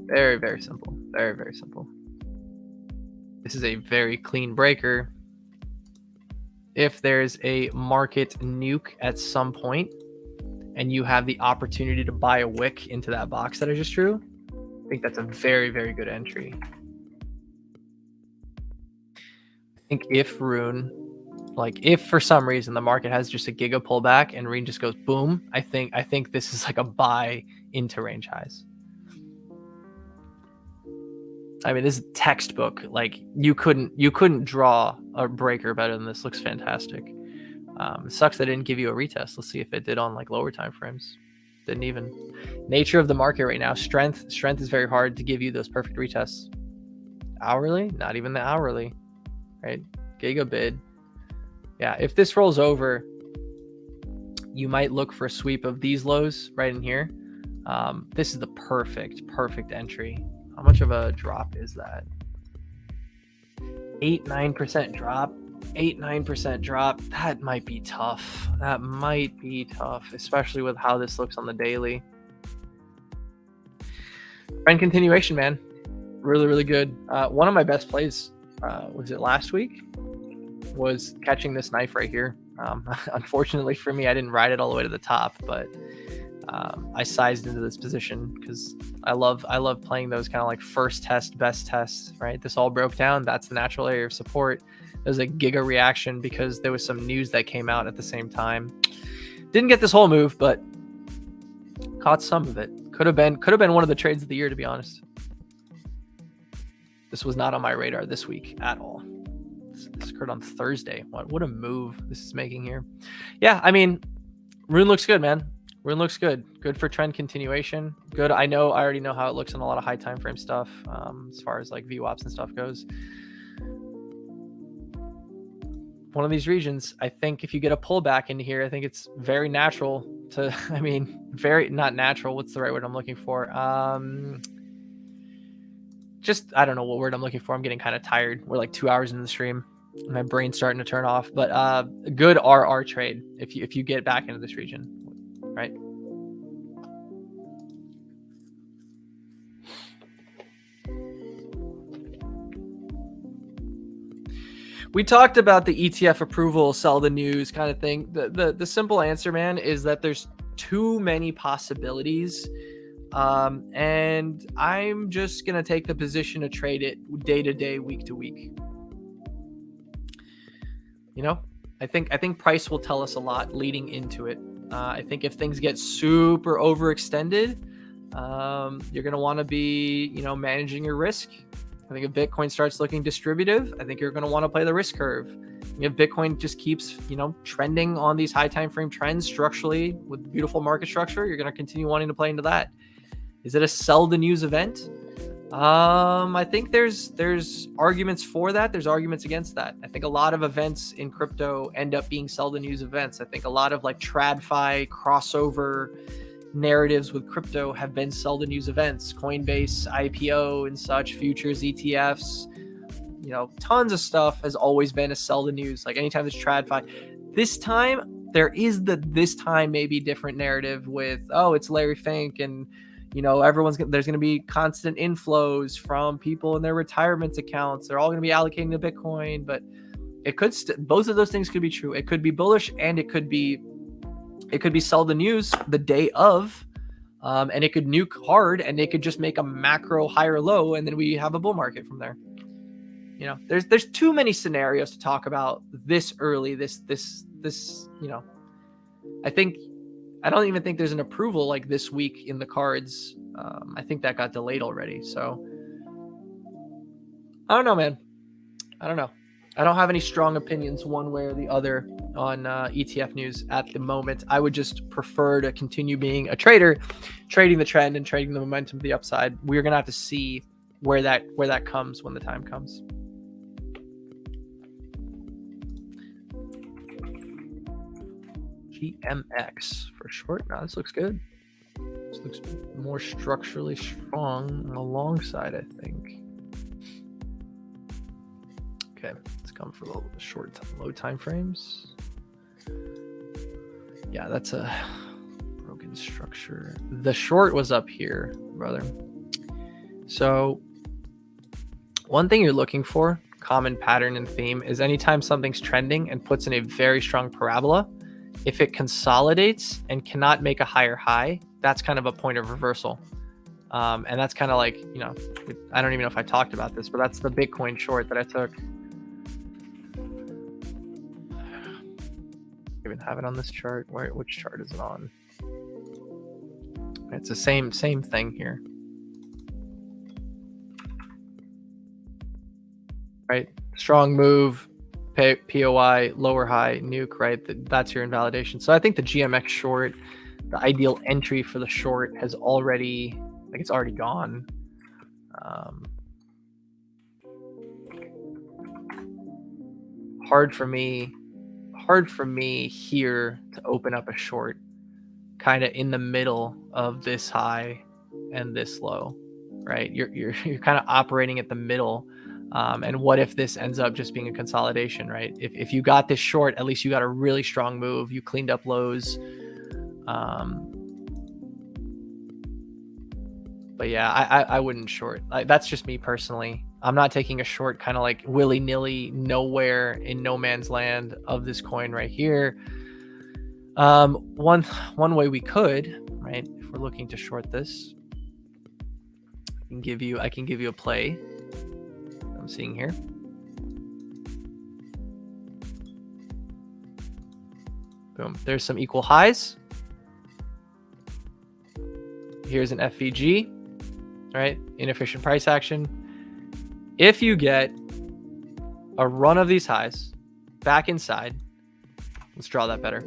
Very, very simple. Very, very simple. This is a very clean breaker. If there's a market nuke at some point and you have the opportunity to buy a wick into that box that I just drew, I think that's a very, very good entry. I think if Rune, like if for some reason the market has just a giga pullback and Rune just goes boom, I think this is like a buy into range highs. I mean, this is textbook. Like you couldn't draw a breaker better than this. Looks fantastic. It sucks that I didn't give you a retest. Let's see if it did on like lower time frames. Didn't even. Nature of the market right now. Strength is very hard to give you those perfect retests. Hourly, not even the hourly, right? Gigabid. Yeah, if this rolls over, you might look for a sweep of these lows right in here. This is the perfect entry. How much of a drop is that? 8-9% drop. 8-9% drop. That might be tough. That might be tough, especially with how this looks on the daily. Trend continuation, man. Really, really good. One of my best plays, was it last week? Was catching this knife right here. Unfortunately for me, I didn't ride it all the way to the top, but I sized into this position because I love playing those kind of like first test, best tests, right? This all broke down. That's the natural area of support. There's a giga reaction because there was some news that came out at the same time. Didn't get this whole move, but caught some of it. Could have been one of the trades of the year, to be honest. This was not on my radar this week at all. This occurred on Thursday. What a move this is making here. Yeah, I mean, Rune looks good, man. Rune looks good. Good for trend continuation. Good. I already know how it looks in a lot of high time frame stuff, as far as like VWAPs and stuff goes. One of these regions, I think if you get a pullback into here, I think it's very natural to, I mean, very not natural. What's the right word I'm looking for? Just, I don't know what word I'm looking for. I'm getting kind of tired. We're like 2 hours into the stream. My brain's starting to turn off, but a good RR trade if you get back into this region, right? We talked about the ETF approval, sell the news kind of thing. The simple answer, man, is that there's too many possibilities. And I'm just going to take the position to trade it day to day, week to week. You know, I think price will tell us a lot leading into it. I think if things get super overextended, you're going to want to be, managing your risk. I think if Bitcoin starts looking distributive, I think you're going to want to play the risk curve. If Bitcoin just keeps, trending on these high time frame trends structurally with beautiful market structure, you're going to continue wanting to play into that. Is it a sell the news event? I think there's arguments for that. There's arguments against that. I think a lot of events in crypto end up being sell the news events. I think a lot of like TradFi crossover narratives with crypto have been sell the news events. Coinbase, IPO and such, futures, ETFs, tons of stuff has always been a sell the news. Like anytime there's TradFi, this time there is this time maybe different narrative with, it's Larry Fink and there's going to be constant inflows from people in their retirement accounts. They're all going to be allocating to Bitcoin, but it could both of those things could be true. It could be bullish and it could be sell the news the day of, and it could nuke hard and it could just make a macro higher low. And then we have a bull market from there. There's too many scenarios to talk about this early, I don't even think there's an approval like this week in the cards. I think that got delayed already. So I don't know, man. I don't know. I don't have any strong opinions one way or the other on ETF news at the moment. I would just prefer to continue being a trader, trading the trend and trading the momentum of the upside. We're going to have to see where that comes when the time comes. GMX for short. Now this looks good. This looks more structurally strong on the long side, I think. Okay, let's come for the short, low time frames. Yeah, that's a broken structure. The short was up here, brother. So one thing you're looking for, common pattern and theme, is anytime something's trending and puts in a very strong parabola, if it consolidates and cannot make a higher high, that's kind of a point of reversal. And that's kind of like, I don't even know if I talked about this, but that's the Bitcoin short that I took. I even have it on this chart. Which chart is it on? It's the same thing here. Right? Strong move. POI, lower high, nuke, right? That's your invalidation. So I think the GMX short, the ideal entry for the short has already, it's already gone. Hard for me here to open up a short kind of in the middle of this high and this low, right? You're kind of operating at the middle. And what if this ends up just being a consolidation, right? If you got this short, at least you got a really strong move. You cleaned up lows. But yeah, I wouldn't short. That's just me personally. I'm not taking a short kind of like willy-nilly, nowhere in no man's land of this coin right here. One way we could, right, if we're looking to short this, I can give you a play I'm seeing here. Boom. There's some equal highs. Here's an FVG, right? Inefficient price action. If you get a run of these highs back inside, let's draw that better.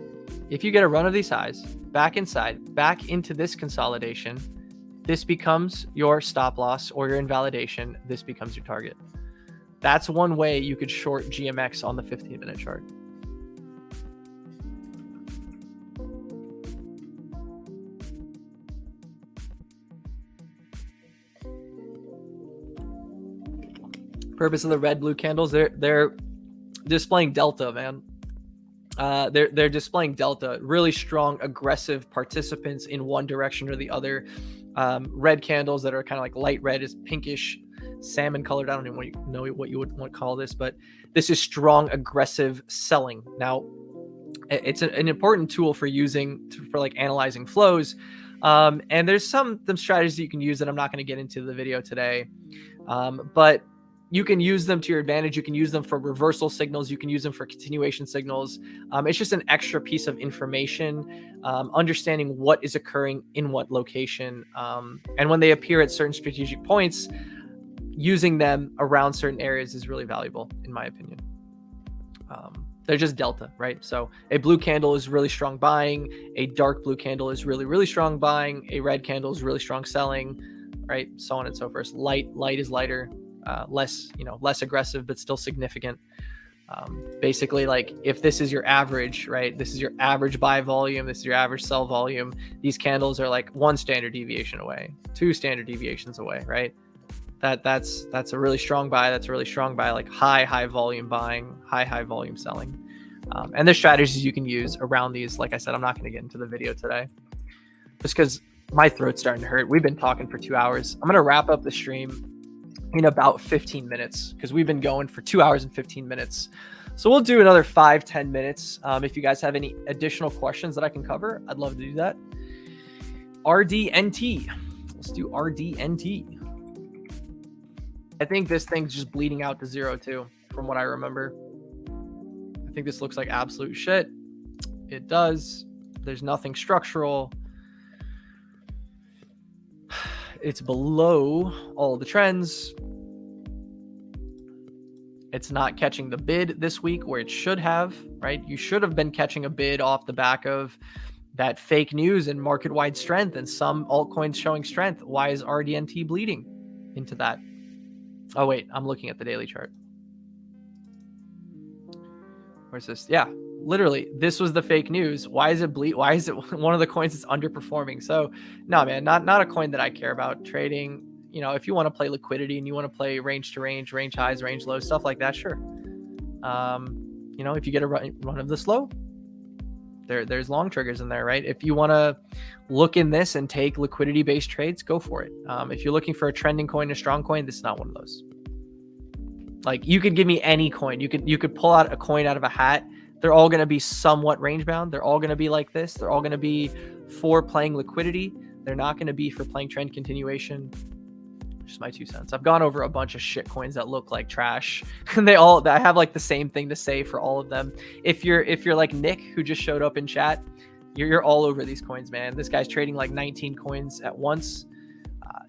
If you get a run of these highs back inside, back into this consolidation, this becomes your stop loss or your invalidation. This becomes your target. That's one way you could short GMX on the 15-minute chart. Purpose of the red blue candles, they're displaying delta, man. They're displaying delta, really strong aggressive participants in one direction or the other. Red candles that are kind of like light red is pinkish salmon colored. I don't even know what you would want to call this, but this is strong aggressive selling. Now it's an important tool for using for like analyzing flows. And there's some strategies you can use that I'm not going to get into the video today. But you can use them to your advantage. You can use them for reversal signals. You can use them for continuation signals. It's just an extra piece of information, understanding what is occurring in what location. And when they appear at certain strategic points, using them around certain areas is really valuable, in my opinion. They're just delta, right? So a blue candle is really strong buying. A dark blue candle is really, really strong buying. A red candle is really strong selling, right? So on and so forth. Light is lighter. Less aggressive, but still significant. Basically, like if this is your average, right? This is your average buy volume. This is your average sell volume. These candles are like 1 standard deviation away, 2 standard deviations away, right? That's a really strong buy. That's a really strong buy, like high volume buying, high volume selling. And there's strategies you can use around these. Like I said, I'm not going to get into the video today just because my throat's starting to hurt. We've been talking for 2 hours. I'm going to wrap up the stream in about 15 minutes because we've been going for 2 hours and 15 minutes. So we'll do another 5-10 minutes. If you guys have any additional questions that I can cover, I'd love to do that. RDNT. Let's do RDNT. I think this thing's just bleeding out to 0 too, from what I remember. I think this looks like absolute shit. It does. There's nothing structural. It's below all the trends. It's not catching the bid this week where it should have, right? You should have been catching a bid off the back of that fake news and market-wide strength and some altcoins showing strength. Why is RDNT bleeding into that? Oh, wait, I'm looking at the daily chart. Where's this? Yeah, literally, this was the fake news. Why is it bleed? Why is it one of the coins that's underperforming? So no, man, not a coin that I care about trading. You know, if you want to play liquidity and you want to play range to range, range highs, range lows, stuff like that, sure. You know, if you get a run of this low, there's long triggers in there, right? If you want to look in this and take liquidity based trades, go for it. If you're looking for a trending coin, a strong coin, this is not one of those. Like you could give me any coin. You could pull out a coin out of a hat. They're all going to be somewhat range bound. They're all going to be like this. They're all going to be for playing liquidity. They're not going to be for playing trend continuation. Just my 2 cents. I've gone over a bunch of shit coins that look like trash. And I have like the same thing to say for all of them. If you're like Nick, who just showed up in chat, you're all over these coins, man. This guy's trading like 19 coins at once.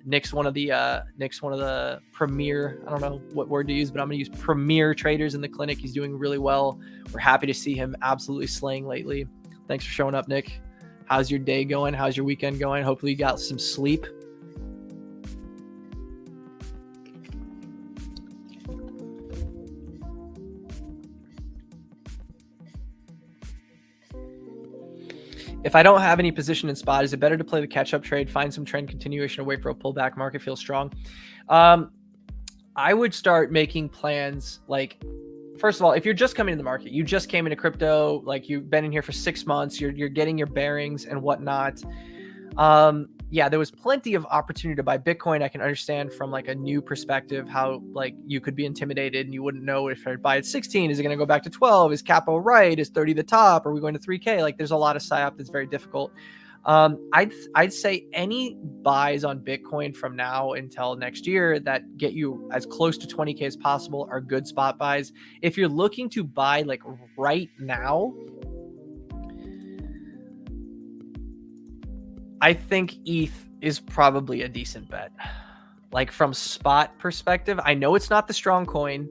Nick's one of the premier, I don't know what word to use, but I'm going to use premier traders in the clinic. He's doing really well. We're happy to see him absolutely slaying lately. Thanks for showing up, Nick. How's your day going? How's your weekend going? Hopefully you got some sleep. If I don't have any position in spot, is it better to play the catch-up trade, find some trend continuation, away for a pullback? Market feels strong. I would start making plans. Like, first of all, if you're just coming in the market, you just came into crypto, like you've been in here for 6 months, you're getting your bearings and whatnot. yeah, there was plenty of opportunity to buy Bitcoin. I can understand from like a new perspective how like you could be intimidated and you wouldn't know if I buy at 16, is it going to go back to 12? Is capital right? Is 30 the top? Are we going to 3K? Like there's a lot of psyop that's very difficult. I'd say any buys on Bitcoin from now until next year that get you as close to 20K as possible are good spot buys. If you're looking to buy like right now, I think ETH is probably a decent bet. Like from spot perspective, I know it's not the strong coin.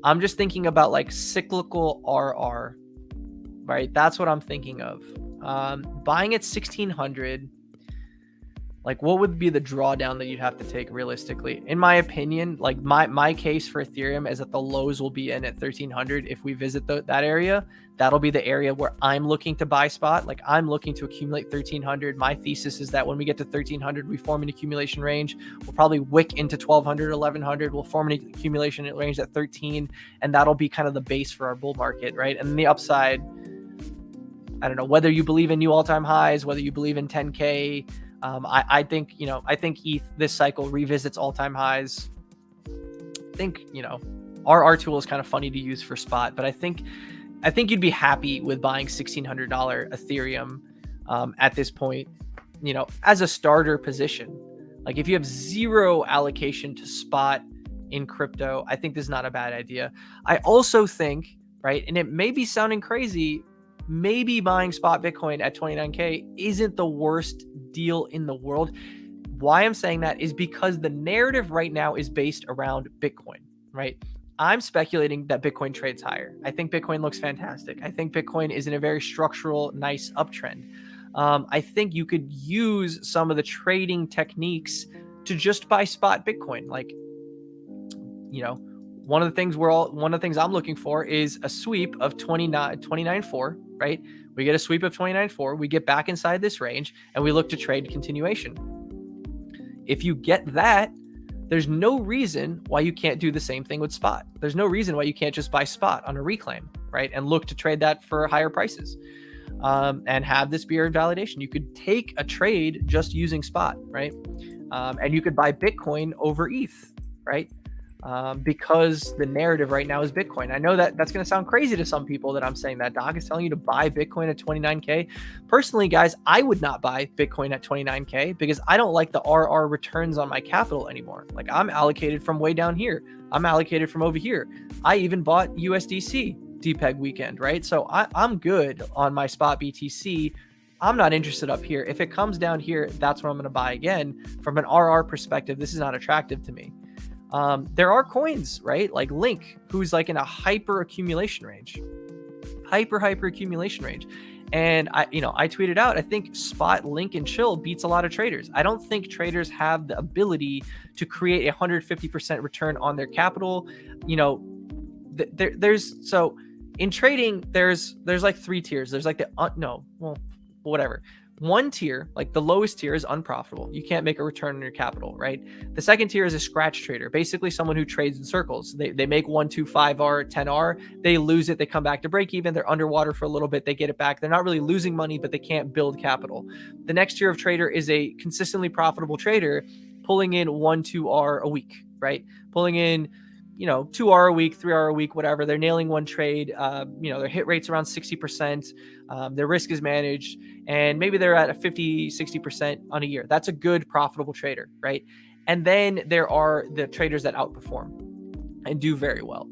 I'm just thinking about like cyclical RR, right? That's what I'm thinking of. Buying at 1600, like what would be the drawdown that you'd have to take realistically? In my opinion, like my case for Ethereum is that the lows will be in at 1300. If we visit that area, that'll be the area where I'm looking to buy spot. Like I'm looking to accumulate 1300. My thesis is that when we get to 1300, we form an accumulation range. We'll probably wick into 1200, 1100. We'll form an accumulation range at 13, and that'll be kind of the base for our bull market, right? And then the upside, I don't know whether you believe in new all-time highs, whether you believe in 10K. I think ETH this cycle revisits all-time highs. I think, our tool is kind of funny to use for spot, but I think you'd be happy with buying $1,600 Ethereum at this point, as a starter position. Like if you have zero allocation to spot in crypto, I think this is not a bad idea. I also think, right, and it may be sounding crazy, maybe buying spot Bitcoin at 29K isn't the worst deal in the world. Why I'm saying that is because the narrative right now is based around Bitcoin, right? I'm speculating that Bitcoin trades higher. I think Bitcoin looks fantastic. I think Bitcoin is in a very structural, nice uptrend. I think you could use some of the trading techniques to just buy spot Bitcoin. Like, one of the things I'm looking for is a sweep of 29.4, right? We get a sweep of 29.4, we get back inside this range, and we look to trade continuation. If you get that, there's no reason why you can't do the same thing with spot. There's no reason why you can't just buy spot on a reclaim, right? And look to trade that for higher prices, and have this be your validation. You could take a trade just using spot, right? And you could buy Bitcoin over ETH, right? Because the narrative right now is Bitcoin. I know that's going to sound crazy to some people that I'm saying that. Doc is telling you to buy Bitcoin at 29K. Personally, guys, I would not buy Bitcoin at 29K because I don't like the RR returns on my capital anymore. Like I'm allocated from way down here. I'm allocated from over here. I even bought USDC DPEG weekend, right? So I'm good on my spot BTC. I'm not interested up here. If it comes down here, that's what I'm going to buy again. From an RR perspective, this is not attractive to me. There are coins, right? Like Link, who's like in a hyper accumulation range. And I tweeted out, I think spot Link and Chill beats a lot of traders. I don't think traders have the ability to create a 150% return on their capital. So in trading, there's like three tiers. There's like whatever. One tier, like the lowest tier, is unprofitable. You can't make a return on your capital, right? The second tier is a scratch trader, basically someone who trades in circles. They make 1, 2, 5R, 10R, they lose it, they come back to break even, they're underwater for a little bit, they get it back. They're not really losing money, but they can't build capital. The next tier of trader is a consistently profitable trader pulling in 1, 2R a week, right? Pulling in 2R a week, 3R a week, whatever. They're nailing one trade. Their hit rate's around 60%. Their risk is managed, and maybe they're at a 50, 60% on a year. That's a good profitable trader, right? And then there are the traders that outperform and do very well.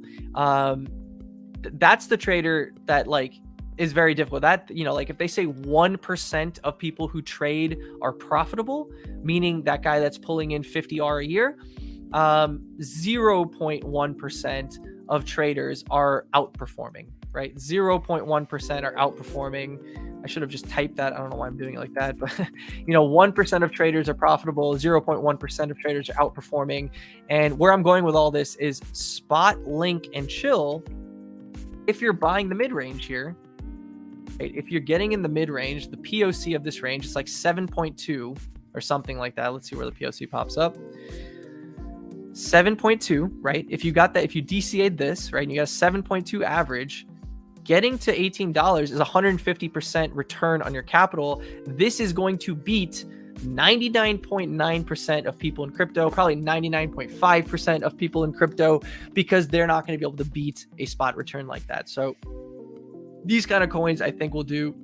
That's the trader that is very difficult. That, if they say 1% of people who trade are profitable, meaning that guy that's pulling in 50R a year, 0.1% of traders are outperforming, right? 0.1% are outperforming. I should have just typed that. I don't know why I'm doing it like that, but 1% of traders are profitable. 0.1% of traders are outperforming. And where I'm going with all this is spot, Link, and Chill. If you're buying the mid-range here, right? If you're getting in the mid-range, the POC of this range is like 7.2 or something like that. Let's see where the POC pops up. 7.2, right? If you got that, if you DCA'd this, right, and you got a 7.2 average, getting to $18 is 150% return on your capital. This is going to beat 99.9% of people in crypto, probably 99.5% of people in crypto, because they're not going to be able to beat a spot return like that. So these kind of coins, I think, will do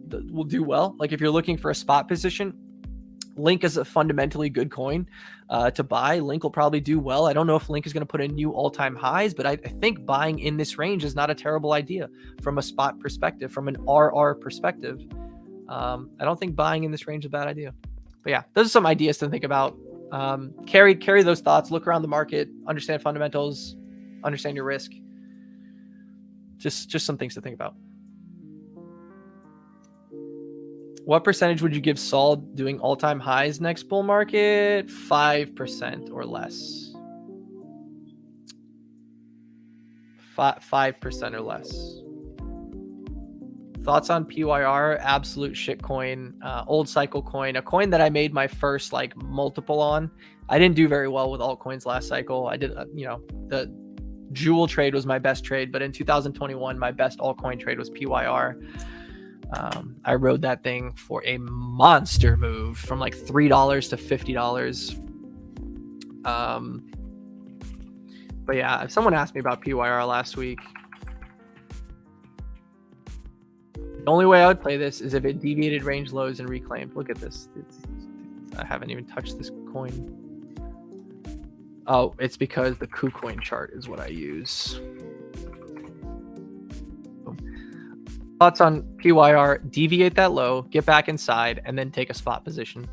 well. Like if you're looking for a spot position, Link is a fundamentally good coin to buy. Link will probably do well. I don't know if Link is going to put in new all-time highs, but I think buying in this range is not a terrible idea from a spot perspective, from an RR perspective. I don't think buying in this range is a bad idea. But yeah, those are some ideas to think about. Carry those thoughts. Look around the market. Understand fundamentals. Understand your risk. Just some things to think about. What percentage would you give Sol doing all-time highs next bull market? 5% or less. 5% or less. Thoughts on PYR? Absolute shitcoin, old cycle coin, a coin that I made my first like multiple on. I didn't do very well with altcoins last cycle. I did, the Jewel trade was my best trade, but in 2021, my best altcoin trade was PYR. I rode that thing for a monster move from like $3 to $50. But yeah, if someone asked me about PYR last week, the only way I would play this is if it deviated range lows and reclaimed. Look at this. I haven't even touched this coin. Oh, it's because the KuCoin chart is what I use. Thoughts on PYR? Deviate that low, get back inside, and then take a spot position.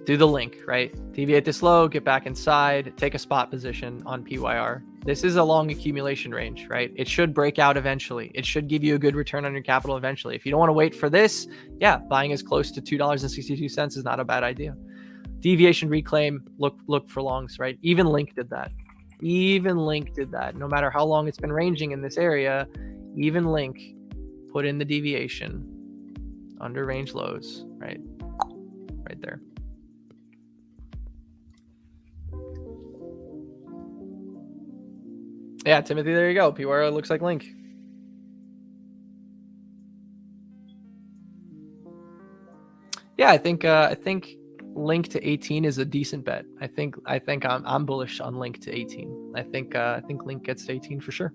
Do the link, right? Deviate this low, get back inside, take a spot position on PYR. This is a long accumulation range, right? It should break out eventually. It should give you a good return on your capital eventually. If you don't want to wait for this, yeah, buying as close to $2.62 is not a bad idea. Deviation reclaim, look for longs, right? Even Link did that. No matter how long it's been ranging in this area, even Link put in the deviation under range lows, right there. Yeah, Timothy, there you go. PYR looks like Link. Yeah, I think Link to 18 is a decent bet. I think I'm bullish on Link to 18. I think Link gets to 18 for sure.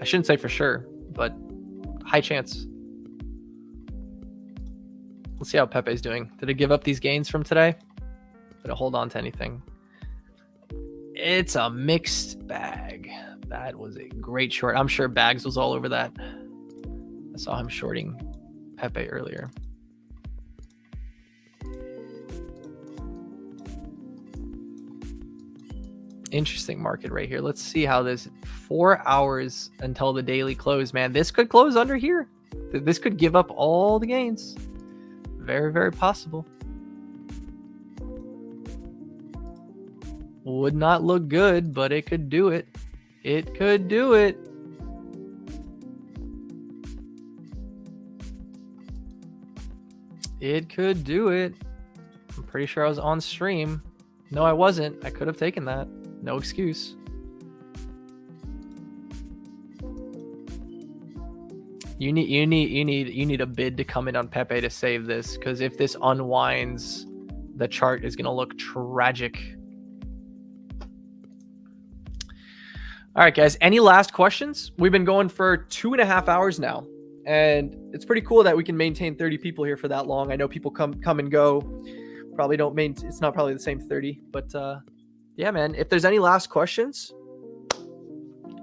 I shouldn't say for sure, but high chance. Let's see how Pepe's doing. Did it give up these gains from today? Did it hold on to anything? It's a mixed bag. That was a great short. I'm sure Bags was all over that. I saw him shorting Pepe earlier. Interesting market right here. Let's see how this 4 hours until the daily close, man. This could close under here. This could give up all the gains. Very, very possible. Would not look good, but it could do it. It could do it. It could do it. I'm pretty sure I was on stream. No, I wasn't. I could have taken that. No excuse. You need a bid to come in on Pepe to save this, because if this unwinds, the chart is gonna look tragic. All right, guys. Any last questions? We've been going for 2.5 hours now, and it's pretty cool that we can maintain 30 people here for that long. I know people come and go. Probably don't maintain. It's not probably the same 30, but yeah, man. If there's any last questions,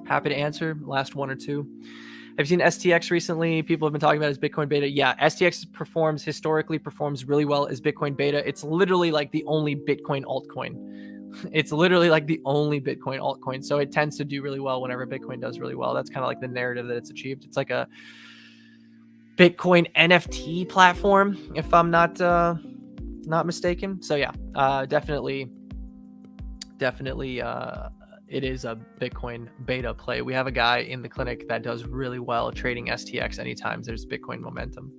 happy to answer. Last one or two. Have you seen STX recently? People have been talking about his Bitcoin beta. Yeah, STX historically performs really well as Bitcoin beta. It's literally like the only Bitcoin altcoin. It's literally like the only Bitcoin altcoin. So it tends to do really well whenever Bitcoin does really well. That's kind of like the narrative that it's achieved. It's like a Bitcoin NFT platform, if I'm not mistaken. So yeah, definitely it is a Bitcoin beta play. We have a guy in the clinic that does really well trading STX anytime there's Bitcoin momentum.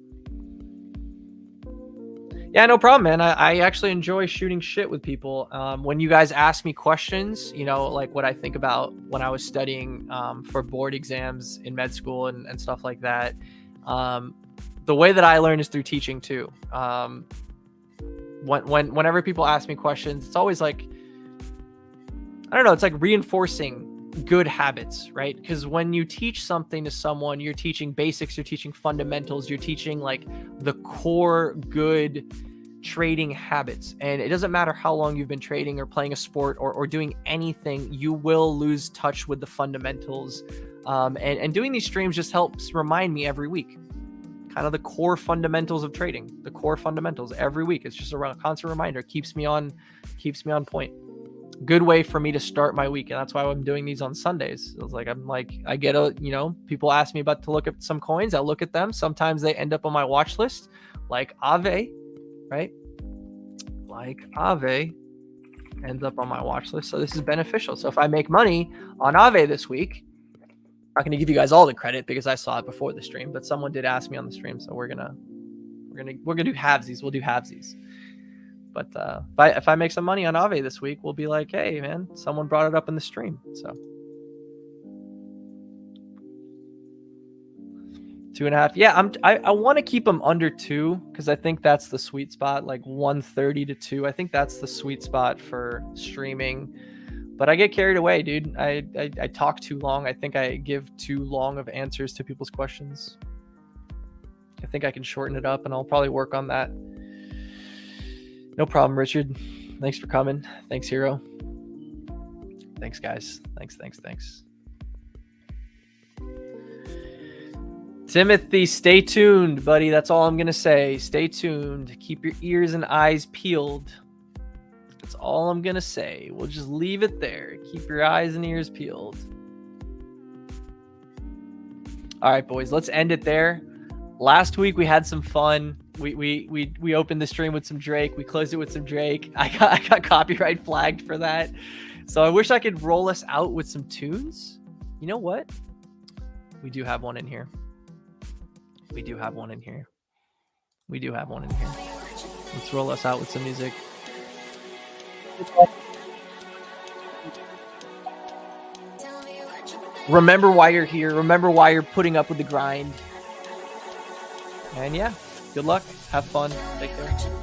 Yeah, no problem, man. I actually enjoy shooting shit with people. When you guys ask me questions, like what I think about when I was studying for board exams in med school and stuff like that, the way that I learn is through teaching too. Whenever people ask me questions, it's always like, I don't know, it's like reinforcing good habits, right? Because when you teach something to someone, you're teaching basics, you're teaching fundamentals, you're teaching like the core good trading habits. And it doesn't matter how long you've been trading or playing a sport or doing anything, you will lose touch with the fundamentals. And doing these streams just helps remind me every week, kind of the core fundamentals of trading, the core fundamentals every week. It's just a constant reminder, keeps me on point. Good way for me to start my week. And that's why I'm doing these on Sundays. It's like, I get people ask me to look at some coins. I look at them. Sometimes they end up on my watch list, like Aave, right? Like Aave ends up on my watch list. So this is beneficial. So if I make money on Aave this week, I'm not going to give you guys all the credit because I saw it before the stream, but someone did ask me on the stream. So we're going to do halvesies. We'll do halvesies. But if I make some money on Aave this week, we'll be like, hey, man, someone brought it up in the stream. So 2.5. Yeah, I want to keep them under 2 because I think that's the sweet spot, like 130 to 2. I think that's the sweet spot for streaming. But I get carried away, dude. I talk too long. I think I give too long of answers to people's questions. I think I can shorten it up, and I'll probably work on that. No problem, Richard. Thanks for coming. Thanks, Hero. Thanks, guys. Thanks. Timothy, stay tuned, buddy. That's all I'm going to say. Stay tuned. Keep your ears and eyes peeled. That's all I'm going to say. We'll just leave it there. Keep your eyes and ears peeled. All right, boys, let's end it there. Last week we had some fun. We opened the stream with some Drake. We closed it with some Drake. I got copyright flagged for that. So I wish I could roll us out with some tunes. You know what? We do have one in here. Let's roll us out with some music. Remember why you're here. Remember why you're putting up with the grind. And yeah, good luck. Have fun. Take care.